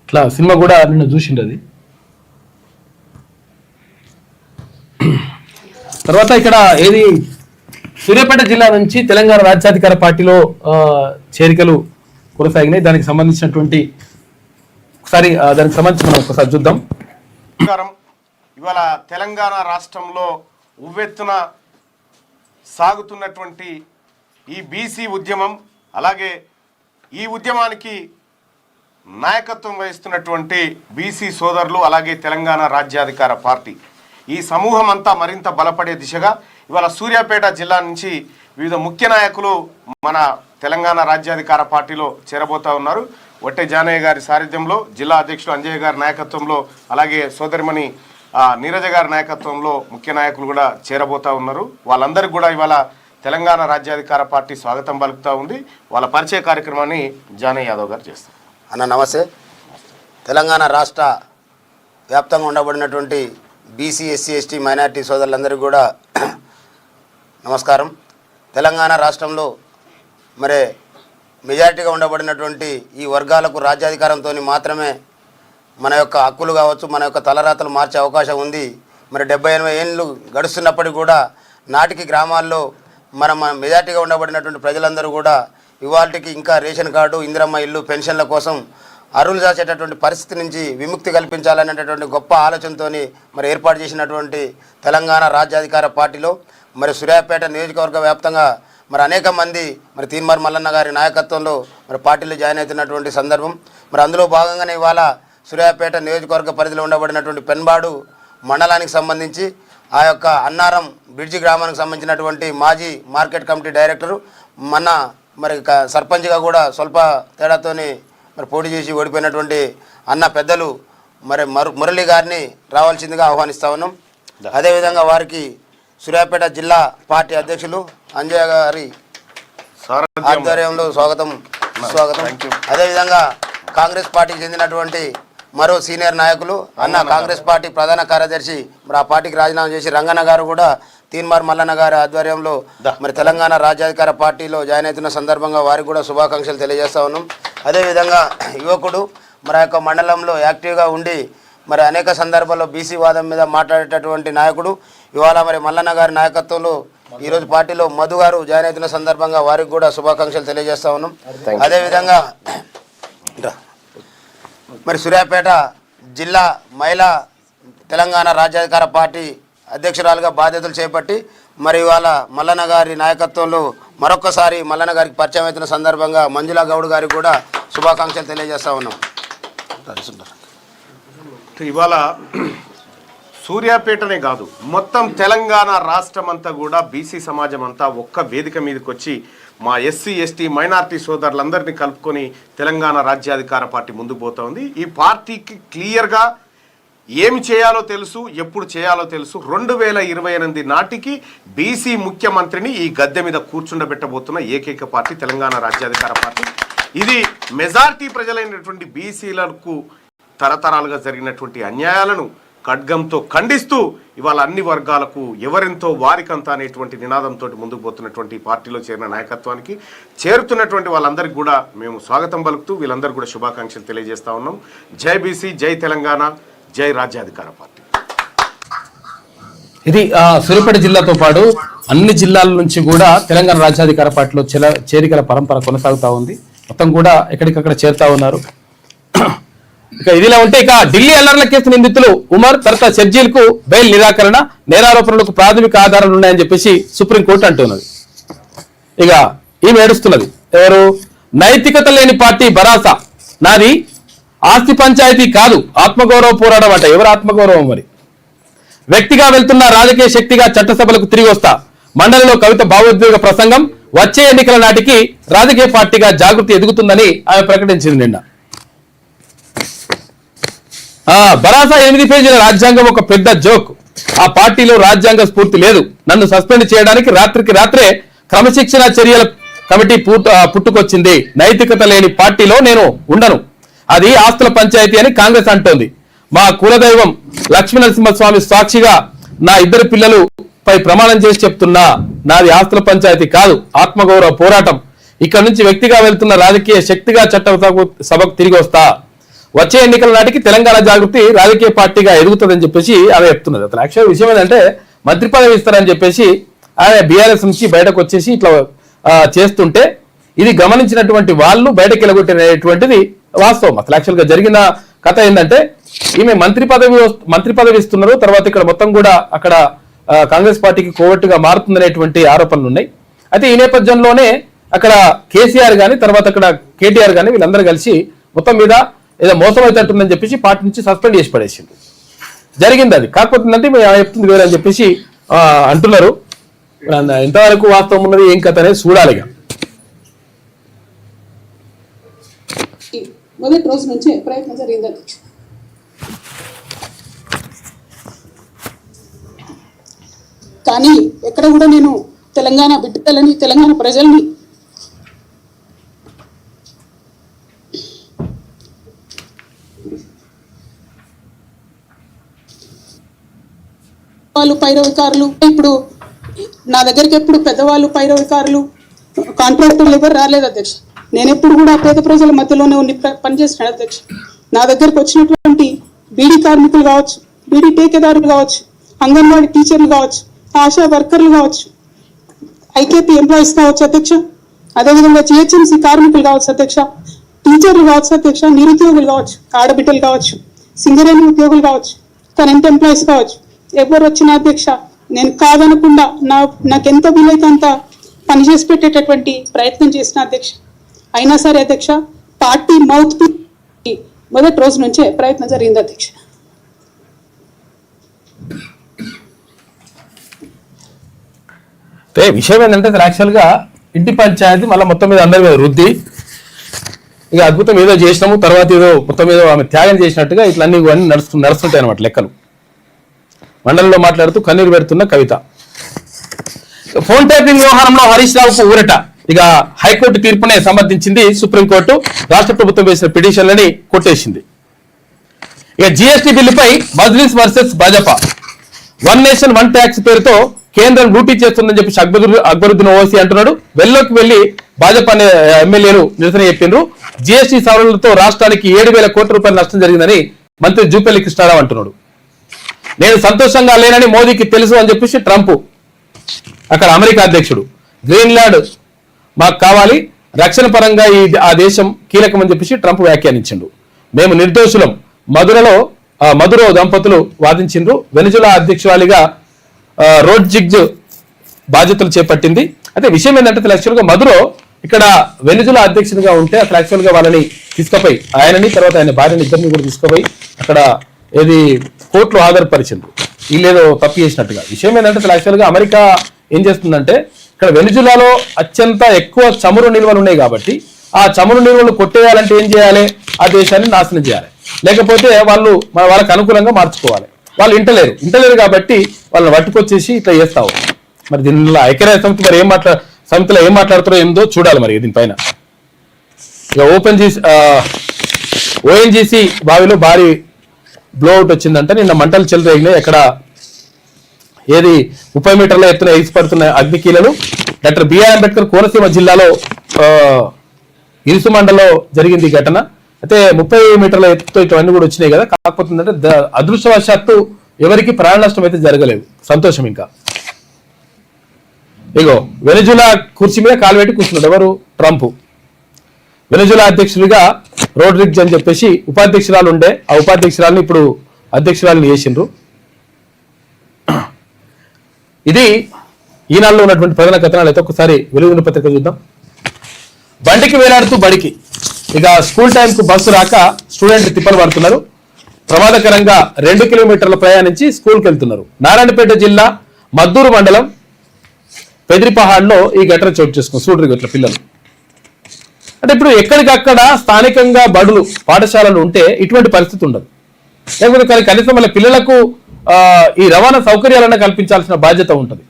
ఇట్లా సినిమా కూడా నిన్న చూసిండు అది. తర్వాత ఇక్కడ ఏది సూర్యాపేట జిల్లా నుంచి తెలంగాణ రాజ్యాధికార పార్టీలో చేరికలు కొనసాగినాయి. దానికి సంబంధించినటువంటి దానికి సంబంధించి మనం ఒకసారి చూద్దాం. ఇవాళ తెలంగాణ రాష్ట్రంలో ఉవ్వెత్తున సాగుతున్నటువంటి ఈ బీసీ ఉద్యమం, అలాగే ఈ ఉద్యమానికి నాయకత్వం వహిస్తున్నటువంటి బీసీ సోదరులు, అలాగే తెలంగాణ రాజ్యాధికార పార్టీ, ఈ సమూహం అంతా మరింత బలపడే దిశగా ఇవాళ సూర్యాపేట జిల్లా నుంచి వివిధ ముఖ్య నాయకులు మన తెలంగాణ రాజ్యాధికార పార్టీలో చేరబోతా ఉన్నారు. వట్టె జానయ్య గారి సారథ్యంలో, జిల్లా అధ్యక్షుడు అంజయ్య గారి నాయకత్వంలో, అలాగే సోదరిమణి నీరజ గారి నాయకత్వంలో ముఖ్య నాయకులు కూడా చేరబోతా ఉన్నారు. వాళ్ళందరికీ కూడా ఇవాళ తెలంగాణ రాజ్యాధికార పార్టీ స్వాగతం పలుకుతూ ఉంది. వాళ్ళ పరిచయ కార్యక్రమాన్ని జానయ్య యాదవ్ గారు చేస్తారు. అన్న నమస్తే. తెలంగాణ రాష్ట్ర వ్యాప్తంగా ఉండబడినటువంటి బీసీ, ఎస్సీ, ఎస్టీ, మైనార్టీ సోదరులందరికీ కూడా నమస్కారం. తెలంగాణ రాష్ట్రంలో మరి మెజారిటీగా ఉండబడినటువంటి ఈ వర్గాలకు రాజ్యాధికారంతో మాత్రమే మన యొక్క హక్కులు కావచ్చు, మన యొక్క తలరాతలు మార్చే అవకాశం ఉంది. మరి 70-80 ఏళ్ళు గడుస్తున్నప్పటికీ కూడా నాటికి గ్రామాల్లో మన మెజారిటీగా ఉండబడినటువంటి ప్రజలందరూ కూడా ఇవాళకి ఇంకా రేషన్ కార్డు, ఇందిరమ్మ ఇల్లు, పెన్షన్ల కోసం అరువులు చేసేటటువంటి పరిస్థితి నుంచి విముక్తి కల్పించాలనేటటువంటి గొప్ప ఆలోచనతో మరి ఏర్పాటు చేసినటువంటి తెలంగాణ రాజ్యాధికార పార్టీలో మరి సూర్యాపేట నియోజకవర్గ వ్యాప్తంగా మరి అనేక మంది మరి తీన్మార్ మల్లన్న గారి నాయకత్వంలో మరి పార్టీలో జాయిన్ అవుతున్నటువంటి సందర్భం. మరి అందులో భాగంగానే ఇవాళ సూర్యాపేట నియోజకవర్గ పరిధిలో ఉండబడినటువంటి పెన్బాడు మండలానికి సంబంధించి ఆ యొక్క అన్నారం బ్రిడ్జి గ్రామానికి సంబంధించినటువంటి మాజీ మార్కెట్ కమిటీ డైరెక్టరు, మన మరి సర్పంచ్గా కూడా స్వల్ప తేడాతోని మరి పోటీ చేసి ఓడిపోయినటువంటి అన్న పెద్దలు మరి మురళి గారిని రావాల్సిందిగా ఆహ్వానిస్తా ఉన్నాం. అదేవిధంగా వారికి సూర్యాపేట జిల్లా పార్టీ అధ్యక్షులు అంజయ్య గారి ఆధ్వర్యంలో స్వాగతం. అదేవిధంగా కాంగ్రెస్ పార్టీకి చెందినటువంటి మరో సీనియర్ నాయకులు అన్న కాంగ్రెస్ పార్టీ ప్రధాన కార్యదర్శి మరి ఆ పార్టీకి రాజీనామా చేసి రంగన్న గారు కూడా తీన్మార్ మల్లన్న గారి ఆధ్వర్యంలో మరి తెలంగాణ రాజ్యాధికార పార్టీలో జాయిన్ అవుతున్న సందర్భంగా వారికి కూడా శుభాకాంక్షలు తెలియజేస్తా ఉన్నాం. అదేవిధంగా యువకుడు మరి ఆ యొక్క మండలంలో యాక్టివ్గా ఉండి మరి అనేక సందర్భాల్లో బీసీ వాదం మీద మాట్లాడేటటువంటి నాయకుడు ఇవాళ మరి మల్లన్న గారి నాయకత్వంలో ఈరోజు పార్టీలో మధు గారు జాయిన్ అవుతున్న సందర్భంగా వారికి కూడా శుభాకాంక్షలు తెలియజేస్తా ఉన్నాం. అదేవిధంగా మరి సూర్యాపేట జిల్లా మహిళా తెలంగాణ రాజ్యాధికార పార్టీ అధ్యక్షురాలుగా బాధ్యతలు చేపట్టి మరి ఇవాళ మల్లన్న గారి నాయకత్వంలో మరొకసారి మల్లన్న గారికి పరిచయం అవుతున్న సందర్భంగా మంజులా గౌడ్ గారికి కూడా శుభాకాంక్షలు తెలియజేస్తా ఉన్నాం. ఇవాళ సూర్యాపేటనే కాదు, మొత్తం తెలంగాణ రాష్ట్రం అంతా కూడా బీసీ సమాజం అంతా ఒక్క వేదిక మీదకి వచ్చి మా ఎస్సీ, ఎస్టీ, మైనార్టీ సోదరులందరినీ కలుపుకొని తెలంగాణ రాజ్యాధికార పార్టీ ముందుకు పోతా ఉంది. ఈ పార్టీకి క్లియర్గా ఏమి చేయాలో తెలుసు, ఎప్పుడు చేయాలో తెలుసు. 2028 నాటికి బీసీ ముఖ్యమంత్రిని ఈ గద్దె మీద కూర్చుండబెట్టబోతున్న ఏకైక పార్టీ తెలంగాణ రాజ్యాధికార పార్టీ. ఇది మెజారిటీ ప్రజలైనటువంటి బీసీలకు తరతరాలుగా జరిగినటువంటి అన్యాయాలను ఖడ్గంతో ఖండిస్తూ ఇవాళ అన్ని వర్గాలకు ఎవరెంతో వారికంతా అనేటువంటి నినాదంతో ముందుకు పోతున్నటువంటి పార్టీలో చేరిన నాయకత్వానికి చేరుతున్నటువంటి వాళ్ళందరికీ కూడా మేము స్వాగతం పలుకుతూ వీళ్ళందరూ కూడా శుభాకాంక్షలు తెలియజేస్తా ఉన్నాం. జై బీసీ, జై తెలంగాణ, జై రాజ్యాధికార పార్టీ. ఇది సూర్యాపేట జిల్లాతో పాటు అన్ని జిల్లాల నుంచి కూడా తెలంగాణ రాజ్యాధికార పార్టీలో చేరికల పరంపర కొనసాగుతా ఉంది. మొత్తం కూడా ఎక్కడికక్కడ చేరుతా ఉన్నారు. ఇక ఇదిలా ఉంటే ఇక ఢిల్లీ అల్లర్ల కేసు నిందితులు ఉమర్ తర్వాత షర్జీల్కు బెయిల్ నిరాకరణ, నేరారోపణలకు ప్రాథమిక ఆధారాలు ఉన్నాయని చెప్పేసి సుప్రీంకోర్టు అంటున్నది. ఇక ఈమె ఏడుస్తున్నది. ఎవరు? నైతికత లేని పార్టీ భరాసా, నాది ఆస్తి పంచాయతీ కాదు ఆత్మగౌరవ పోరాటం అంట. ఎవరు ఆత్మగౌరవం? మరి వ్యక్తిగా వెళ్తున్న రాజకీయ శక్తిగా చట్టసభలకు తిరిగి వస్తా, మండలిలో కవిత భావోద్వేగ ప్రసంగం, వచ్చే ఎన్నికల నాటికి రాజకీయ పార్టీగా జాగృతి ఎదుగుతుందని ఆమె ప్రకటించింది నిన్న. బరాసా 8 పేజీల రాజ్యాంగం ఒక పెద్ద జోక్. ఆ పార్టీలో రాజ్యాంగ స్ఫూర్తి లేదు. నన్ను సస్పెండ్ చేయడానికి రాత్రికి రాత్రే క్రమశిక్షణ చర్యల కమిటీ పుట్టుకొచ్చింది. నైతికత లేని పార్టీలో నేను ఉండను. అది ఆస్తుల పంచాయతీ అని కాంగ్రెస్ అంటోంది. మా కులదైవం లక్ష్మీనరసింహస్వామి సాక్షిగా నా 2 పిల్లలు పై ప్రమాణం చేసి చెప్తున్నా, నాది ఆస్తుల పంచాయతీ కాదు, ఆత్మగౌరవ పోరాటం. ఇక్కడ నుంచి వ్యక్తిగా వెళ్తున్న రాజకీయ శక్తిగా చట్ట సభకు తిరిగి వస్తా. వచ్చే ఎన్నికల నాటికి తెలంగాణ జాగృతి రాజకీయ పార్టీగా ఎదుగుతుందని చెప్పేసి ఆమె చెప్తున్నది. అసలు యాక్చువల్ విషయం ఏంటంటే మంత్రి పదవి ఇస్తారని చెప్పేసి ఆమె బీఆర్ఎస్ నుంచి బయటకు వచ్చేసి ఇట్లా చేస్తుంటే ఇది గమనించినటువంటి వాళ్ళు బయటకు వెళ్ళగొట్టినటువంటిది వాస్తవం. అసలు యాక్చువల్ గా జరిగిన కథ ఏంటంటే ఈమె మంత్రి పదవి ఇస్తున్నారు. తర్వాత ఇక్కడ మొత్తం కూడా అక్కడ కాంగ్రెస్ పార్టీకి కోవట్టుగా మారుతుందనేటువంటి ఆరోపణలు ఉన్నాయి. అయితే ఈ నేపథ్యంలోనే అక్కడ కేసీఆర్ గాని తర్వాత అక్కడ కేటీఆర్ గాని వీళ్ళందరూ కలిసి మొత్తం మీద ఏదో మోసం అవుతుందని చెప్పేసి పార్టీ నుంచి సస్పెండ్ చేసి పడేసింది. జరిగింది అది. కాకపోతే అంటే చెప్తుంది వేరే అని చెప్పేసి అంటున్నారు. ఎంతవరకు వాస్తవం ఉన్నది ఏం కథ అనేది చూడాలిగా. మొదటి రోజు నుంచే ప్రయత్నం జరిగింది అధ్యక్ష. కానీ ఎక్కడ కూడా నేను తెలంగాణ బిడ్డలని తెలంగాణ ప్రజల్ని వాళ్ళు పైరవికారులు, ఇప్పుడు నా దగ్గరికి ఎప్పుడు పెద్దవాళ్ళు పైరవికారులు కాంట్రాక్టర్లు ఎవరు రాలేదు అధ్యక్ష. నేను ఎప్పుడు కూడా పేద ప్రజల మధ్యలోనే ఉండి పనిచేస్తున్నాను అధ్యక్ష. నా దగ్గరకు వచ్చినటువంటి బీడీ కార్మికులు కావచ్చు, బీడీ టేకేదారులు కావచ్చు, అంగన్వాడీ టీచర్లు కావచ్చు, ఆశా వర్కర్లు కావచ్చు, ఐకేపీ ఎంప్లాయీస్ కావచ్చు అధ్యక్ష, అదేవిధంగా జిహెచ్ఎంసీ కార్మికులు కావచ్చు అధ్యక్ష, టీచర్లు కావచ్చు అధ్యక్ష, నిరుద్యోగులు కావచ్చు, ఆడబిడ్డలు కావచ్చు, సింగరేణి ఉద్యోగులు కావచ్చు, కరెంట్ ఎంప్లాయీస్ కావచ్చు, ఎవరు వచ్చిన అధ్యక్ష నేను కాదనకుండా నాకెంత వీలైతే అంత పనిచేసి పెట్టేటటువంటి ప్రయత్నం చేసిన అధ్యక్ష. అయినా సరే అధ్యక్ష పార్టీ మౌత్ మొదటి రోజు నుంచే ప్రయత్నం జరిగింది అధ్యక్ష. విషయం ఏంటంటే యాక్చువల్ గా ఇంటి పంచాయతీ మళ్ళీ మొత్తం మీద అందరి మీద వృద్ధి ఇక అద్భుతం ఏదో చేసినాము తర్వాత ఏదో మొత్తం మీద ఆమె త్యాగం చేసినట్టుగా ఇట్లా అన్ని నడుస్తుంటాయి అన్నమాట లెక్కలు. మండలిలో మాట్లాడుతూ కన్నీరు పెడుతున్న కవిత. ఫోన్ ట్యాపింగ్ వ్యవహారంలో హరీష్ రావుకు ఊరట. ఇక హైకోర్టు తీర్పునే సమర్థించింది సుప్రీంకోర్టు. రాష్ట్ర ప్రభుత్వం వేసిన పిటిషన్లని కొట్టేసింది. ఇక జిఎస్టీ బిల్లుపై Majlis versus Bhajapa. 1 nation 1 tax పేరుతో కేంద్రం లూటీ చేస్తుందని చెప్పి అక్బరుద్దీన్ ఓవైసీ అంటున్నాడు. వెల్లోకి వెళ్లి భాజపా ఎమ్మెల్యేలు నిరసన చెప్పిండ్రు. జిఎస్టీ సవరణలతో రాష్ట్రానికి 7,000 కోట్ల రూపాయల నష్టం జరిగిందని మంత్రి జూపల్లి కృష్ణారావు అంటున్నాడు. నేను సంతోషంగా లేనని మోదీకి తెలుసు అని చెప్పేసి ట్రంప్, అక్కడ అమెరికా అధ్యక్షుడు, గ్రీన్లాండ్ మాకు కావాలి, రక్షణ పరంగా ఆ దేశం కీలకమని చెప్పేసి ట్రంప్ వ్యాఖ్యానించిండు. మేము నిర్దోషులం మధురో దంపతులు వాదించిండ్రు. వెనిజులా అధ్యక్షురాలిగా రోడ్జిగ్జ్ బాధ్యతలు చేపట్టింది. అయితే విషయం ఏంటంటే యాక్చువల్గా మధురో ఇక్కడ వెనిజులా అధ్యక్షుడిగా ఉంటే అసలు యాక్చువల్గా వాళ్ళని తీసుకుపోయి ఆయనని తర్వాత ఆయన భార్యని ఇద్దరిని కూడా తీసుకుపోయి అక్కడ ఏది కోర్టులో హాజరుపరిచిండ్రు. వీళ్ళేదో తప్పు చేసినట్టుగా. విషయం ఏంటంటే అసలు యాక్చువల్గా అమెరికా ఏం చేస్తుందంటే ఇక్కడ వెనిజులాలో అత్యంత ఎక్కువ చమురు నిల్వలు ఉన్నాయి కాబట్టి ఆ చమురు నిల్వలు కొట్టేయాలంటే ఏం చేయాలి? ఆ దేశాన్ని నాశనం చేయాలి, లేకపోతే వాళ్ళకి అనుకూలంగా మార్చుకోవాలి. వాళ్ళు ఇంటలేరు కాబట్టి వాళ్ళని పట్టుకొచ్చేసి ఇట్లా చేస్తావు. మరి దీనిలో ఐక్యరాజ్య సమితి మరి సమితిలో ఏం మాట్లాడుతారో ఏందో చూడాలి మరి దీనిపైన. ఇక ఓఎన్జీసీ బావిలో భారీ బ్లోఅవుట్ వచ్చిందంటే నిన్న మంటలు చెలరేగినాయి. ఎక్కడ ఏది 30 మీటర్ల ఎత్తున ఎగిసిపడుతున్న అగ్నికీలలు. డాక్టర్ బిఆర్ అంబేద్కర్ కోనసీమ జిల్లాలో ఇరుసు మండలంలో జరిగింది ఈ ఘటన. అయితే 30 మీటర్ల ఎత్తుతో ఇవన్నీ కూడా వచ్చినాయి కదా. కాకపోతే ఏంటంటే అదృష్టవశాత్తు ఎవరికి ప్రాణ నష్టం అయితే జరగలేదు. సంతోషం. ఇంకా ఇగో వెనిజులా కుర్చీ మీద కాలు పెట్టి కూర్చున్నాడు ఎవరు? ట్రంప్. వెనిజులా అధ్యక్షుడిగా రోడ్రిగ్జ్ అని చెప్పేసి ఉపాధ్యక్షురాలు ఉండే, ఆ ఉపాధ్యక్షురాలని ఇప్పుడు అధ్యక్షురాలని చేసిండ్రు. ఇది ఈనాడులో ఉన్నటువంటి ప్రధాన కథనాలు. అయితే ఒకసారి వెలుగుని పత్రిక చూద్దాం. బండికి వేలాడుతూ బడికి. ఇక స్కూల్ టైంకు బస్సు రాక స్టూడెంట్ తిప్పలు పడుతున్నారు. ప్రమాదకరంగా 2 కిలోమీటర్ల ప్రయాణించి స్కూల్కి వెళ్తున్నారు. నారాయణపేట జిల్లా మద్దూరు మండలం పెదిరిపహాడ్లో ఈ ఘటన చోటు చేసుకున్నారు. చూడరు ఇట్లా పిల్లలు. అంటే ఇప్పుడు ఎక్కడికక్కడ స్థానికంగా బడులు పాఠశాలలు ఉంటే ఇటువంటి పరిస్థితి ఉండదు. లేకపోతే కనీసం వాళ్ళ పిల్లలకు ఈ రవాణా సౌకర్యాలన్నా కల్పించాల్సిన బాధ్యత ఉంటుంది.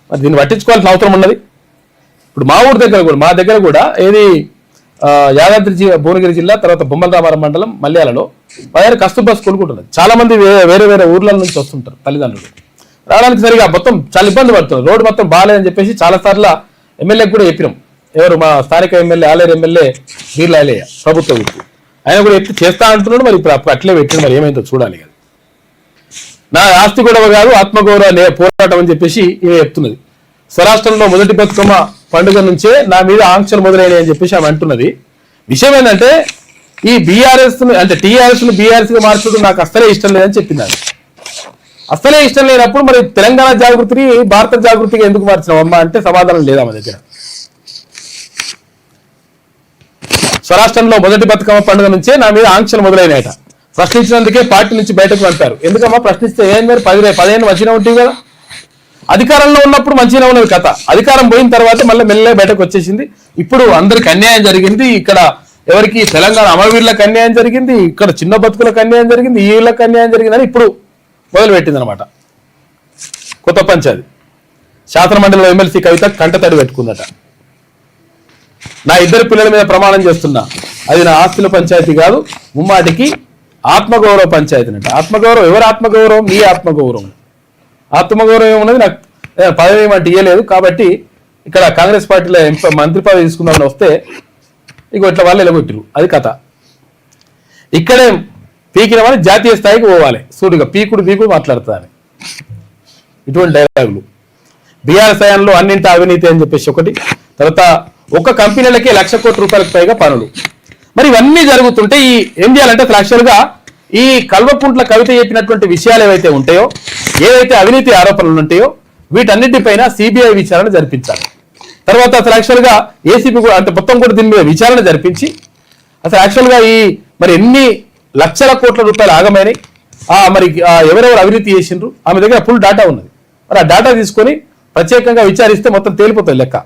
మరి దీన్ని పట్టించుకోవాల్సిన అవసరం ఉన్నది. ఇప్పుడు మా ఊరి దగ్గర కూడా, మా దగ్గర కూడా ఏది యాదాద్రి భువనగిరి జిల్లా తర్వాత బొమ్మలరామారం మండలం మల్యాలలో పైన కస్తూర్బా స్కూల్ కూడా ఉన్నది. చాలా మంది వేరే వేరే ఊర్ల నుంచి వస్తుంటారు తల్లిదండ్రులు, రావడానికి సరిగా మొత్తం చాలా ఇబ్బంది పడుతున్నారు. రోడ్డు మొత్తం బాగాలేదని చెప్పేసి చాలా సార్లు ఎమ్మెల్యేకి కూడా చెప్పినాం. ఎవరు మా స్థానిక ఎమ్మెల్యే ఆలేరు ఎమ్మెల్యే వీర్లాలయ్య ప్రభుత్వ వ్యక్తి, ఆయన కూడా ఎత్తి చేస్తా అంటున్నాడు. మరి ఇప్పుడు అట్లే పెట్టిన మరి ఏమైందో చూడాలి కదా. నా ఆస్తి గొడవ కాదు ఆత్మగౌరవ పోరాటం అని చెప్పేసి ఈమె చెప్తున్నది. స్వరాష్ట్రంలో మొదటి బతుకమ్మ పండుగ నుంచే నా మీద ఆంక్షలు మొదలైనాయి అని చెప్పేసి ఆమె అంటున్నది. విషయం ఏంటంటే ఈ బీఆర్ఎస్ అంటే టీఆర్ఎస్ ను బీఆర్ఎస్ గా మార్చడం నాకు అస్సలే ఇష్టం లేదని చెప్పింది. అస్సలే ఇష్టం లేనప్పుడు మరి తెలంగాణ జాగృతిని భారత జాగృతిగా ఎందుకు మార్చినావు అమ్మా అంటే సమాధానం లేదా మా దగ్గర. స్వరాష్ట్రంలో మొదటి బతుకమ్మ పండుగ నుంచే నా మీద ఆంక్షలు మొదలైనాయట. ప్రశ్నించినందుకే పార్టీ నుంచి బయటకు పంపారు. ఎందుకమ్మా ప్రశ్నిస్తే ఏం 15 మంచిగా ఉంటుంది కదా. అధికారంలో ఉన్నప్పుడు మంచిగా ఉన్నది కథ, అధికారం పోయిన తర్వాత మళ్ళీ మెల్లగా బయటకు వచ్చేసింది. ఇప్పుడు అందరికి అన్యాయం జరిగింది. ఇక్కడ ఎవరికి తెలంగాణ అమరవీరులకు అన్యాయం జరిగింది, ఇక్కడ చిన్న బతుకులకు అన్యాయం జరిగింది, ఈ వీళ్ళకి అన్యాయం జరిగిందని ఇప్పుడు మొదలుపెట్టింది అనమాట. కొత్త పంచాయతీ శాసనమండలిలో ఎమ్మెల్సీ కవిత కంటతడి పెట్టుకుందట. నా 2 పిల్లల మీద ప్రమాణం చేస్తున్నా, అది నా ఆస్తుల పంచాయతీ కాదు, ముమ్మాటికి ఆత్మగౌరవ పంచాయతీ అంట. ఆత్మగౌరవం ఎవరు ఆత్మగౌరవం? మీ ఆత్మగౌరవం. ఆత్మగౌరవం ఏమున్నది? నాకు పదవి ఏమంటే ఇయ్యలేదు కాబట్టి ఇక్కడ కాంగ్రెస్ పార్టీలో మంత్రి పదవి తీసుకుందామని వస్తే ఇక ఇట్లా వాళ్ళు ఎలగొట్టిరు, అది కథ. ఇక్కడే పీకిన వాళ్ళు జాతీయ స్థాయికి పోవాలి, సూటిగా పీకుడు మాట్లాడుతుంది. ఇటువంటి డైలాగులు. బీఆర్ఎస్ హయాంలో అన్నింటి అవినీతి అని చెప్పేసి ఒకటి, తర్వాత ఒక కంపెనీలకే ₹1,00,000 కోట్లకు పైగా పనులు. మరి ఇవన్నీ జరుగుతుంటే ఈ ఏం చేయాలంటే యాక్చువల్గా ఈ కల్వకుంట్ల కవిత చెప్పినటువంటి విషయాలు ఏవైతే ఉంటాయో, ఏవైతే అవినీతి ఆరోపణలు ఉంటాయో వీటన్నిటిపైన సిబిఐ విచారణ జరిపించాలి. తర్వాత అసలు యాక్చువల్గా ఏసీబీ కూడా అంటే మొత్తం కూడా దీని మీద విచారణ జరిపించి అసలు యాక్చువల్గా ఈ మరి ఎన్ని లక్షల కోట్ల రూపాయలు ఆగమైనాయి, మరి ఎవరెవరు అవినీతి చేసిండ్రు, ఆమె దగ్గర ఫుల్ డాటా ఉన్నది. మరి ఆ డాటా తీసుకొని ప్రత్యేకంగా విచారిస్తే మొత్తం తేలిపోతుంది లెక్క.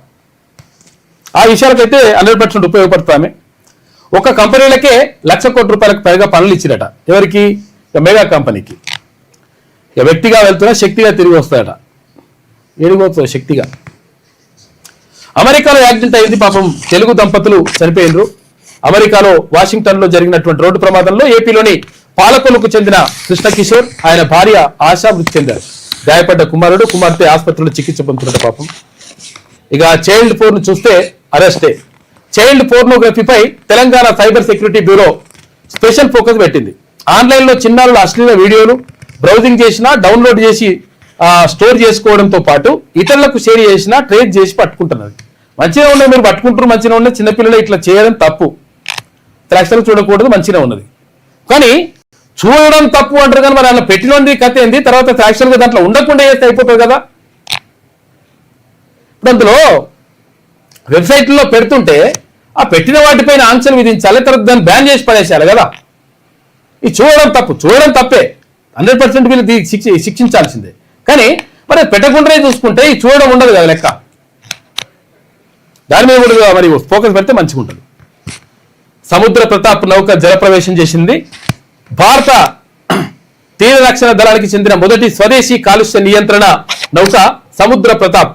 ఆ విషయాలకైతే 100% ఉపయోగపడుతుంది. ఒక కంపెనీలకే ₹1,00,000 కోట్లకు పైగా పనులు ఇచ్చిరట. ఎవరికి? మెగా కంపెనీకి. వ్యక్తిగా వెళ్తున్నా శక్తిగా తిరిగి వస్తాయట. ఏడిపోతుంది శక్తిగా. అమెరికాలో యాక్సిడెంట్ అయింది, పాపం తెలుగు దంపతులు చనిపోయినరు. అమెరికాలో వాషింగ్టన్ లో జరిగినటువంటి రోడ్డు ప్రమాదంలో ఏపీలోని పాలకొల్లుకు చెందిన కృష్ణకిషోర్ ఆయన భార్య ఆశా మృతి చెందారు. గాయపడ్డ కుమార్తె ఆసుపత్రిలో చికిత్స పొందుతున్నట్టు పాపం. ఇక చైల్డ్ పోర్న్ చూస్తే అరెస్టే. చైల్డ్ పోర్నోగ్రఫీపై Telangana cyber security bureau special focus పెట్టింది. ఆన్లైన్లో చిన్నారుల అశ్లీల వీడియోలు బ్రౌజింగ్ చేసినా, డౌన్లోడ్ చేసి స్టోర్ చేసుకోవడంతో పాటు ఇతరులకు షేర్ చేసినా ట్రేస్ చేసి పట్టుకుంటున్నది. మంచిగా ఉన్నది, మీరు పట్టుకుంటారు, మంచిగా ఉన్నది. చిన్నపిల్లలు ఇట్లా చేయడం తప్పు, యాక్చువల్గా చూడకూడదు, మంచిగా ఉన్నది. కానీ చూడడం తప్పు అంటారు కానీ మరి అలా పెట్టినది కథ ఏంది? తర్వాత యాక్చువల్గా దాంట్లో ఉండకుండా చేస్తే అయిపోతుంది కదా. ఇప్పుడు అందులో వెబ్సైట్లో పెడుతుంటే ఆ పెట్టిన వాటిపైన ఆంక్షలు విధించాలి, తర్వాత దాన్ని బ్యాన్ చేసి పడేసేయాలి కదా. ఈ చూడడం తప్పే, 100% వీళ్ళు శిక్షించాల్సిందే. కానీ మరి పెట్టకుండా చూసుకుంటే ఈ చూడడం ఉండదు కదా లెక్క. దాని మీద కూడా మరి ఫోకస్ పెడితే మంచిగా ఉంటుంది. సముద్ర ప్రతాప్ నౌక జలప్రవేశం చేసింది. భారత తీర రక్షణ దళానికి చెందిన మొదటి స్వదేశీ కాలుష్య నియంత్రణ నౌక సముద్ర ప్రతాప్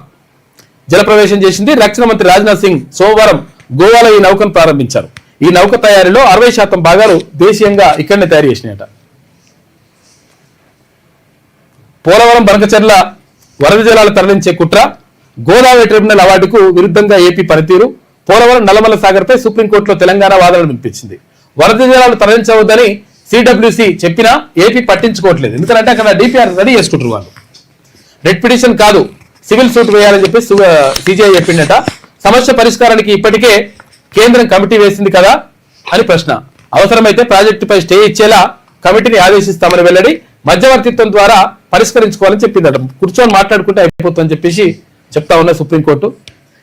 జలప్రవేశం చేసింది. రక్షణ మంత్రి రాజ్నాథ్ సింగ్ సోమవారం గోవాలో ఈ నౌకను ప్రారంభించారు. ఈ నౌక తయారీలో 60% భాగాలు దేశీయంగా ఇక్కడనే తయారు చేసినాయట. పోలవరం బనకచెర్ల వరద జలాలు తరలించే కుట్ర, గోదావరి ట్రిబ్యునల్ అవార్డుకు విరుద్ధంగా ఏపీ పనితీరు, పోలవరం నల్లమల్ల సాగర్పై సుప్రీంకోర్టులో తెలంగాణ వాదనలు వినిపించింది. వరద జలాలు తరలించవద్దని సిడబ్ల్యూసి చెప్పినా ఏపీ పట్టించుకోవట్లేదు. ఎందుకంటే అక్కడ డిపిఆర్ రెడీ చేసుకుంటారు వాళ్ళు. రెడ్ పిటిషన్ కాదు, సివిల్ సూట్ వేయాలని చెప్పి సిజేఐ చెప్పిండట. సమస్య పరిష్కారానికి ఇప్పటికే కేంద్రం కమిటీ వేసింది కదా అని ప్రశ్న. అవసరమైతే ప్రాజెక్టుపై స్టే ఇచ్చేలా కమిటీని ఆదేశిస్తామని వెల్లడి. మధ్యవర్తిత్వం ద్వారా పరిష్కరించుకోవాలని చెప్పిందట. కూర్చొని మాట్లాడుకుంటే అయిపోతుందని చెప్పేసి చెప్తా ఉన్న సుప్రీంకోర్టు.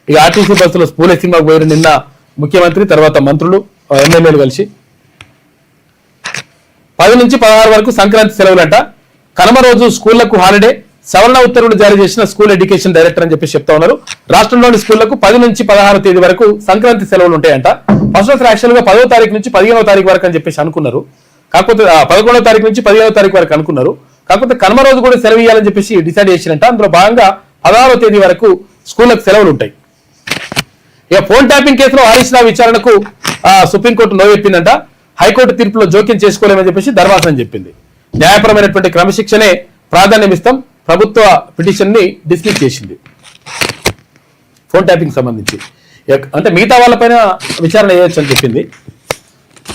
ఇక ఆర్టీసీ బస్సులో పూలే సినిమాకు పోయిన నిన్న ముఖ్యమంత్రి, తర్వాత మంత్రులు, ఎమ్మెల్యేలు కలిసి 10 నుంచి 16 వరకు సంక్రాంతి సెలవులంట. కనుమ రోజు స్కూళ్లకు హాలిడే. సవరణ ఉత్తర్వులు జారీ చేసిన స్కూల్ ఎడ్యుకేషన్ డైరెక్టర్ అని చెప్పి చెప్తా ఉన్నారు. రాష్ట్రంలోని స్కూళ్లకు 10 నుంచి 16 తేదీ వరకు సంక్రాంతి సెలవులు ఉంటాయంట. ఫస్ట్ యాక్చువల్ గా 10వ తారీఖు నుంచి 15వ తారీఖు వరకు అని చెప్పేసి అనుకున్నారు. కాకపోతే 11వ తారీఖు నుంచి 15వ తారీఖు వరకు అనుకున్నారు. కాకపోతే కనుమ రోజు కూడా సెలవు ఇవ్వాలని చెప్పేసి డిసైడ్ చేసినట్ట. అందులో భాగంగా 16వ తేదీ వరకు స్కూళ్ళకు సెలవులు ఉంటాయి. ఇక ఫోన్ ట్యాపింగ్ కేసులో హరీష్ రావు విచారణకు సుప్రీంకోర్టు నో చెప్పిందంట. హైకోర్టు తీర్పులో జోక్యం చేసుకోలేమని చెప్పేసి ధర్మాసనం చెప్పింది. న్యాయపరమైనటువంటి క్రమశిక్షణే ప్రాధాన్యం ఇస్తాం, ప్రభుత్వ పిటిషన్ ని డిస్మిస్ చేసింది. ఫోన్ ట్యాపింగ్ సంబంధించి అంటే మిగతా వాళ్ళపైన విచారణ చేయొచ్చు అని చెప్పింది.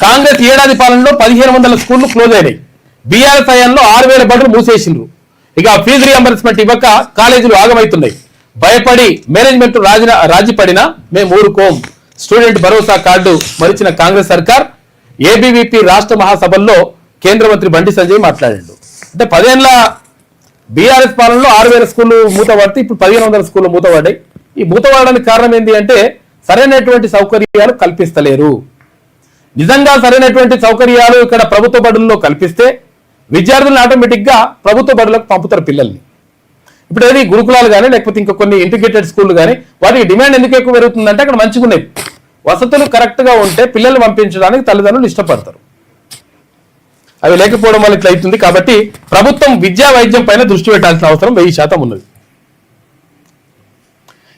కాంగ్రెస్ ఏడాది పాలనలో 1500 స్కూళ్లు క్లోజ్ అయినాయి. బీఆర్ఎస్ హయాంలో 6000 బడులు మూసేసిండ్రు. ఇక ఫీజు రియంబర్స్మెంట్ ఇవ్వక కాలేజీలు ఆగమవుతున్నాయి. భయపడి మేనేజ్మెంట్ రాజీ పడినా మేము ఊరుకోం. స్టూడెంట్ భరోసా కార్డు మరిచిన కాంగ్రెస్ సర్కార్. ఏబీవీపీ రాష్ట్ర మహాసభల్లో కేంద్ర మంత్రి బండి సంజయ్ మాట్లాడాడు. అంటే 10 ఏళ్ల బీఆర్ఎస్ పాలనలో 6000 స్కూళ్లు మూతపడితే ఇప్పుడు 1500 స్కూళ్లు మూతపడ్డాయి. ఈ మూతపడడానికి కారణం ఏంటి అంటే సరైనటువంటి సౌకర్యాలు కల్పిస్తలేరు. నిజంగా సరైనటువంటి సౌకర్యాలు ఇక్కడ ప్రభుత్వ బడుల్లో కల్పిస్తే విద్యార్థులను ఆటోమేటిక్ గా ప్రభుత్వ బడులకు పంపుతారు పిల్లల్ని. ఇప్పుడు ఏది గురుకులాలు కానీ లేకపోతే ఇంకా కొన్ని ఇంటిగ్రేటెడ్ స్కూళ్లు కానీ వాటికి డిమాండ్ ఎందుకు ఎక్కువ పెరుగుతుందంటే అక్కడ మంచిగా ఉన్నాయి, వసతులు కరెక్ట్ గా ఉంటే పిల్లల్ని పంపించడానికి తల్లిదండ్రులు ఇష్టపడతారు. అవి లేకపోవడం వల్ల ఇట్లా అవుతుంది. కాబట్టి ప్రభుత్వం విద్యా వైద్యం పైన దృష్టి పెట్టాల్సిన అవసరం 1000% ఉన్నది.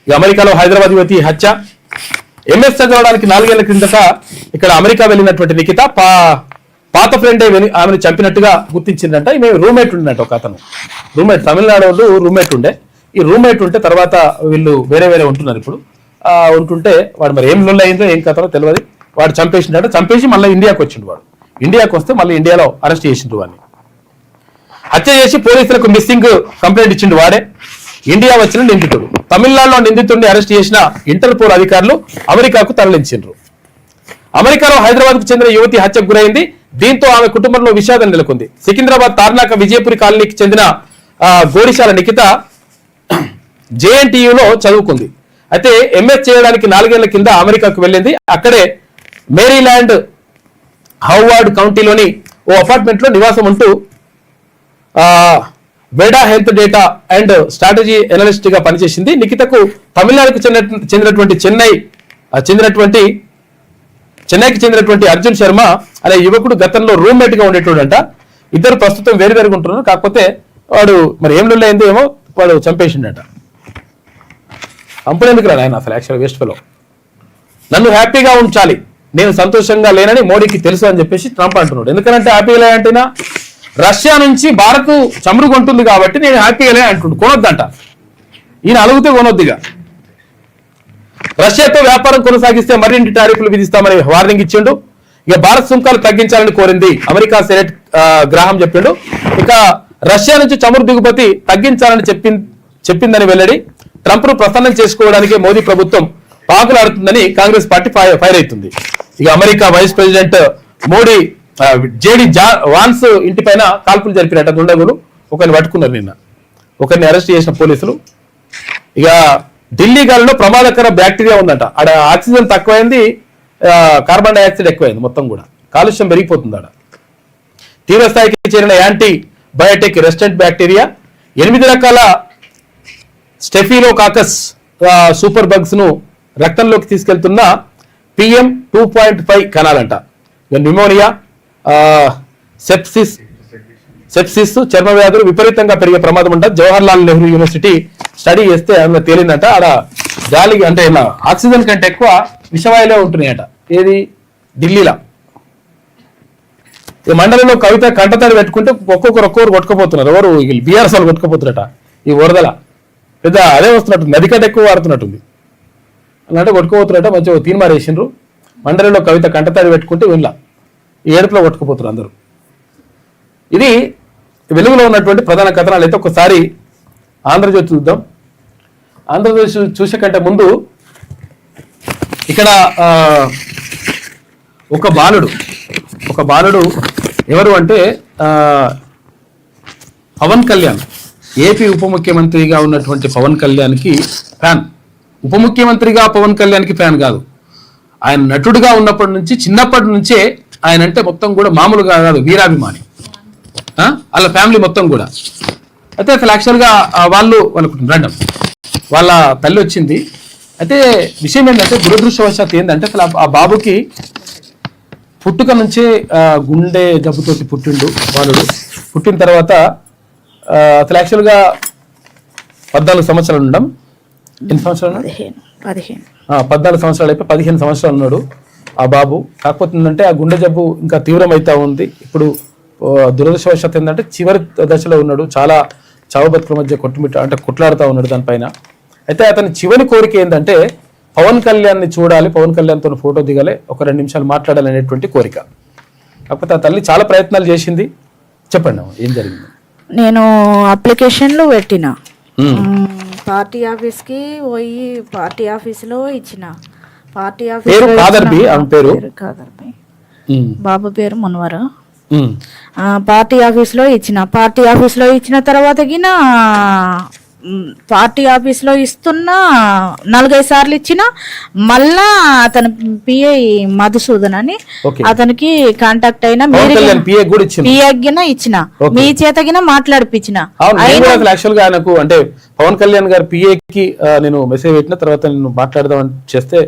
ఈ అమెరికాలో హైదరాబాద్ యువతి హత్య. ఎంఎస్ చదవడానికి 4 ఏళ్ల క్రిందట ఇక్కడ అమెరికా వెళ్ళినటువంటి నిఖిత పాత ఫ్రెండే ఆమెను చంపినట్టుగా గుర్తించిందంట. ఈమె రూమ్మేట్ ఉండినట్టు ఒక అతను రూమ్మేట్, తమిళనాడు వాళ్ళు రూమ్మేట్ ఉండే. ఈ రూమ్మేట్ ఉంటే తర్వాత వీళ్ళు వేరే వేరే ఉంటున్నారు. ఇప్పుడు ఉంటుంటే వాడు మరి ఏం లొల్లి అయిందో ఏం కథనో తెలియదు. వాడు చంపేసిండట. చంపేసి మళ్ళీ ఇండియాకి వచ్చిండు. వాడు ఇండియాకి వస్తే మళ్ళీ ఇండియాలో అరెస్ట్ చేసిండు. వాడిని హత్య చేసి పోలీసులకు మిస్సింగ్ కంప్లైంట్ ఇచ్చిండు. వాడే ఇండియా వచ్చిన నిందితుడు. తమిళనాడులో నిందితుడిని అరెస్ట్ చేసిన ఇంటర్పోల్ అధికారులు అమెరికాకు తరలించారు. అమెరికాలో హైదరాబాద్ కు చెందిన యువతి హత్యకు గురైంది. దీంతో ఆమె కుటుంబంలో విషాదం నెలకొంది. సికింద్రాబాద్ తార్నాక విజయపురి కాలనీకి చెందిన గోరిశాల నిఖిత జేఎన్టీయూలో చదువుకుంది. అయితే ఎంఎస్ చేయడానికి 4 ఏళ్ల కింద అమెరికాకు వెళ్ళింది. అక్కడే మేరీల్యాండ్ హౌవార్డ్ కౌంటీలోని ఓ అపార్ట్మెంట్ లో నివాసం ఉంటూ Vida health data and strategy analyst గా పనిచేసింది. నిఖితకు తమిళనాడుకు చెందినటువంటి చెన్నైకి చెందినటువంటి అర్జున్ శర్మ అనే యువకుడు గతంలో రూమ్మేట్ గా ఉండేటోడంట. ఇద్దరు ప్రస్తుతం వేరువేరుగా ఉంటున్నారు. కాకపోతే వాడు మరి ఏం లొల్లైందో ఏమో వాడు చంపేసిండట. చంపలేందుకు రా ఆయన అసలు యాక్చువల్ వేస్ట్ ఫెలో. నన్ను హ్యాపీగా ఉంచాలి, నేను సంతోషంగా లేనని మోడీకి తెలుసు అని చెప్పేసి ట్రంప్ అంటున్నాడు. ఎందుకంటే హ్యాపీగా లేనంటేనా రష్యా నుంచి భారత్ చమురు కొంటుంది కాబట్టి నేను హ్యాపీగా లే అంటుండు. కొనొద్దంట ఈయన, అలుగుతే కొనొద్దుగా. రష్యాతో వ్యాపారం కొనసాగిస్తే మరిన్ని టారిఫ్లు విధిస్తామని వార్నింగ్ ఇచ్చిండు. ఇక భారత్ సుంకాలు తగ్గించాలని కోరింది అమెరికా సెనెట్. గ్రాహం చెప్పిండు. ఇక రష్యా నుంచి చమురు దిగుమతి తగ్గించాలని చెప్పిందని వెల్లడి. ట్రంప్ ను ప్రసన్నం చేసుకోవడానికి మోదీ ప్రభుత్వం పాకులాడుతుందని కాంగ్రెస్ పార్టీ ఫైర్ అవుతుంది. ఇక అమెరికా వైస్ ప్రెసిడెంట్ మోడీ జేడి వాన్స్ ఇంటి పైన కాల్పులు జరిపినట్టు దుండగులు ఒకరిని పట్టుకున్నారు. నిన్న ఒకరిని అరెస్ట్ చేసిన పోలీసులు. ఇక ఢిల్లీ గాలిలో ప్రమాదకర బ్యాక్టీరియా ఉందంట. ఆడ ఆక్సిజన్ తక్కువైంది, కార్బన్ డైఆక్సైడ్ ఎక్కువైంది. మొత్తం కూడా కాలుష్యం పెరిగిపోతుంది. ఆడ తీవ్రస్థాయికి చేరిన యాంటీ బయోటిక్ రెసిస్టెంట్ బ్యాక్టీరియా 8 రకాల స్టెఫిలోకాకస్ సూపర్ బగ్స్ ను రక్తంలోకి తీసుకెళ్తున్న PM 2.5 కణాలంట. న్యూమోనియా, సెప్సిస్, చర్మ వ్యాధులు విపరీతంగా పెరిగే ప్రమాదం ఉంట. జవహర్లాల్ నెహ్రూ యూనివర్సిటీ స్టడీ చేస్తే అందులో తేలిందంట. ఆడ గాలి అంటే ఆక్సిజన్ కంటే ఎక్కువ విషవాయులే ఉంటున్నాయట. ఏది ఢిల్లీలో. ఈ మండలంలో కవిత కంటతడి పెట్టుకుంటే ఒక్కొక్కరు కొట్టుకుపోతున్నారు. ఎవరు బీఆర్ఎస్ వాళ్ళు కొట్టుకుపోతున్నారట. ఈ వరదల పెద్ద అదే వస్తున్నట్టుంది, నది కంటే ఎక్కువ వాడుతున్నట్టుంది. అలాంటి కొట్టుకుపోతున్నట్ట. మంచిగా తీర్మారేసిండ్రు. మండలంలో కవిత కంటతడి పెట్టుకుంటే వీళ్ళ ఈ ఏడుపులో కొట్టుకుపోతున్నారు అందరూ. ఇది వెలుగులో ఉన్నటువంటి ప్రధాన కథనాలు. అయితే ఒకసారి ఆంధ్రజ్యోతి చూద్దాం. ఆంధ్రజ్యోతి చూసే కంటే ముందు ఇక్కడ ఒక బాలుడు ఎవరు అంటే పవన్ కళ్యాణ్, ఏపీ ఉప ముఖ్యమంత్రిగా ఉన్నటువంటి పవన్ కళ్యాణ్కి ఫ్యాన్. ఉప ముఖ్యమంత్రిగా పవన్ కళ్యాణ్కి ఫ్యాన్ కాదు, ఆయన నటుడుగా ఉన్నప్పటి నుంచి, చిన్నప్పటి నుంచే ఆయన అంటే మొత్తం కూడా మామూలుగా కాదు, వీరాభిమాని. వాళ్ళ ఫ్యామిలీ మొత్తం కూడా. అయితే అసలు యాక్చువల్గా వాళ్ళకు రండం వాళ్ళ తల్లి వచ్చింది. అయితే విషయం ఏంటంటే దురదృష్టవశాత్తు ఏంటంటే అసలు ఆ బాబుకి పుట్టుక నుంచి గుండె జబ్బుతోటి పుట్టిండు బాలుడు. పుట్టిన తర్వాత అసలు యాక్చువల్గా 14 సంవత్సరాలు ఉండడం. ఎన్ని సంవత్సరాలు? 14 సంవత్సరాలు అయిపోయి 15 సంవత్సరాలు ఉన్నాడు ఆ బాబు. కాకపోతే ఏంటంటే ఆ గుండె జబ్బు ఇంకా తీవ్రమైతా ఉంది. ఇప్పుడు దురదృష్టవశాత్తు ఏంటంటే చివరి దశలో ఉన్నాడు. చాలా చావు బతుకుల మధ్య కొట్లాడుతూ ఉన్నాడు దానిపైన. అయితే అతని చివరి కోరిక ఏంటంటే పవన్ కళ్యాణ్ని చూడాలి, పవన్ కళ్యాణ్తో ఫోటో దిగాలి, ఒక 2 నిమిషాలు మాట్లాడాలి అనేటువంటి కోరిక. కాకపోతే ఆ తల్లి చాలా ప్రయత్నాలు చేసింది. చెప్పండి ఏం జరిగింది? నేను అప్లికేషన్లు పెట్టిన, పార్టీ ఆఫీస్కి పోయి పార్టీ ఆఫీసులో ఇచ్చిన. పార్టీ పేరు కాదర్బి, ఆమె పేరు కాదర్బి, బాబు పేరు మున్వర్. పార్టీ ఆఫీస్లో ఇచ్చిన. పార్టీ ఆఫీస్లో ఇచ్చిన తర్వాత గిన పార్టీ ఆఫీస్లో ఇస్తున్నా 4-5 సార్లు ఇచ్చిన. మళ్ళా అతను పిఐ మధుసూదన్ అని అతనికి కాంటాక్ట్ అయినా పిఐ ఇచ్చిన, మీ చేతగిన మాట్లాడిపించిన. ఆయనకు అంటే పవన్ కళ్యాణ్ గారు పిఐకి నేను మెసేజ్ పెట్టిన తర్వాత నేను మాట్లాడదాం చేస్తే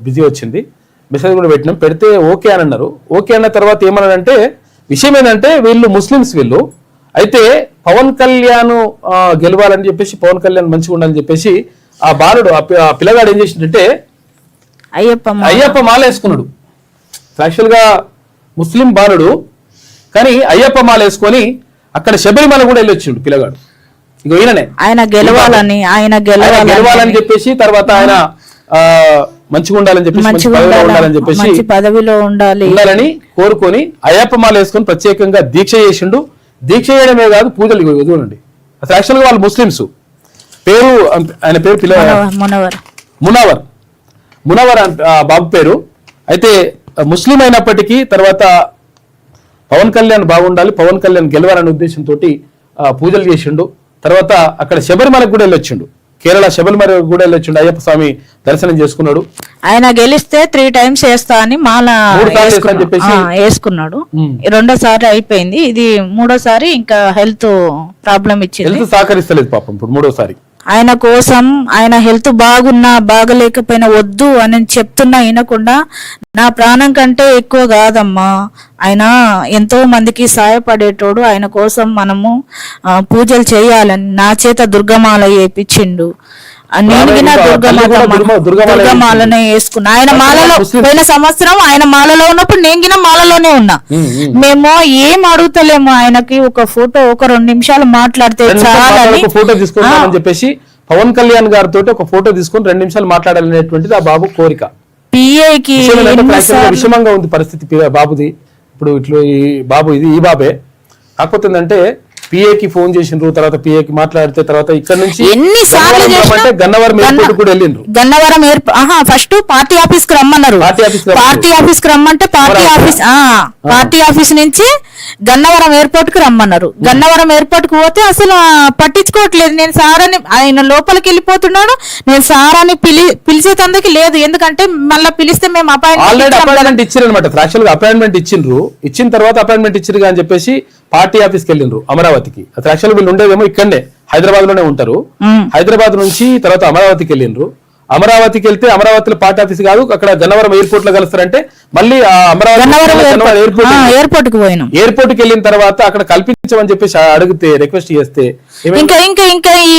బిజీ వచ్చింది. మెసేజ్ కూడా పెట్టినాం. పెడితే ఓకే అని అన్నారు. ఓకే అన్న తర్వాత ఏమన్నాడంటే విషయం ఏంటంటే వీళ్ళు ముస్లిమ్స్, వీళ్ళు అయితే పవన్ కళ్యాణ్ గెలవాలని చెప్పేసి, పవన్ కళ్యాణ్ మంచిగా ఉండాలని చెప్పేసి ఆ బాలుడు ఆ పిల్లగాడు ఏం చేసిందంటే అయ్యప్ప మాల వేసుకున్నాడు. యాక్చువల్గా ముస్లిం బాలుడు కానీ అయ్యప్ప మాల వేసుకొని అక్కడ శబరిమల కూడా వెళ్ళి వచ్చిండు పిల్లగాడు. ఇక ఈయననే ఆయన గెలవాలని చెప్పేసి తర్వాత ఆయన మంచిగా ఉండాలని చెప్పేసి పదవిలో ఉండాలని కోరుకొని అయ్యప్ప మాల వేసుకొని ప్రత్యేకంగా దీక్ష చేసిండు. దీక్ష చేయడమే కాదు, పూజలు చూడండి. అసలు యాక్చువల్గా వాళ్ళు ముస్లిమ్స్. పేరు ఆయన పేరు మునవర్ బాబు పేరు. అయితే ముస్లిం అయినప్పటికీ తర్వాత పవన్ కళ్యాణ్ బాగుండాలి, పవన్ కళ్యాణ్ గెలవాలనే ఉద్దేశంతో పూజలు చేసిండు. తర్వాత అక్కడ శబరిమలకు కూడా వెళ్ళొచ్చిండు. కేరళ శబరిమల కూడా వెళ్ళొచ్చిండు. అయ్యప్ప స్వామి దర్శనం చేసుకున్నాడు. ఆయన గెలిస్తే 3 times వేస్తా అని మాల వేసుకున్నాడు. 2సారి అయిపోయింది, ఇది 3సారి ఇంకా హెల్త్ ప్రాబ్లం ఇచ్చింది, సహకరిస్తలేదు పాపం. ఇప్పుడు 3సారి ఆయన కోసం, ఆయన హెల్త్ బాగున్నా బాగలేకపోయినా వద్దు అని చెప్తున్నా వినకుండా, నా ప్రాణం కంటే ఎక్కువ కాదమ్మా, ఆయన ఎంతో మందికి సహాయపడేటోడు, ఆయన కోసం మనము పూజలు చేయాలని నా చేత దుర్గమాల వేయించిండు. నేను దుర్గమాలనే వేసుకున్నా. ఆయన మాలలో పోయిన సంవత్సరం ఆయన మాలలో ఉన్నప్పుడు నేను గిన మాలలోనే ఉన్నా. మేము ఏం అడుగుతలేము, ఆయనకి ఒక ఫోటో, ఒక 2 నిమిషాలు మాట్లాడితే చాలని ఫోటో తీసుకోవాలని చెప్పేసి పవన్ కళ్యాణ్ గారితో ఒక ఫోటో తీసుకొని 2 నిమిషాలు మాట్లాడాలనేటువంటిది ఆ బాబు కోరిక. పిఐకి విషమంగా ఉంది పరిస్థితి బాబుది. ఇప్పుడు ఇట్లా ఈ బాబే. కాకపోతే ఏంటంటే పిఏకి ఫోన్ చేసిండ్రు, తర్వాత పిఏకి మాట్లాడితే తర్వాత ఇక్కడ నుంచి గన్నవరం ఎయిర్పోర్ట్ కూడా వెళ్ళిండ్రు. గన్నవరం ఫస్ట్ పార్టీ ఆఫీస్ కి రమ్మన్నారు. పార్టీ ఆఫీస్ కి రమ్మంటే పార్టీ ఆఫీస్ నుంచి గన్నవరం ఎయిర్పోర్ట్ కి రమ్మన్నారు. గన్నవరం ఎయిర్పోర్ట్ కి పోతే అసలు పట్టించుకోవట్లేదు. నేను సారాన్ని, ఆయన లోపలికి వెళ్ళిపోతున్నాడు, నేను సారాన్ని పిలిచేతందుకు లేదు. ఎందుకంటే మళ్ళీ పిలిస్తే మేము అపాయింట్మెంట్ ఇచ్చారు అనమాట. యాక్చువల్గా అపాయింట్మెంట్ ఇచ్చిండ్రు. ఇచ్చిన తర్వాత అపాయింట్మెంట్ ఇచ్చారు అని చెప్పేసి పార్టీ ఆఫీస్కి వెళ్ళిండ్రు అమరావతికి. అసలు యాక్చువల్ వీళ్ళు ఉండేదేమో ఇక్కడనే హైదరాబాద్ లోనే ఉంటారు. హైదరాబాద్ నుంచి తర్వాత అమరావతికి వెళ్ళిండ్రు. అమరావతికి వెళ్తే అమరావతిలో పార్టీ ఆఫీస్ కాదు, అక్కడ గన్నవరం ఎయిర్పోర్ట్ లో కలుస్తారంటే మళ్ళీ ఎయిర్పోర్ట్ కి పోయినాం. ఎయిర్పోర్ట్ కి వెళ్ళిన తర్వాత అక్కడ కల్పించమని చెప్పేసి అడిగితే, రిక్వెస్ట్ చేస్తే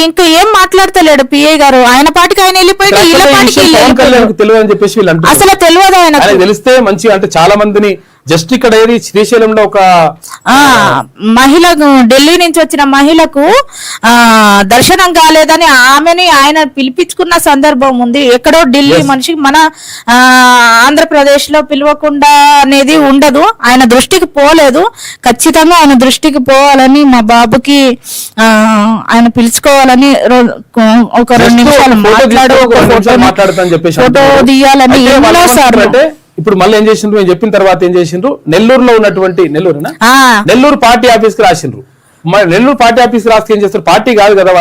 ఇంకా ఏం మాట్లాడతలేడు పిఐ గారు. ఆయన పాటికి ఆయన వెళ్ళిపోయి తెలియదు అని చెప్పేసి వీళ్ళు అంటారు. అసలు తెలియదు. ఆయన తెలిస్తే మంచి, అంటే చాలా మందిని జస్ట్ ఇక్కడ ఏది శ్రీశైలంలో ఒక మహిళకు, ఢిల్లీ నుంచి వచ్చిన మహిళకు దర్శనం కాలేదని ఆమెని ఆయన పిలిపించుకున్న సందర్భం ఉంది. ఎక్కడో ఢిల్లీ మనిషికి మన ఆంధ్రప్రదేశ్ లో పిలవకుండా అనేది ఉండదు. ఆయన దృష్టికి పోలేదు. ఖచ్చితంగా ఆయన దృష్టికి పోవాలని, మా బాబుకి ఆయన పిలుచుకోవాలని ఒక 2 నిమిషాలు మాట్లాడతాను చెప్పేసి ఫోటో తీయాలని ఎన్నో సార్లు. ఇప్పుడు మళ్ళీ ఏం చేసిండ్రు, నేను చెప్పిన తర్వాత ఏం చేసిండ్రు, నెల్లూరులో ఉన్నటువంటి నెల్లూరు పార్టీ ఆఫీస్ కి రాసిండ్రు. నెల్లూరు పార్టీ ఆఫీస్ రాస్తే ఏం చేస్తారు, పార్టీ కాదు కదా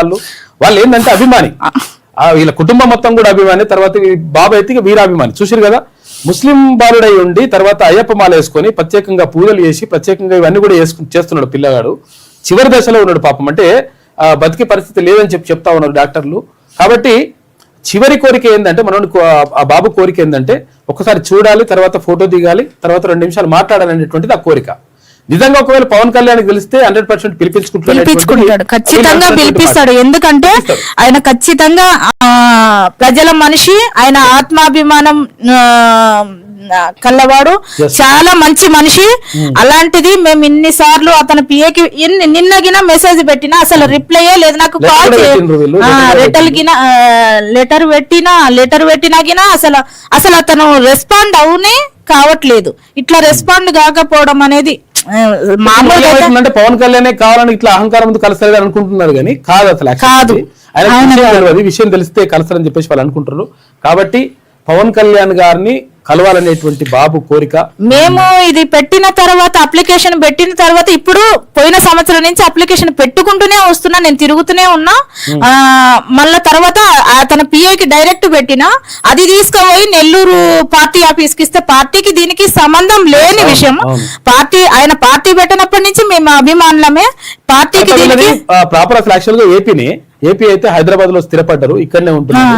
వాళ్ళు ఏంటంటే అభిమాని, వీళ్ళ కుటుంబం మొత్తం కూడా అభిమాని. తర్వాత బాబు అయితే వీరాభిమాని. చూసారు కదా, ముస్లిం బాలుడై ఉండి తర్వాత అయ్యప్ప మాల వేసుకొని ప్రత్యేకంగా పూజలు చేసి ప్రత్యేకంగా ఇవన్నీ కూడా చేస్తున్నాడు పిల్లగాడు. చివరి దశలో ఉన్నాడు పాపం. అంటే బతికే పరిస్థితి లేదని చెప్తా ఉన్నారు డాక్టర్లు. కాబట్టి చివరి కోరిక ఏంటంటే ఆ బాబు కోరిక ఏంటంటే ఒకసారి చూడాలి, తర్వాత ఫోటో దిగాలి, తర్వాత 2 నిమిషాలు మాట్లాడాలి అనేటువంటిది ఆ కోరిక. నిజంగా ఒకవేళ పవన్ కళ్యాణ్ గెలిస్తే 100% పిలిపించుకుంటాడు, ఖచ్చితంగా పిలిపిస్తాడు. ఎందుకంటే ఆయన ఖచ్చితంగా ప్రజల మనిషి, ఆయన ఆత్మాభిమానం కల్లవాడు, చాలా మంచి మనిషి. అలాంటిది మేము ఇన్నిసార్లు అతని పిఏకి నిన్నగిన మెసేజ్ పెట్టినా అసలు రిప్లైయే లేదు. నాకు కాల్ లెటర్ పెట్టినా అసలు అతను రెస్పాండ్ అవునే కావట్లేదు. ఇట్లా రెస్పాండ్ కాకపోవడం అనేది మామూలుగా పవన్ కళ్యాణ్ కావాలని ఇట్లా అహంకారం కలుస్తారు అనుకుంటున్నారు, కానీ కాదు, అసలు కాదు. విషయం తెలిస్తే కలుస్తారని చెప్పేసి వాళ్ళు అనుకుంటున్నారు. కాబట్టి పవన్ కళ్యాణ్ గారిని కలవాలనేటువంటి బాబు కోరిక. మేము ఇది పెట్టిన తర్వాత, అప్లికేషన్ పెట్టిన తర్వాత, ఇప్పుడు పోయిన సంవత్సరం నుంచి అప్లికేషన్ పెట్టుకుంటూనే వస్తున్నా, నేను తిరుగుతూనే ఉన్నా. మళ్ళా తర్వాత తన పిఏకి డైరెక్ట్ పెట్టినా, అది తీసుకుపోయి నెల్లూరు పార్టీ ఆఫీస్కి ఇస్తే పార్టీకి దీనికి సంబంధం లేని విషయం. ఆయన పార్టీ పెట్టినప్పటి నుంచి మేము అభిమానులమే. పార్టీకి ప్రాపర్ అసలు యాక్చువల్ గా ఏపీ అయితే హైదరాబాద్ లో స్థిరపడ్డారు, ఇక్కడనే ఉంటున్నారు.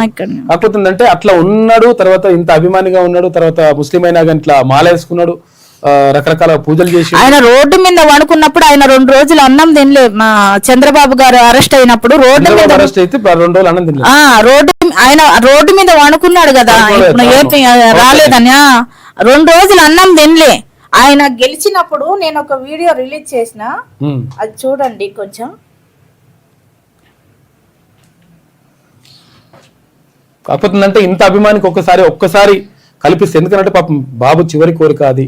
కాకపోతే ఏంటంటే అట్లా ఉన్నాడు, తర్వాత ఇంత అభిమానిగా ఉన్నాడు, తర్వాత ముస్లిం అయినా కానీ ఇట్లా మాల వేసుకున్నాడు, రకరకాల పూజలు చేసి ఆయన రోడ్డు మీద వండుకున్నప్పుడు ఆయన 2 రోజులు అన్నం తినలే. మా చంద్రబాబు గారు అరెస్ట్ అయినప్పుడు రోడ్డు మీద అరెస్ట్ అయితే 2 రోజులు అన్నం తినలేదు. ఆయన రోడ్డు మీద వండుకున్నాడు కదా, ఏపీ రాలేదని 2 రోజులు అన్నం తినలే. ఆయన గెలిచినప్పుడు నేను ఒక వీడియో రిలీజ్ చేసిన, అది చూడండి కొంచెం. కాకపోతే అంటే ఇంత అభిమానికి ఒక్కసారి కల్పిస్తే, ఎందుకంటే పాపం బాబు చివరి కోరిక అది.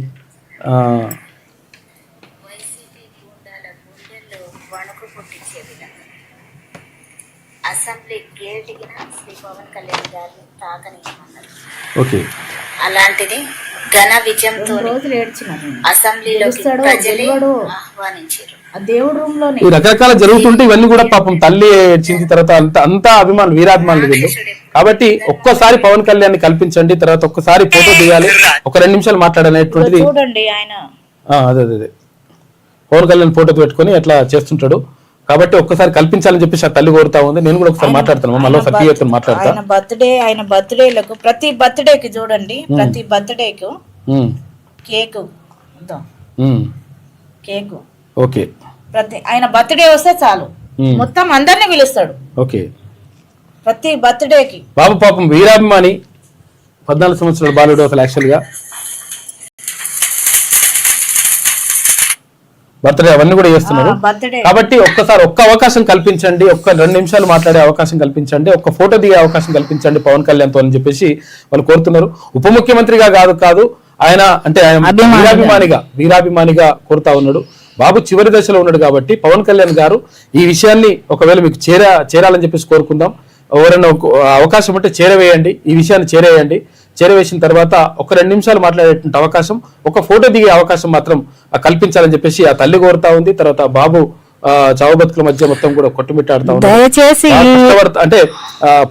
ఓకే, అలాంటిది ఘన విజయంతో అసెంబ్లీలో ప్రజలే ఆహ్వానించారు. దేవుడు రూమ్ లో ఈ రకరకాల జరుగుతుంటే ఇవన్నీ కూడా పాపం తల్లి ఏడ్చింది, తర్వాత అంతా అభిమానులు, వీరాభిమానులు వీళ్ళు. కాబట్టి ఒక్కసారి పవన్ కళ్యాణ్ కల్పించండి, తర్వాత ఒక్కసారి ఫోటో దిగాలి, ఒక 2 నిమిషాలు మాట్లాడాలనేటువంటిది. అదే పవన్ కళ్యాణ్ ఫోటో పెట్టుకొని అట్లా చేస్తుంటాడు. కాబట్టి ఒక్కసారి కల్పించాలని చెప్పేసి ఆ తల్లి కోరుతా ఉంది. నేను కూడా ఒకసారి మాట్లాడతాను, మళ్ళీ ఒకసారి మాట్లాడతాను. ఆయన బర్త్డేలకు ప్రతి బర్త్డేకి చూడండి, ప్రతి బర్త్డేకు కేకు ఓకే, ప్రతి ఆయన బర్త్డే వస్తే చాలు మొత్తం అందరినీ పిలుస్తాడు. ఓకే, ప్రతి బర్త్డేకి. బాబు పాపం వీరాభిమాని, 14 సంవత్సరాల బాలుడు. అసలు యాక్చువల్ గా బర్త్డే అవన్నీ కూడా చేస్తున్నారు. కాబట్టి ఒక్క అవకాశం కల్పించండి, ఒక్క 2 నిమిషాలు మాట్లాడే అవకాశం కల్పించండి, ఒక్క ఫోటో దిగే అవకాశం కల్పించండి పవన్ కళ్యాణ్ తో అని చెప్పేసి వాళ్ళు కోరుతున్నారు. ఉప ముఖ్యమంత్రిగా కాదు ఆయన అంటే వీరాభిమానిగా కోరుతా ఉన్నాడు. బాబు చివరి దశలో ఉన్నాడు కాబట్టి పవన్ కళ్యాణ్ గారు ఈ విషయాన్ని ఒకవేళ మీకు చేరాలని చెప్పేసి కోరుకుందాం. ఎవరైనా అవకాశం ఉంటే చేరవేయండి, ఈ విషయాన్ని చేరవేసిన తర్వాత ఒక 2 నిమిషాలు మాట్లాడేటువంటి అవకాశం, ఒక ఫోటో దిగే అవకాశం మాత్రం కల్పించాలని చెప్పేసి ఆ తల్లి కోరుతా ఉంది. తర్వాత బాబు చావు బతుకుల మధ్య మొత్తం కూడా కొట్టుమిట్టాడుతా ఉన్నారు. అంటే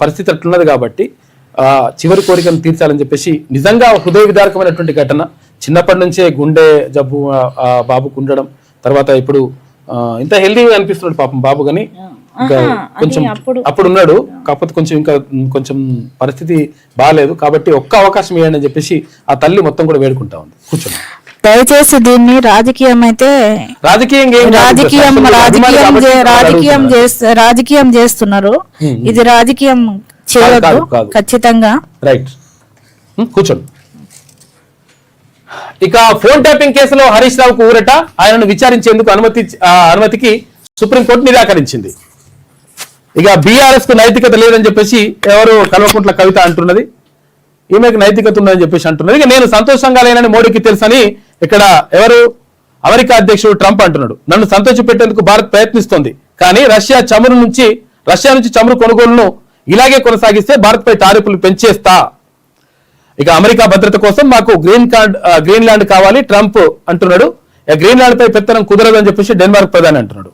పరిస్థితి అట్లున్నది కాబట్టి చివరి కోరికను తీర్చాలని చెప్పేసి, నిజంగా హృదయ విదారకమైనటువంటి ఘటన. చిన్నప్పటి నుంచే గుండె జబ్బు బాబుకు ఉండడం, తర్వాత ఇప్పుడు ఇంత హెల్దీగా అనిపిస్తున్నాడు పాపం బాబు. కానీ ఇంకా కొంచెం అప్పుడు ఉన్నాడు, కాకపోతే కొంచెం పరిస్థితి బాగాలేదు. కాబట్టి ఒక్క అవకాశం ఇవ్వండి అని చెప్పేసి ఆ తల్లి మొత్తం కూడా వేడుకుంటా ఉంది. కూర్చోండి, దయచేసి దీన్ని రాజకీయం చేస్తున్నారు. ఇది రాజకీయం చేయవద్దు ఖచ్చితంగా. రైట్, కూర్చోండి. ఇక ఫోన్ ట్యాపింగ్ కేసులో హరీష్ రావుకు ఊరట. ఆయనను విచారించేందుకు అనుమతికి సుప్రీంకోర్టు నిరాకరించింది. ఇక బీఆర్ఎస్ కు నైతికత లేదని చెప్పేసి ఎవరు కల్వకుంట్ల కవిత అంటున్నది, ఈమెకు నైతికత ఉందని చెప్పేసి అంటున్నది. ఇక నేను సంతోషంగా లేనని మోడీకి తెలుసని ఇక్కడ ఎవరు అమెరికా అధ్యక్షుడు ట్రంప్ అంటున్నాడు. నన్ను సంతోషపెట్టేందుకు భారత్ ప్రయత్నిస్తోంది, కానీ రష్యా నుంచి చమురు కొనుగోలును ఇలాగే కొనసాగిస్తే భారత్ పై టారిఫ్లు పెంచేస్తా. ఇక అమెరికా భద్రత కోసం మాకు గ్రీన్లాండ్ కావాలి ట్రంప్ అంటున్నాడు. గ్రీన్లాండ్ పై పెత్తనం కుదరదని చెప్పేసి డెన్మార్క్ ప్రధాని అంటున్నాడు.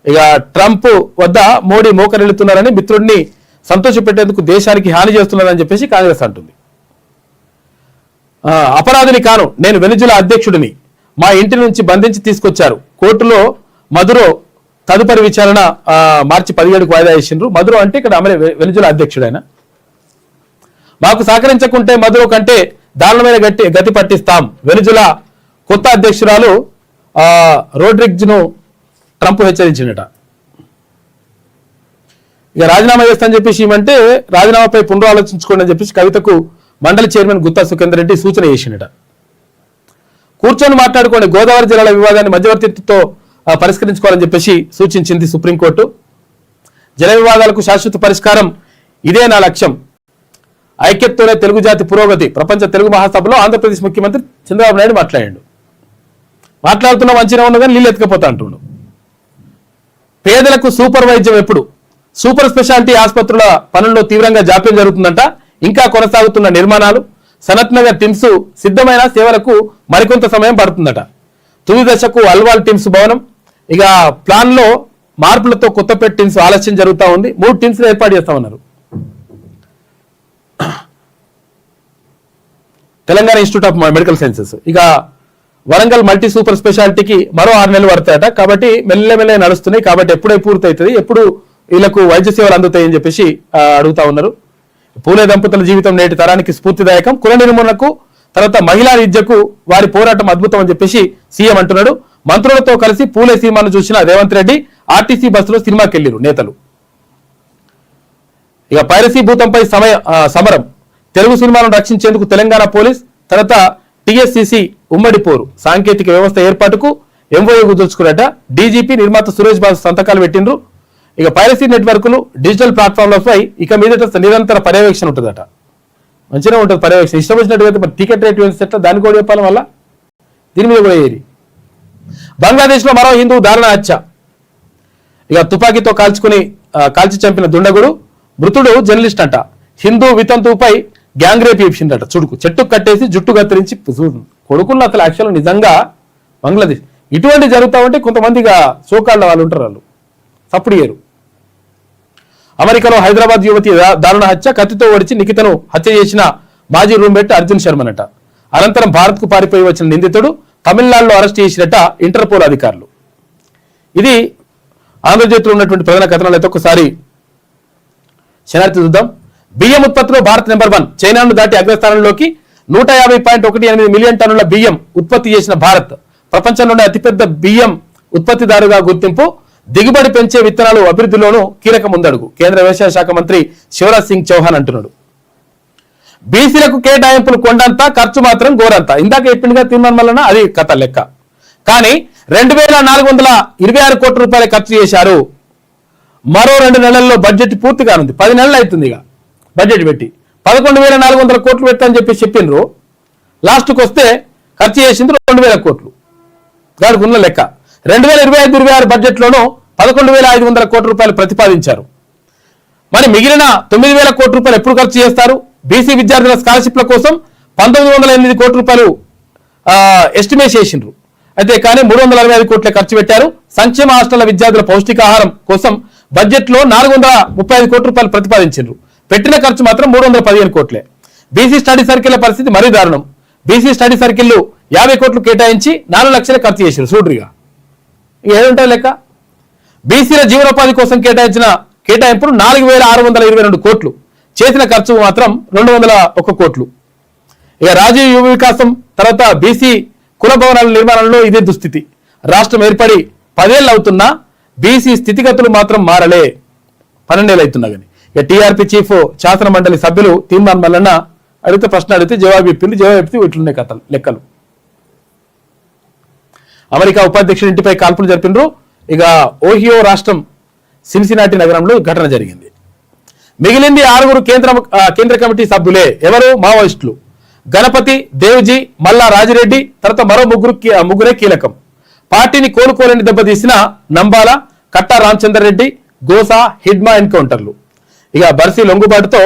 ఇక ట్రంప్ వద్ద మోడీ మోకరిల్లుతున్నారని, మిత్రుడిని సంతోషపెట్టేందుకు దేశానికి హాని చేస్తున్నారని చెప్పేసి కాంగ్రెస్ అంటుంది. అపరాధిని కాను, నేను వెనిజులా అధ్యక్షుడిని, మా ఇంటి నుంచి బంధించి తీసుకొచ్చారు. కోర్టులో మదురో తదుపరి విచారణ మార్చి 17కు వాయిదా వేసిండ్రు. మదురో అంటే ఇక్కడ వెనిజులా అధ్యక్షుడు ఆయన. మాకు సహకరించకుంటే మధురో కంటే దారుణమైన గతి పట్టిస్తాం. వెనుజులా కొత్త అధ్యక్షురాలు రోడ్రిగ్జ్ ను ట్రంప్ హెచ్చరించిందట. ఇక రాజీనామా చేస్తానని చెప్పేసి ఏమంటే రాజీనామాపై పునరాలోచించుకోండి అని చెప్పేసి కవితకు మండలి చైర్మన్ గుత్తా సుఖేందర్ రెడ్డి సూచన చేసిండట. కూర్చొని మాట్లాడుకోండి, గోదావరి జిల్లాల వివాదాన్ని మధ్యవర్తిత్వంతో పరిష్కరించుకోవాలని చెప్పేసి సూచించింది సుప్రీంకోర్టు. జల వివాదాలకు శాశ్వత పరిష్కారం ఇదే నా లక్ష్యం. ఐక్యతతోనే తెలుగు జాతి పురోగతి. ప్రపంచ తెలుగు మహాసభలో ఆంధ్రప్రదేశ్ ముఖ్యమంత్రి చంద్రబాబు నాయుడు మాట్లాడుతున్న మంచిగా ఉన్నా కానీ నీళ్ళు ఎత్తుకపోతా అంటుండు. పేదలకు సూపర్ వైద్యం ఎప్పుడు? సూపర్ స్పెషాలిటీ ఆసుపత్రుల పనుల్లో తీవ్రంగా జాప్యం జరుగుతుందంట. ఇంకా కొనసాగుతున్న నిర్మాణాలు, సనత్ నగర్ టిమ్స్ సిద్ధమైన సేవలకు మరికొంత సమయం పడుతుందట. తుది దశకు అల్వాల్ టిమ్స్ భవనం ఇక ప్లాన్ లో మార్పులతో కొత్తపేట టిమ్స్ ఆలస్యం జరుగుతూ ఉంది. 3 టిమ్స్ ఏర్పాటు చేస్తామన్నారు. Telangana institute of medical sciences ఇక వరంగల్ మల్టీ సూపర్ స్పెషాలిటీకి మరో 6 నెలలు పడతాయట. కాబట్టి మెల్లమెల్లే నడుస్తున్నాయి. కాబట్టి ఎప్పుడే పూర్తి అవుతుంది, ఎప్పుడు వీళ్ళకు వైద్య సేవలు అందుతాయని చెప్పేసి అడుగుతా ఉన్నారు. పూలే దంపతుల జీవితం నేటి తరానికి స్ఫూర్తిదాయకం. కుల నిర్మూలనకు తర్వాత మహిళా విద్యకు వారి పోరాటం అద్భుతం అని చెప్పేసి సీఎం అంటున్నాడు. మంత్రులతో కలిసి పూలే సినిమాను చూసిన రేవంత్ రెడ్డి ఆర్టీసీ బస్సులో సినిమాకి వెళ్లిరు నేతలు. ఇక పైరసీ భూతంపై సమరం. తెలుగు సినిమాను రక్షించేందుకు తెలంగాణ పోలీస్ తర్వాత టీఎస్సీసీ ఉమ్మడి పోరు. సాంకేతిక వ్యవస్థ ఏర్పాటుకు ఎంఓయూ కుదుర్చుకున్నట. డీజీపీ నిర్మాత సురేష్ బాబు సంతకాలు పెట్టిండ్రు. ఇక పైరసీ నెట్వర్క్లు డిజిటల్ ప్లాట్ఫామ్లపై ఇక మీదట నిరంతర పర్యవేక్షణ ఉంటుందట. మంచిగా ఉంటుంది పర్యవేక్షణ. ఇష్టం వచ్చినట్టుగా టికెట్ రేట్ ఎట్లా దాన్ని కూడా చెప్పాలి. వల్ల దీని మీద కూడా ఏరి. బంగ్లాదేశ్ లో మరో హిందూ దారుణ హత్య. ఇక తుపాకీతో కాల్చి చంపిన దుండగుడు. మృతుడు జర్నలిస్ట్ అంట. హిందూ వితంతువుపై గ్యాంగ్ రేప్ చేసిందట. చుడుకు చెట్టు కట్టేసి జుట్టు కత్తిరించి కొడుకున్న అసలు యాక్చువల్ నిజంగా బంగ్లాదేశ్ ఇటువంటి జరుగుతా ఉంటే కొంతమందిగా సోకాళ్ళ వాళ్ళు ఉంటారు, వాళ్ళు సప్పుడు చేయరు. అమెరికాలో హైదరాబాద్ యువతి దారుణ హత్య. కత్తితో ఓడిచి నిఖితను హత్య చేసిన మాజీ రూమ్మేట్ అర్జున్ శర్మనట. అనంతరం భారత్ కు పారిపోయి వచ్చిన నిందితుడు తమిళనాడులో అరెస్ట్ చేసినట్ట ఇంటర్పోల్ అధికారులు. ఇది ఆంధ్రజ్యోతిలో ఉన్నటువంటి ప్రధాన కథనాలు అయితే ఒకసారి శనార్థి చూద్దాం. బియ్యం ఉత్పత్తిలో భారత్ నెంబర్ 1. చైనాను దాటి అగ్రస్థానంలోకి 150.18 మిలియన్ టన్నుల బియ్యం ఉత్పత్తి చేసిన భారత్ ప్రపంచంలోనే అతిపెద్ద బియ్యం ఉత్పత్తిదారుగా గుర్తింపు. దిగుబడి పెంచే విత్తనాలు అభివృద్ధిలోనూ కీలక ముందడుగు. కేంద్ర వ్యవసాయ శాఖ మంత్రి శివరాజ్ సింగ్ చౌహాన్ అంటున్నాడు. బీసీలకు కేటాయింపులు కొండంత, ఖర్చు మాత్రం గోరంత. ఇందాక చెప్పిందిగా తీర్మానం వలన అది కథ లెక్క. కానీ 2,426 కోట్ల రూపాయలు ఖర్చు చేశారు. మరో 2 నెలల్లో బడ్జెట్ పూర్తి కానుంది. 10 నెలలు అవుతుంది ఇక బడ్జెట్ పెట్టి. 11,400 కోట్లు పెట్టని చెప్పి చెప్పిండ్రు. లాస్ట్కి వస్తే ఖర్చు చేసింది 2,000 కోట్లు. దానికి ఉన్న లెక్క. 2025-26 బడ్జెట్లోనూ 11,500 కోట్ల రూపాయలు ప్రతిపాదించారు. మరి మిగిలిన 9,000 కోట్ల రూపాయలు ఎప్పుడు ఖర్చు చేస్తారు? బీసీ విద్యార్థుల స్కాలర్షిప్ల కోసం 1,908 కోట్ల రూపాయలు ఎస్టిమేట్ చేసిండ్రు. అయితే కానీ 365 కోట్లే ఖర్చు పెట్టారు. సంక్షేమ హాస్టళ్ల విద్యార్థుల పౌష్టికాహారం కోసం బడ్జెట్ లో 435 కోట్ల రూపాయలు ప్రతిపాదించారు. పెట్టిన ఖర్చు మాత్రం 315 కోట్లే. బీసీ స్టడీ సర్కిళ్ల పరిస్థితి మరీ దారుణం. బీసీ స్టడీ సర్కిళ్లు 50 కోట్లు కేటాయించి 4 లక్షలు ఖర్చు చేశారు. చూడ్రిగా ఏడుంటాయి లెక్క. బీసీల జీవనోపాధి కోసం కేటాయించిన కేటాయింపులు 4,622 కోట్లు. చేసిన ఖర్చు మాత్రం 201 కోట్లు. ఇక రాజీవ్ యువ వికాసం తర్వాత బీసీ కుల భవనాల నిర్మాణంలో ఇదే దుస్థితి. రాష్ట్రం ఏర్పడి 10 ఏళ్ళు అవుతున్నా బీసీ స్థితిగతులు మాత్రం మారలే. 12 ఏళ్ళు అవుతున్నా కానీ. ఇక టీఆర్పీ చీఫ్ శాసన మండలి సభ్యులు తీర్మానం వలన అడిగితే ప్రశ్న అడిగితే జవాబు చెప్తే ఇట్లున్నాయి కథలు లెక్కలు. అమెరికా ఉపాధ్యక్షుడి ఇంటిపై కాల్పులు జరిపినరు. ఇక ఓహియో రాష్ట్రం సిన్సినాటి నగరంలో ఘటన జరిగింది. మిగిలింది 6 కేంద్ర కమిటీ సభ్యులే. ఎవరు? మావోయిస్టులు. గణపతి, దేవ్జీ, మల్లా రాజిరెడ్డి తర్వాత మరో ముగ్గురే కీలకం. పార్టీని కోలుకోలేని దెబ్బతీసిన నంబాల, కట్టా రామచందర్ రెడ్డి, గోసా, హిడ్మా ఎన్కౌంటర్లు. ఇక బర్సీ లొంగుబాటుతో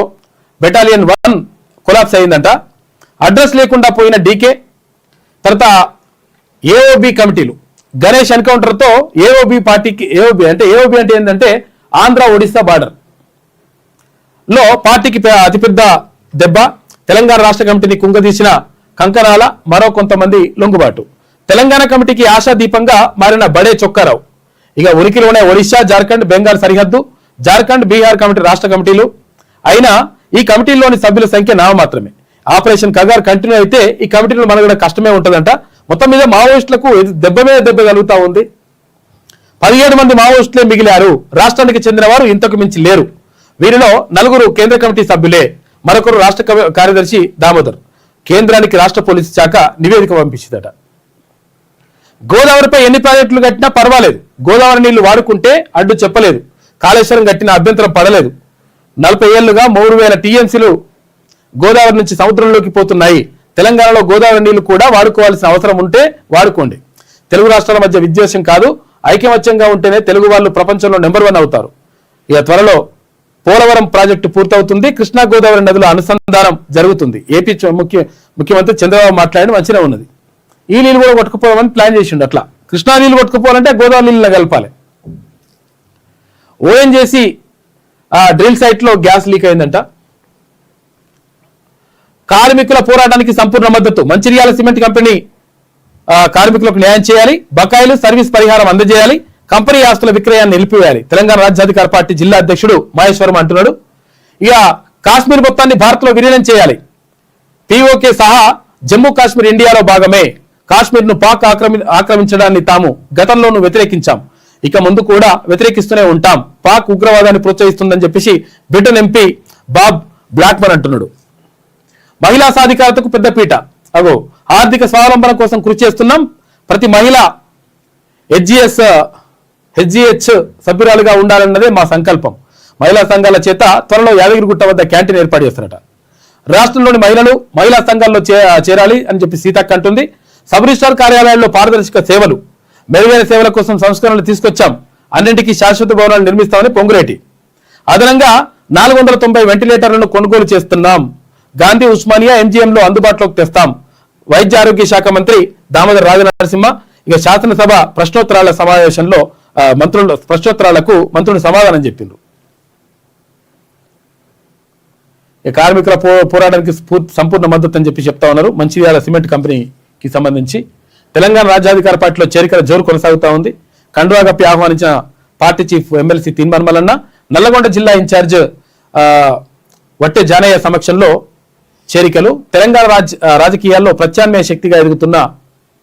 బెటాలియన్ 1 కొలాప్స్ అయిందంట. అడ్రస్ లేకుండా పోయిన డీకే తర్వాత ఏఓబి కమిటీలు. గణేష్ ఎన్కౌంటర్తో ఏఓబి పార్టీకి ఏఓబి అంటే ఏంటంటే ఆంధ్ర ఒడిశా బార్డర్ లో పార్టీకి అతిపెద్ద దెబ్బ. తెలంగాణ రాష్ట్ర కమిటీని కుంగదీసిన కంకనాల మరో కొంతమంది లొంగుబాటు. తెలంగాణ కమిటీకి ఆశాదీపంగా మారిన బడే చొక్కారావు. ఇక ఉనికిలోనే ఒడిశా, జార్ఖండ్, బెంగాల్ సరిహద్దు, జార్ఖండ్, బీహార్ కమిటీ రాష్ట్ర కమిటీలు అయినా ఈ కమిటీలోని సభ్యుల సంఖ్య నామమాత్రమే. ఆపరేషన్ కగార్ కంటిన్యూ అయితే ఈ కమిటీలో మనకు కష్టమే ఉంటుందంట. మొత్తం మీద మావోయిస్టులకు దెబ్బ మీద దెబ్బ కలుగుతా ఉంది. 17 మంది మావోయిస్టులే మిగిలారు. రాష్ట్రానికి చెందిన వారు ఇంతకు మించి లేరు. వీరిలో 4 కేంద్ర కమిటీ సభ్యులే, మరొకరు రాష్ట్ర కార్యదర్శి దామోదర్. కేంద్రానికి రాష్ట్ర పోలీసు శాఖ నివేదిక పంపించిందట. గోదావరిపై ఎన్ని ప్రాజెక్టులు కట్టినా పర్వాలేదు, గోదావరి నీళ్లు వాడుకుంటే అడ్డు చెప్పలేదు. కాళేశ్వరం కట్టిన అభ్యంతరం పడలేదు. 40 ఏళ్లుగా 3000 టీఎంసీలు గోదావరి నుంచి సముద్రంలోకి పోతున్నాయి. తెలంగాణలో గోదావరి నీళ్లు కూడా వాడుకోవాల్సిన అవసరం ఉంటే వాడుకోండి. తెలుగు రాష్ట్రాల మధ్య విద్వేషం కాదు, ఐకమత్యంగా ఉంటేనే తెలుగు వాళ్ళు ప్రపంచంలో నెంబర్ 1 అవుతారు. ఇక త్వరలో పోలవరం ప్రాజెక్టు పూర్తవుతుంది. కృష్ణా గోదావరి నదుల అనుసంధానం జరుగుతుంది. ఏపీ ముఖ్యమంత్రి చంద్రబాబు మాట్లాడి మంచిగా ఉన్నది. ఈ నీళ్ళు కూడా కొట్టుకుపోవాలని ప్లాన్ చేసిండు. అట్లా కృష్ణా నీళ్ళు కొట్టుకుపోవాలంటే గోదావరి నీళ్ళని కలపాలి. ఓఎన్జీసీ డ్రిల్ సైట్ లో గ్యాస్ లీక్ అయిందంట. కార్మికుల పోరాటానికి సంపూర్ణ మద్దతు. మంచిర్యాల సిమెంట్ కంపెనీ కార్మికులకు న్యాయం చేయాలి. బకాయిలు సర్వీస్ పరిహారం అందజేయాలి. కంపెనీ ఆస్తుల విక్రయాన్ని నిలిపివేయాలి. తెలంగాణ రాజ్యాధికార పార్టీ జిల్లా అధ్యక్షుడు మహేశ్వరం అంటున్నాడు. ఇక కాశ్మీర్ మొత్తాన్ని భారత్ లో విలీనం చేయాలి. పీఓకే సహా జమ్మూ కాశ్మీర్ ఇండియాలో భాగమే. కాశ్మీర్ ను పాక్ ఆక్రమించడాన్ని తాము గతంలోనూ వ్యతిరేకించాం, ఇక ముందు కూడా వ్యతిరేకిస్తూనే ఉంటాం. పాక్ ఉగ్రవాదాన్ని ప్రోత్సహిస్తుందని చెప్పేసి బ్రిటన్ ఎంపీ బాబ్ బ్లాక్మన్ అంటున్నాడు. మహిళా సాధికారతకు పెద్దపీట. ఆర్థిక స్వావలంబన కోసం కృషి చేస్తున్నాం. ప్రతి మహిళ హెచ్జిహెచ్ సభ్యురాలుగా ఉండాలన్నదే మా సంకల్పం. మహిళా సంఘాల చేత త్వరలో యాదగిరిగుట్ట వద్ద క్యాంటీన్ ఏర్పాటు చేస్తారట. రాష్ట్రంలోని మహిళలు మహిళా సంఘాల్లో చేరాలి అని చెప్పి సీతక్క అంటుంది. సబ్ రిజిస్ట్రార్ కార్యాలయాల్లో పారదర్శక సేవలు, మెరుగైన సేవల కోసం సంస్కరణలు తీసుకొచ్చాం. అన్నింటికీ శాశ్వత భవనాలు నిర్మిస్తామని పొంగులేటి. అదనంగా 490 వెంటిలేటర్లను కొనుగోలు చేస్తున్నాం. గాంధీ ఉస్మానియా ఎంజీఎంలో అందుబాటులోకి తెస్తాం. వైద్య ఆరోగ్య శాఖ మంత్రి దామోదర్ రాజనరసింహ ఇక శాసనసభ ప్రశ్నోత్తరాల సమావేశంలో ప్రశ్నోత్తరాలకు మంత్రులు సమాధానం చెప్పిండ్రు. కార్మికుల పోరాటానికి సంపూర్ణ మద్దతు అని చెప్పి చెప్తా ఉన్నారు. మంచిర్యాల సిమెంట్ కంపెనీకి సంబంధించి తెలంగాణ రాజ్యాధికార పార్టీలో చేరికల జోరు కొనసాగుతా ఉంది. కండువా కప్పి ఆహ్వానించిన party chief MLC Teenmaar Mallanna, Nalgonda జిల్లా ఇన్ఛార్జ్ వట్టె జానయ్య సమక్షంలో చేరికలు. తెలంగాణ రాజకీయాల్లో ప్రత్యామ్నాయ శక్తిగా ఎదుగుతున్న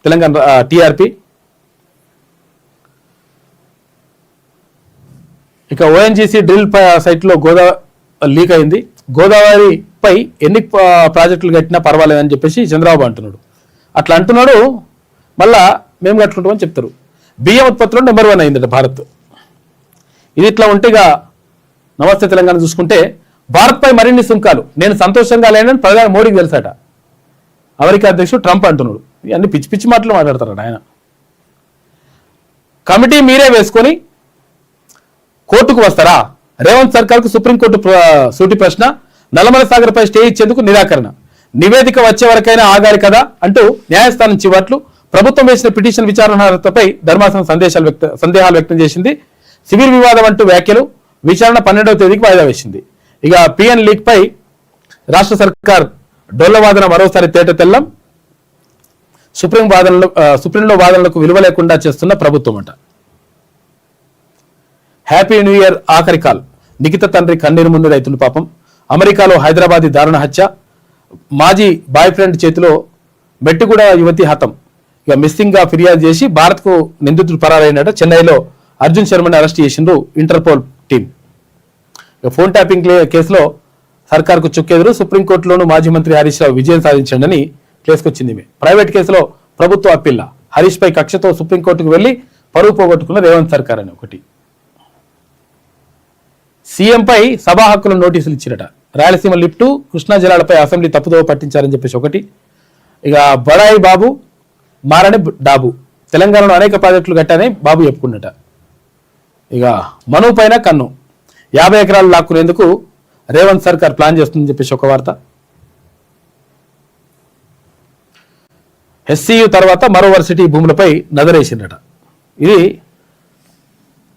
తెలంగాణ టీఆర్పీ. ఇక ఓఎన్జీసీ డ్రిల్ సైట్ లో గోదావరి లీక్ అయింది. గోదావరిపై ఎన్ని ప్రాజెక్టులు కట్టినా పర్వాలేదని చెప్పేసి చంద్రబాబు అంటున్నాడు. అట్లా అంటున్నాడు, మళ్ళా మేము కట్టుకుంటామని చెప్తారు. బియ్యం ఉత్పత్తిలో నెంబర్ 1 అయిందట భారత్. ఇది ఇట్లా ఉంటేగా నమస్తే తెలంగాణ చూసుకుంటే భారత్పై మరిన్ని సుంకాలు. నేను సంతోషంగా లేనని ప్రధాని మోడీకి తెలుసట. అమెరికా అధ్యక్షుడు ట్రంప్ అంటున్నాడు. ఇవన్నీ పిచ్చి పిచ్చి మాటలు మాట్లాడతారట ఆయన. కమిటీ మీరే వేసుకొని కోర్టుకు వస్తారా? రేవంత్ సర్కార్కు సుప్రీంకోర్టు సూటి ప్రశ్న. నల్లమల సాగర్ పై స్టే ఇచ్చేందుకు నిరాకరణ. నివేదిక వచ్చే వరకైనా ఆగాలి కదా అంటూ న్యాయస్థానం చివాట్లు. ప్రభుత్వం వేసిన పిటిషన్ విచారణపై ధర్మాసనం సందేహాలు వ్యక్తం చేసింది. సివిల్ వివాదం అంటూ వ్యాఖ్యలు. విచారణ 12వ తేదీకి వాయిదా వేసింది. ఇక పిఎన్ లీక్ పై రాష్ట్ర సర్కార్ డొల్ల వాదన మరోసారి తేట తెల్లం. సుప్రీంలో వాదనలకు విలువ లేకుండా చేస్తున్న ప్రభుత్వం అంట. హ్యాపీ న్యూ ఇయర్ ఆఖరి కాల్. నిఖిత తండ్రి కన్నీరు ముందు రైతులు పాపం. అమెరికాలో హైదరాబాదీ దారుణ హత్య. మాజీ బాయ్ ఫ్రెండ్ చేతిలో మెట్టిగూడ యువతి హతం. ఇక మిస్సింగ్ గా ఫిర్యాదు చేసి భారత్ కు నిందితుడు పరారైనట. చెన్నైలో అర్జున్ శర్మని అరెస్ట్ చేసిండ్రు ఇంటర్పోల్ టీం. ఇక ఫోన్ ట్యాపింగ్ కేసులో సర్కార్కు చుక్కెదురు. సుప్రీంకోర్టులోనూ మాజీ మంత్రి హరీష్ రావు విజయం సాధించండి కేసుకొచ్చింది. ప్రైవేట్ కేసులో ప్రభుత్వ అప్పీల్. హరీష్ పై కక్షతో సుప్రీంకోర్టుకు వెళ్లి పరువు పోగొట్టుకున్న రేవంత్ సర్కార్ అని ఒకటి. సీఎంపై సభా హక్కుల నోటీసులు ఇచ్చిరట. రాయలసీమ లిఫ్టు, కృష్ణా జలాలపై అసెంబ్లీ తప్పుదోవ పట్టించారని చెప్పేసి ఒకటి. ఇక బడాయి బాబు మారని డాబు. తెలంగాణలో అనేక ప్రాజెక్టులు కట్టారని బాబు చెప్పుకున్నట. ఇక మను పైన కన్ను. 50 ఎకరాలు లాక్కునేందుకు రేవంత్ సర్కార్ ప్లాన్ చేస్తుందని చెప్పేసి ఒక వార్త. ఎస్సీయు తర్వాత మరో వర్సిటీ భూములపై నజరేసిందట. ఇది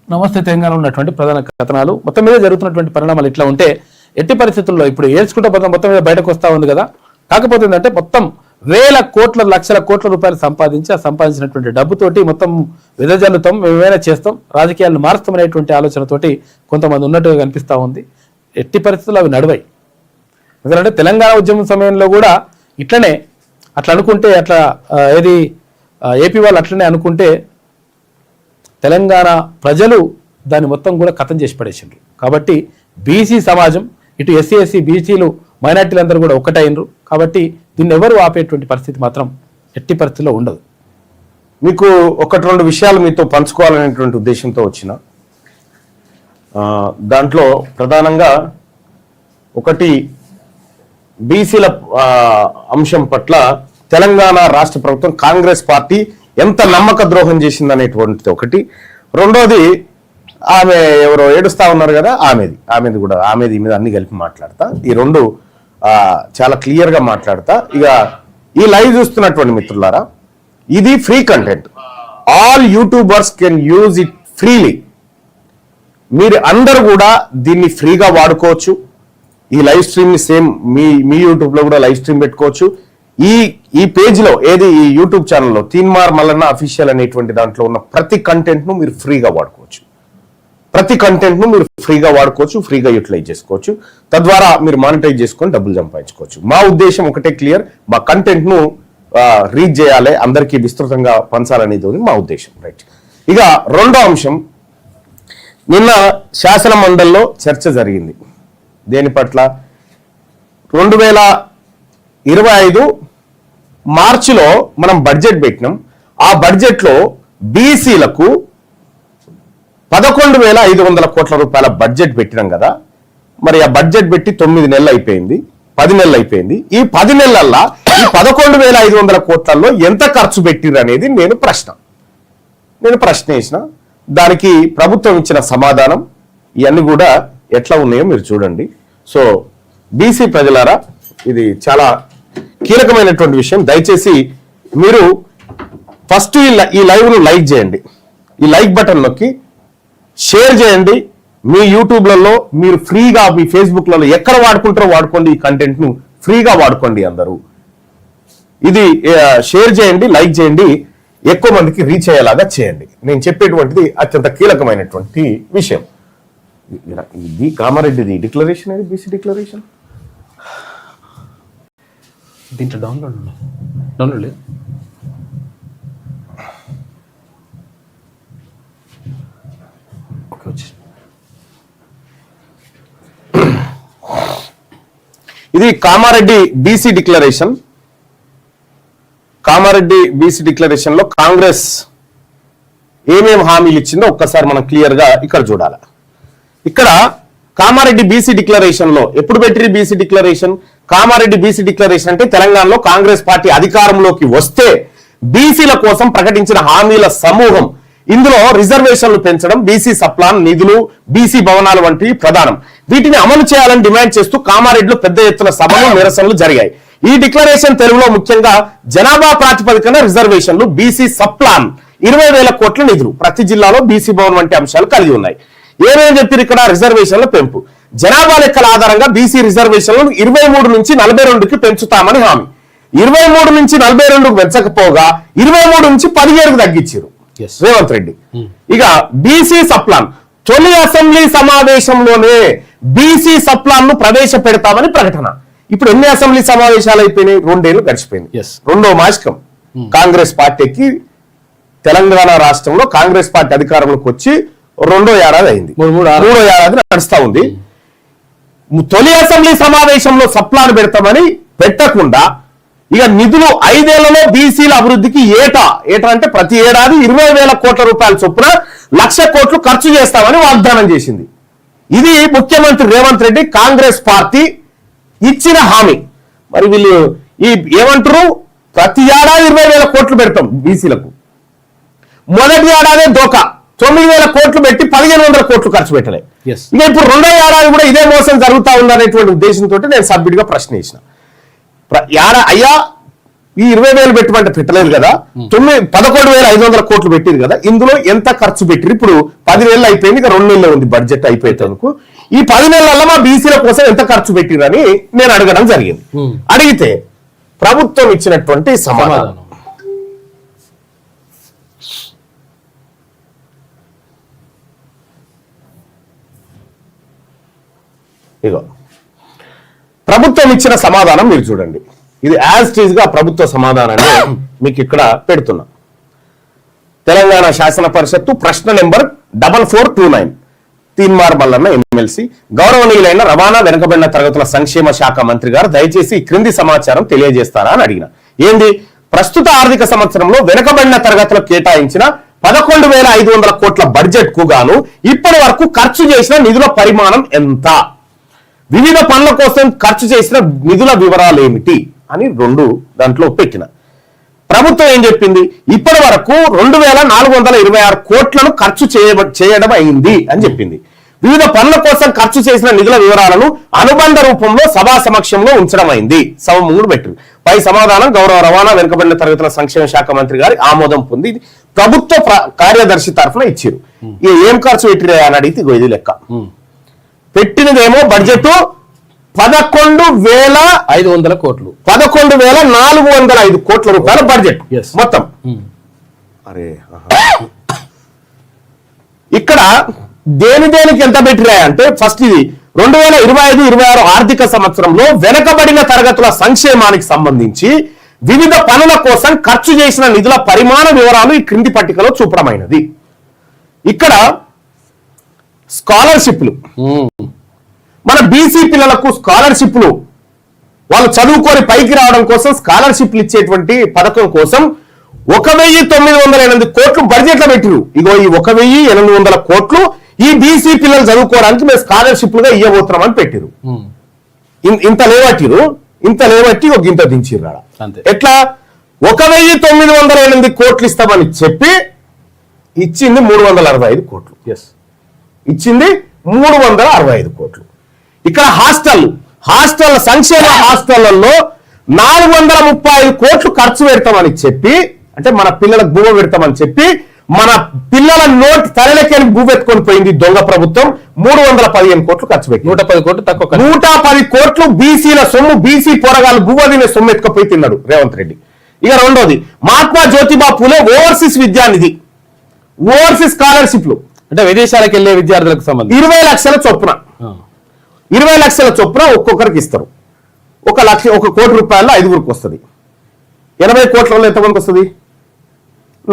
నమస్తే తెలంగాణ ఉన్నటువంటి ప్రధాన కథనాలు. మొత్తం మీద జరుగుతున్నటువంటి పరిణామాలు ఇట్లా ఉంటే ఎట్టి పరిస్థితుల్లో ఇప్పుడు ఏడ్చుకుంటే మొత్తం మీద బయటకు వస్తా ఉంది కదా. కాకపోతే ఏంటంటే మొత్తం వేల కోట్ల లక్షల కోట్ల రూపాయలు సంపాదించి ఆ సంపాదించినటువంటి డబ్బుతోటి మొత్తం విదజల్లుతాం, మేమేమైనా చేస్తాం, రాజకీయాలను మారుస్తాం అనేటువంటి ఆలోచనతోటి కొంతమంది ఉన్నట్టుగా కనిపిస్తూ ఉంది. ఎట్టి పరిస్థితుల్లో అవి నడవాయి. ఎందుకంటే తెలంగాణ ఉద్యమం సమయంలో కూడా ఇట్లనే అట్లా అనుకుంటే అట్లా ఏది ఏపీ వాళ్ళు అట్లనే అనుకుంటే తెలంగాణ ప్రజలు దాన్ని మొత్తం కూడా ఖతం చేసి పడేసిండ్రు. కాబట్టి బీసీ సమాజం ఇటు ఎస్సీ ఎస్సీ బీసీలు మైనార్టీలందరూ కూడా ఒక్కటైనరు. కాబట్టి దీన్ని ఎవరు ఆపేటువంటి పరిస్థితి మాత్రం ఎట్టి పరిస్థితిలో ఉండదు. మీకు ఒకటి రెండు విషయాలు మీతో పంచుకోవాలనేటువంటి ఉద్దేశంతో వచ్చిన దాంట్లో ప్రధానంగా ఒకటి బీసీల అంశం పట్ల తెలంగాణ రాష్ట్ర ప్రభుత్వం కాంగ్రెస్ పార్టీ ఎంత నమ్మక ద్రోహం చేసిందనేటువంటిది ఒకటి. రెండోది ఆమె ఎవరో ఏడుస్తా ఉన్నారు కదా, ఆమెది మీద అన్ని కలిపి మాట్లాడతా. ఈ రెండు చాలా క్లియర్గా మాట్లాడతా. ఇక ఈ లైవ్ చూస్తున్నటువంటి మిత్రులారా, ఇది free content. All YouTubers can use it freely. మీరు అందరు కూడా దీన్ని ఫ్రీగా వాడుకోవచ్చు. ఈ లైవ్ స్ట్రీమ్ ని సేమ్ మీ యూట్యూబ్ లో కూడా లైవ్ స్ట్రీమ్ పెట్టుకోవచ్చు. ఈ పేజ్ లో ఏది ఈ యూట్యూబ్ ఛానల్లో తీన్మార్ మల్లన్న అఫీషియల్ అనేటువంటి దాంట్లో ఉన్న ప్రతి కంటెంట్ ను మీరు ఫ్రీగా వాడుకోవచ్చు. ఫ్రీగా యూటిలైజ్ చేసుకోవచ్చు. తద్వారా మీరు మానిటైజ్ చేసుకొని డబ్బులు సంపాదించుకోవచ్చు. మా ఉద్దేశం ఒకటే క్లియర్, మా కంటెంట్ ను రీచ్ చేయాలి, అందరికీ విస్తృతంగా పంచాలనేది మా ఉద్దేశం. రైట్. ఇక రెండో అంశం, నిన్న శాసన మండలిలో చర్చ జరిగింది. దేని పట్ల? 2025 మార్చిలో మనం బడ్జెట్ పెట్టినాం. ఆ బడ్జెట్ లో బీసీలకు 11,500 కోట్ల రూపాయల బడ్జెట్ పెట్టినాం కదా. మరి ఆ బడ్జెట్ పెట్టి 9 నెలలు అయిపోయింది, 10 నెలలు అయిపోయింది. ఈ 10 నెలల్లో ఈ 11,500 కోట్లలో ఎంత ఖర్చు పెట్టిర్రు అనేది నేను ప్రశ్న వేసిన. దానికి ప్రభుత్వం ఇచ్చిన సమాధానం ఇవన్నీ కూడా ఎట్లా ఉన్నాయో మీరు చూడండి. సో బీసీ ప్రజలారా, ఇది చాలా కీలకమైనటువంటి విషయం. దయచేసి మీరు ఫస్ట్ ఈ లైవ్ ను లైక్ చేయండి. ఈ లైక్ బటన్ నొక్కి షేర్ చేయండి. మీ యూట్యూబ్లలో మీరు ఫ్రీగా, మీ ఫేస్బుక్లలో ఎక్కడ వాడుకుంటారో వాడుకోండి. ఈ కంటెంట్ ను ఫ్రీగా వాడుకోండి అందరూ. ఇది షేర్ చేయండి, లైక్ చేయండి, ఎక్కువ మందికి రీచ్ అయ్యేలాగా చేయండి. నేను చెప్పేటువంటిది అత్యంత కీలకమైనటువంటి విషయం. ఇది కామారెడ్డిది డిక్లరేషన్, ఇది బీసీ డిక్లరేషన్. దీంట్లో డౌన్లోడ్ లేదు. ఇది Kamareddy BC declaration. Kamareddy BC declaration లో కాంగ్రెస్ ఏమేమి హామీలు ఇచ్చిందో ఒక్కసారి మనం క్లియర్ గా ఇక్కడ చూడాలి. ఇక్కడ కామారెడ్డి బీసీ డిక్లరేషన్ లో ఎప్పుడు పెట్టిరు BC declaration? Kamareddy BC declaration అంటే తెలంగాణలో కాంగ్రెస్ పార్టీ అధికారంలోకి వస్తే బీసీల కోసం ప్రకటించిన హామీల సమూహం. ఇందులో రిజర్వేషన్లు పెంచడం, బీసీ సప్లాన్ నిధులు, బీసీ భవనాలు వంటివి ప్రధానం. వీటిని అమలు చేయాలని డిమాండ్ చేస్తూ కామారెడ్డిలో పెద్ద ఎత్తున సభలు, నిరసనలు జరిగాయి. ఈ డిక్లరేషన్ తెలుగులో ముఖ్యంగా జనాభా ప్రాతిపదికన రిజర్వేషన్లు, బీసీ సప్లాన్, 20,000 కోట్ల నిధులు, ప్రతి జిల్లాలో బీసీ భవన్ వంటి అంశాలు కలిగి ఉన్నాయి. ఏమేమి చెప్పారు ఇక్కడ? రిజర్వేషన్ల పెంపు, జనాభా లెక్కల ఆధారంగా బీసీ రిజర్వేషన్లను 23 నుంచి 42కి పెంచుతామని హామీ. 23 నుంచి 42కు పెంచకపోగా 23 నుంచి 17కు తగ్గించారు రేవంత్ రెడ్డి. ఇక బీసీ సప్లాన్, తొలి అసెంబ్లీ సమావేశంలోనే బీసీ సప్లాన్ ను ప్రవేశపెడతామని ప్రకటన. ఇప్పుడు ఎన్ని అసెంబ్లీ సమావేశాలు అయిపోయినాయి? 2 ఏళ్ళు గడిచిపోయింది. రెండో మాసికం కాంగ్రెస్ పార్టీకి తెలంగాణ రాష్ట్రంలో కాంగ్రెస్ పార్టీ అధికారంలోకి వచ్చి 2వ ఏడాది అయింది, 3వ ఏడాది నడుస్తా ఉంది. తొలి అసెంబ్లీ సమావేశంలో సప్లాన్ పెడతామని పెట్టకుండా ఇక నిధులు 5 ఏళ్లలో బీసీల అభివృద్ధికి ఏటా అంటే ప్రతి ఏడాది 20,000 కోట్ల రూపాయల చొప్పున 1,00,000 కోట్లు ఖర్చు చేస్తామని వాగ్దానం చేసింది. ఇది ముఖ్యమంత్రి రేవంత్ రెడ్డి కాంగ్రెస్ పార్టీ ఇచ్చిన హామీ. మరి వీళ్ళు ఏమంటారు? ప్రతి ఏడాది 20,000 కోట్లు పెడతాం బీసీలకు. మొదటి ఏడాదే దోకా 9,000 కోట్లు పెట్టి 1,500 కోట్లు ఖర్చు పెట్టలే. ఇక ఇప్పుడు 2వ ఏడాది కూడా ఇదే మోసం జరుగుతా ఉందనేటువంటి ఉద్దేశంతో నేను సభ్యుడిగా ప్రశ్న వేసిన. అయ్యా, ఈ 20,000 పెట్టమంటే పెట్టలేదు కదా, 11,500 కోట్లు పెట్టిరు కదా, ఇందులో ఎంత ఖర్చు పెట్టిరు? ఇప్పుడు 10 నెలలు అయిపోయింది, ఇక 2 నెలలు ఉంది బడ్జెట్ అయిపోయేందుకు. ఈ 10 నెలల్లో మా బీసీల కోసం ఎంత ఖర్చు పెట్టిరని నేను అడగడం జరిగింది. అడిగితే ప్రభుత్వం ఇచ్చినటువంటి సమాధానం, ఇగో ప్రభుత్వం ఇచ్చిన సమాధానం మీరు చూడండి. ఇది యాజ్ టీజ్ గా ప్రభుత్వ సమాధానాన్ని మీకు ఇక్కడ పెడుతున్నా. తెలంగాణ శాసన పరిషత్తు ప్రశ్న నెంబర్ 4429 తీన్మార్ మల్లన్న ఎమ్మెల్సీ. గౌరవనీయులైన రవాణా వెనుకబడిన తరగతుల సంక్షేమ శాఖ మంత్రి గారు దయచేసి ఈ క్రింది సమాచారం తెలియజేస్తారా అని అడిగిన. ఏంది? ప్రస్తుత ఆర్థిక సంవత్సరంలో వెనుకబడిన తరగతులకు కేటాయించిన 11,500 కోట్ల బడ్జెట్ కు గాను ఇప్పటి వరకు ఖర్చు చేసిన నిధుల పరిమాణం ఎంత, వివిధ పనుల కోసం ఖర్చు చేసిన నిధుల వివరాలు ఏమిటి అని 2 దాంట్లో పెట్టిన. ప్రభుత్వం ఏం చెప్పింది? ఇప్పటి వరకు 2,426 కోట్లను ఖర్చు చేయడం అయింది అని చెప్పింది. వివిధ పనుల కోసం ఖర్చు చేసిన నిధుల వివరాలను అనుబంధ రూపంలో సభా సమక్షంలో ఉంచడం అయింది. సభ ముందు పెట్టింది. పై సమాధానం గౌరవ రవాణా వెనుకబడిన తరగతుల సంక్షేమ శాఖ మంత్రి గారి ఆమోదం పొంది ప్రభుత్వ కార్యదర్శి తరఫున ఇచ్చారు. ఏం ఖర్చు పెట్టిరా అని అడిగితే ఇది లెక్క పెట్టినదేమో బడ్జెట్ 11,500 కోట్లు, 11,405 కోట్ల రూపాయల బడ్జెట్ మొత్తం. అరే ఇక్కడ దేనికి ఎంత పెట్టిరా అంటే ఫస్ట్ ఇది 2025-26 ఆర్థిక సంవత్సరంలో వెనకబడిన తరగతుల సంక్షేమానికి సంబంధించి వివిధ పనుల కోసం ఖర్చు చేసిన నిధుల పరిమాణ వివరాలు ఈ క్రింది పట్టికలో చూపడమైనది. ఇక్కడ స్కాలర్షిప్లు, మన బీసీ పిల్లలకు స్కాలర్షిప్లు వాళ్ళు చదువుకొని పైకి రావడం కోసం స్కాలర్షిప్లు ఇచ్చేటువంటి పథకం కోసం 1,908 కోట్లు బడ్జెట్ లో పెట్టిరు. ఇగో ఈ 1,800 కోట్లు ఈ బీసీ పిల్లలు చదువుకోవడానికి మేము స్కాలర్షిప్లుగా ఇవ్వబోతున్నామని పెట్టిరు. ఇంత లేవట్టి ఒక గింత దించిర్రు. ఎట్లా 1,908 కోట్లు ఇస్తామని చెప్పి ఇచ్చింది 365 కోట్లు. ఇచ్చింది 365 కోట్లు. ఇక్కడ హాస్టల్ సంక్షేమ హాస్టళ్లలో 435 కోట్లు ఖర్చు పెడతామని చెప్పి, అంటే మన పిల్లలకు భూమ పెడతామని చెప్పి మన పిల్లల నోట్ తలలకెళ్ళి భూవెత్తుకొని పోయింది దొంగ ప్రభుత్వం. 315 కోట్లు ఖర్చు పెట్టి 110 కోట్లు తక్కువ, 110 కోట్లు బీసీల సొమ్ము, బీసీ పోరగాళ్ళు భూమ తినే సొమ్ము ఎత్తుకపోయి తిన్నాడు రేవంత్ రెడ్డి. ఇక రెండోది మహాత్మా జ్యోతిబా పూలే ఓవర్సీస్ విద్యానిధి, ఓవర్సీస్ స్కాలర్షిప్లు అంటే విదేశాలకు వెళ్లే విద్యార్థులకు సంబంధించి 20 లక్షల చొప్పున 20 లక్షల చొప్పున ఒక్కొక్కరికి ఇస్తారు. 1 కోటి రూపాయల్లో 5గురికి వస్తుంది. 80 కోట్లలో ఎంతమందికి వస్తుంది?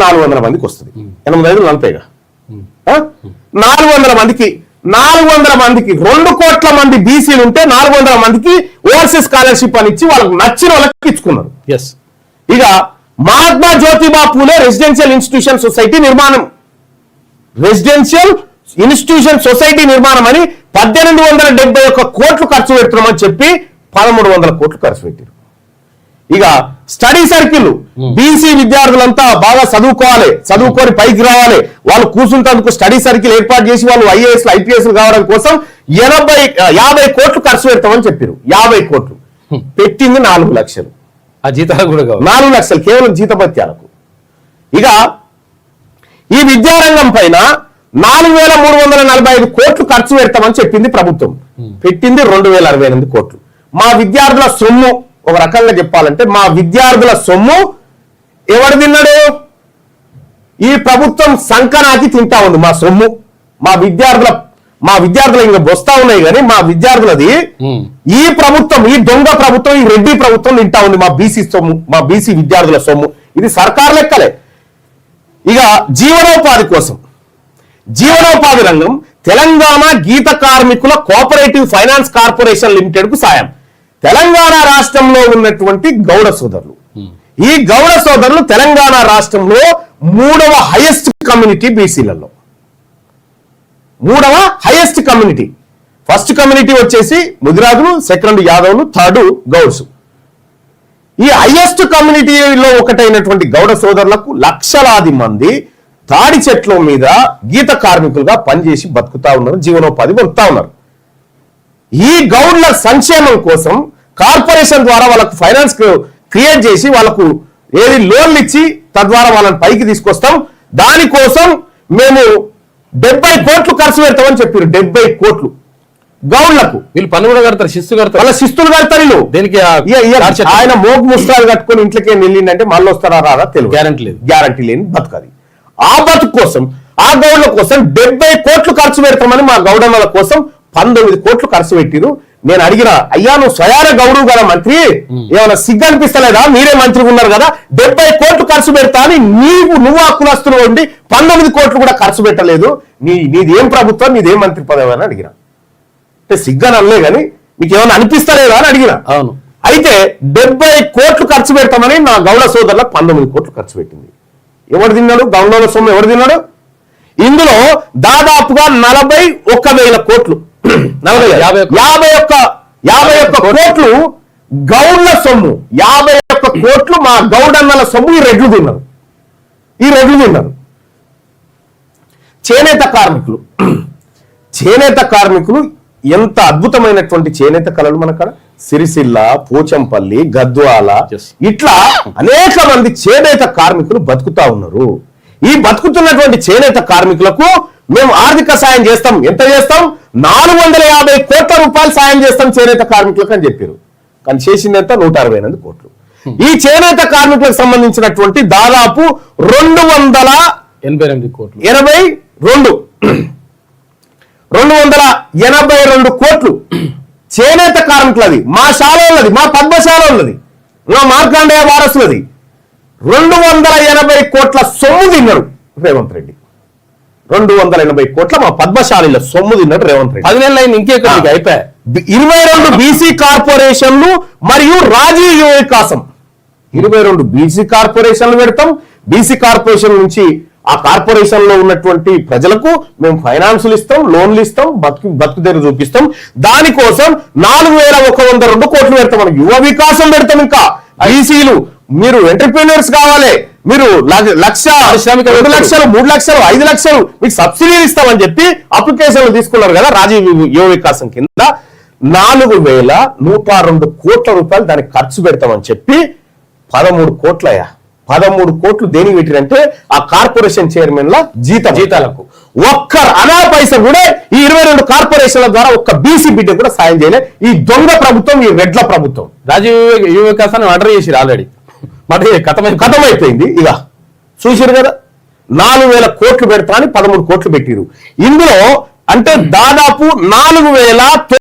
400 మందికి వస్తుంది. 8540గా 400 మందికి 2 కోట్ల మంది బీసీలు ఉంటే 400 మందికి ఓవర్సీస్ స్కాలర్షిప్ అని ఇచ్చి వాళ్ళకి నచ్చిన వాళ్ళకి ఇచ్చుకున్నారు. ఇక Mahatma Jyotiba Phule residential institution society నిర్మాణం అని 1,871 కోట్లు ఖర్చు పెడుతున్నామని చెప్పి 1,300 కోట్లు ఖర్చు పెట్టారు. ఇక స్టడీ సర్కిల్, బీసీ విద్యార్థులంతా బాగా చదువుకొని పైకి రావాలి, వాళ్ళు కూర్చుంటేందుకు స్టడీ సర్కిల్ ఏర్పాటు చేసి వాళ్ళు IAS IPS కావడం కోసం 50 కోట్లు ఖర్చు పెడతామని చెప్పారు. 50 కోట్లు పెట్టింది 4 లక్షలు. ఆ జీతాలకు కూడా 4 లక్షలు కేవలం జీతభత్యాలకు. ఇక ఈ విద్యారంగం పైన 4,345 కోట్లు ఖర్చు పెడతామని చెప్పింది ప్రభుత్వం. పెట్టింది 2,068 కోట్లు. మా విద్యార్థుల సొమ్ము, ఒక రకంగా చెప్పాలంటే మా విద్యార్థుల సొమ్ము ఎవడు తిన్నాడు? ఈ ప్రభుత్వం సంకనాకి తింటా ఉంది మా సొమ్ము. మా విద్యార్థులు ఇంకా బొస్తా ఉన్నాయి కానీ మా విద్యార్థులది ఈ ప్రభుత్వం, ఈ దొంగ ప్రభుత్వం, ఈ రెడ్డి ప్రభుత్వం తింటా ఉంది మా బీసీ సొమ్ము, మా బీసీ విద్యార్థుల సొమ్ము. ఇది సర్కార్ లెక్కలే. ఇక జీవనోపాధి రంగం తెలంగాణ గీత కార్మికుల కోఆపరేటివ్ ఫైనాన్స్ కార్పొరేషన్ లిమిటెడ్ కు సాయం. తెలంగాణ రాష్ట్రంలో ఉన్నటువంటి గౌడ సోదరులు, ఈ గౌడ సోదరులు తెలంగాణ రాష్ట్రంలో 3వ హైయెస్ట్ కమ్యూనిటీ బీసీలలో. 3వ హైయెస్ట్ కమ్యూనిటీ. ఫస్ట్ కమ్యూనిటీ వచ్చేసి ముదిరాజులు, సెకండ్ యాదవులు, థర్డ్ గౌడ్స్. ఈ హైయెస్ట్ కమ్యూనిటీలో ఒకటైనటువంటి గౌడ సోదరులకు లక్షలాది మంది తాడి చెట్ల మీద గీత కార్మికులుగా పనిచేసి బతుకుతా ఉన్నారు, జీవనోపాధి పొందుతా ఉన్నారు. ఈ గౌడ్ల సంక్షేమం కోసం కార్పొరేషన్ ద్వారా వాళ్ళకు ఫైనాన్స్ క్రియేట్ చేసి వాళ్ళకు లోన్లు ఇచ్చి తద్వారా వాళ్ళని పైకి తీసుకొస్తాం. దానికోసం మేము 70 కోట్లు ఖర్చు పెడతామని చెప్పారు. 70 కోట్లు గౌడ్లకు. వీళ్ళు పన్ను కూడా కడతారు, శిస్తులు కడతారు, వాళ్ళ శిస్తులు కడతారు. వీళ్ళు దేనికి? ఆయన మోగు ముస్తాలు కట్టుకుని ఇంట్లోకి వెళ్ళిందంటే మళ్ళీ వస్తారా రాదా తెలియదు. గ్యారంటీ లేని బతుకది. ఆ బతుకు కోసం, ఆ గౌడ్ల కోసం 70 కోట్లు ఖర్చు పెడతామని మా గౌడన్నల కోసం 19 కోట్లు ఖర్చు పెట్టిరు. నేను అడిగిన అయ్యా నువ్వు స్వయాన గౌరవ్ కదా మంత్రి, ఏమైనా సిగ్గు అనిపిస్తలేదా? మీరే మంత్రి ఉన్నారు కదా, 70 కోట్లు ఖర్చు పెడతా అని నువ్వు ఆ కులస్తులు ఉండి 19 కోట్లు కూడా ఖర్చు పెట్టలేదు. నీదేం ప్రభుత్వం, నీదేం మంత్రి పదవి అని అడిగిన. అంటే సిగ్గని అనలే కానీ మీకు ఏమైనా అనిపిస్తలేదా అని అడిగిన. అవును. అయితే 70 కోట్లు ఖర్చు పెడతామని నా గౌడ సోదరులకు 19 కోట్లు ఖర్చు పెట్టింది. ఎవరు తిన్నాడు? గౌండోల సొమ్ము ఎవరు తిన్నాడు? ఇందులో దాదాపుగా 41,000 కోట్లు 51 కోట్లు గౌడ్ల సొమ్ము, 51 కోట్లు మా గౌడన్నల సొమ్ము ఈ రెడ్లు తిన్నారు. చేనేత కార్మికులు ఎంత అద్భుతమైనటువంటి చేనేత కళలు మనకాడ సిరిసిల్ల, పోచంపల్లి, గద్వాల ఇట్లా అనేక మంది చేనేత కార్మికులు బతుకుతా ఉన్నారు. ఈ బతుకుతున్నటువంటి చేనేత కార్మికులకు మేము ఆర్థిక సాయం చేస్తాం. ఎంత చేస్తాం? 450 కోట్ల రూపాయలు సాయం చేస్తాం చేనేత కార్మికులకు అని చెప్పారు. కానీ చేసింది ఎంత? 168 కోట్లు. ఈ చేనేత కార్మికులకు సంబంధించినటువంటి దాదాపు 282 కోట్లు 282 కోట్లు చేనేత కార్మికులది, మా శాల ఉన్నది, మా పద్మశాల ఉన్నది, మా మార్కాండేయ వారసులది. 280 కోట్ల సొమ్ము తిన్నాడు రేవంత్ రెడ్డి. 280 కోట్ల మా పద్మశాలిలో సొమ్ము తిన్నాడు రేవంత్ రెడ్డి. 10 నెలలు అయింది, ఇంకే అయిపోయా. 22 బీసీ కార్పొరేషన్లు మరియు రాజీవ్ యువ వికాసం, 22 బీసీ కార్పొరేషన్లు పెడతాం. బీసీ కార్పొరేషన్ నుంచి ఆ కార్పొరేషన్ లో ఉన్నటువంటి ప్రజలకు మేము ఫైనాన్సులు ఇస్తాం, లోన్లు ఇస్తాం, బతుకు తెరు చూపిస్తాం. దానికోసం 4,102 కోట్లు పెడతాం. మనం యువ వికాసం పెడతాం. ఇంకా బీసీలు మీరు ఎంటర్ప్రీనర్స్ కావాలి, మీరు 1,00,000, 2 లక్షలు, 3 లక్షలు, 5 లక్షలు మీకు సబ్సిడీ ఇస్తామని చెప్పి అప్లికేషన్లు తీసుకున్నారు కదా రాజీవ్ యువ వికాసం కింద. 4,102 కోట్ల రూపాయలు దానికి ఖర్చు పెడతామని చెప్పి 13 కోట్లయ్యా. 13 కోట్లు దేనికి పెట్టిరంటే ఆ కార్పొరేషన్ చైర్మన్ల జీతాలకు. ఒక్క అనా పైసా కూడా ఈ 22 కార్పొరేషన్ల ద్వారా ఒక్క బీసీ బిడ్డ కూడా సాయం చేయలే ఈ దొంగ ప్రభుత్వం, ఈ రెడ్ల ప్రభుత్వం. రాజీవ్ యువ వికాసాన్ని మర్డర్ చేసిరు ఆల్రెడీ, కథమైపోయింది. ఇక చూసారు కదా, 4,000 కోట్లు పెడతా అని 13 కోట్లు పెట్టిరు. ఇందులో అంటే దాదాపు 4,000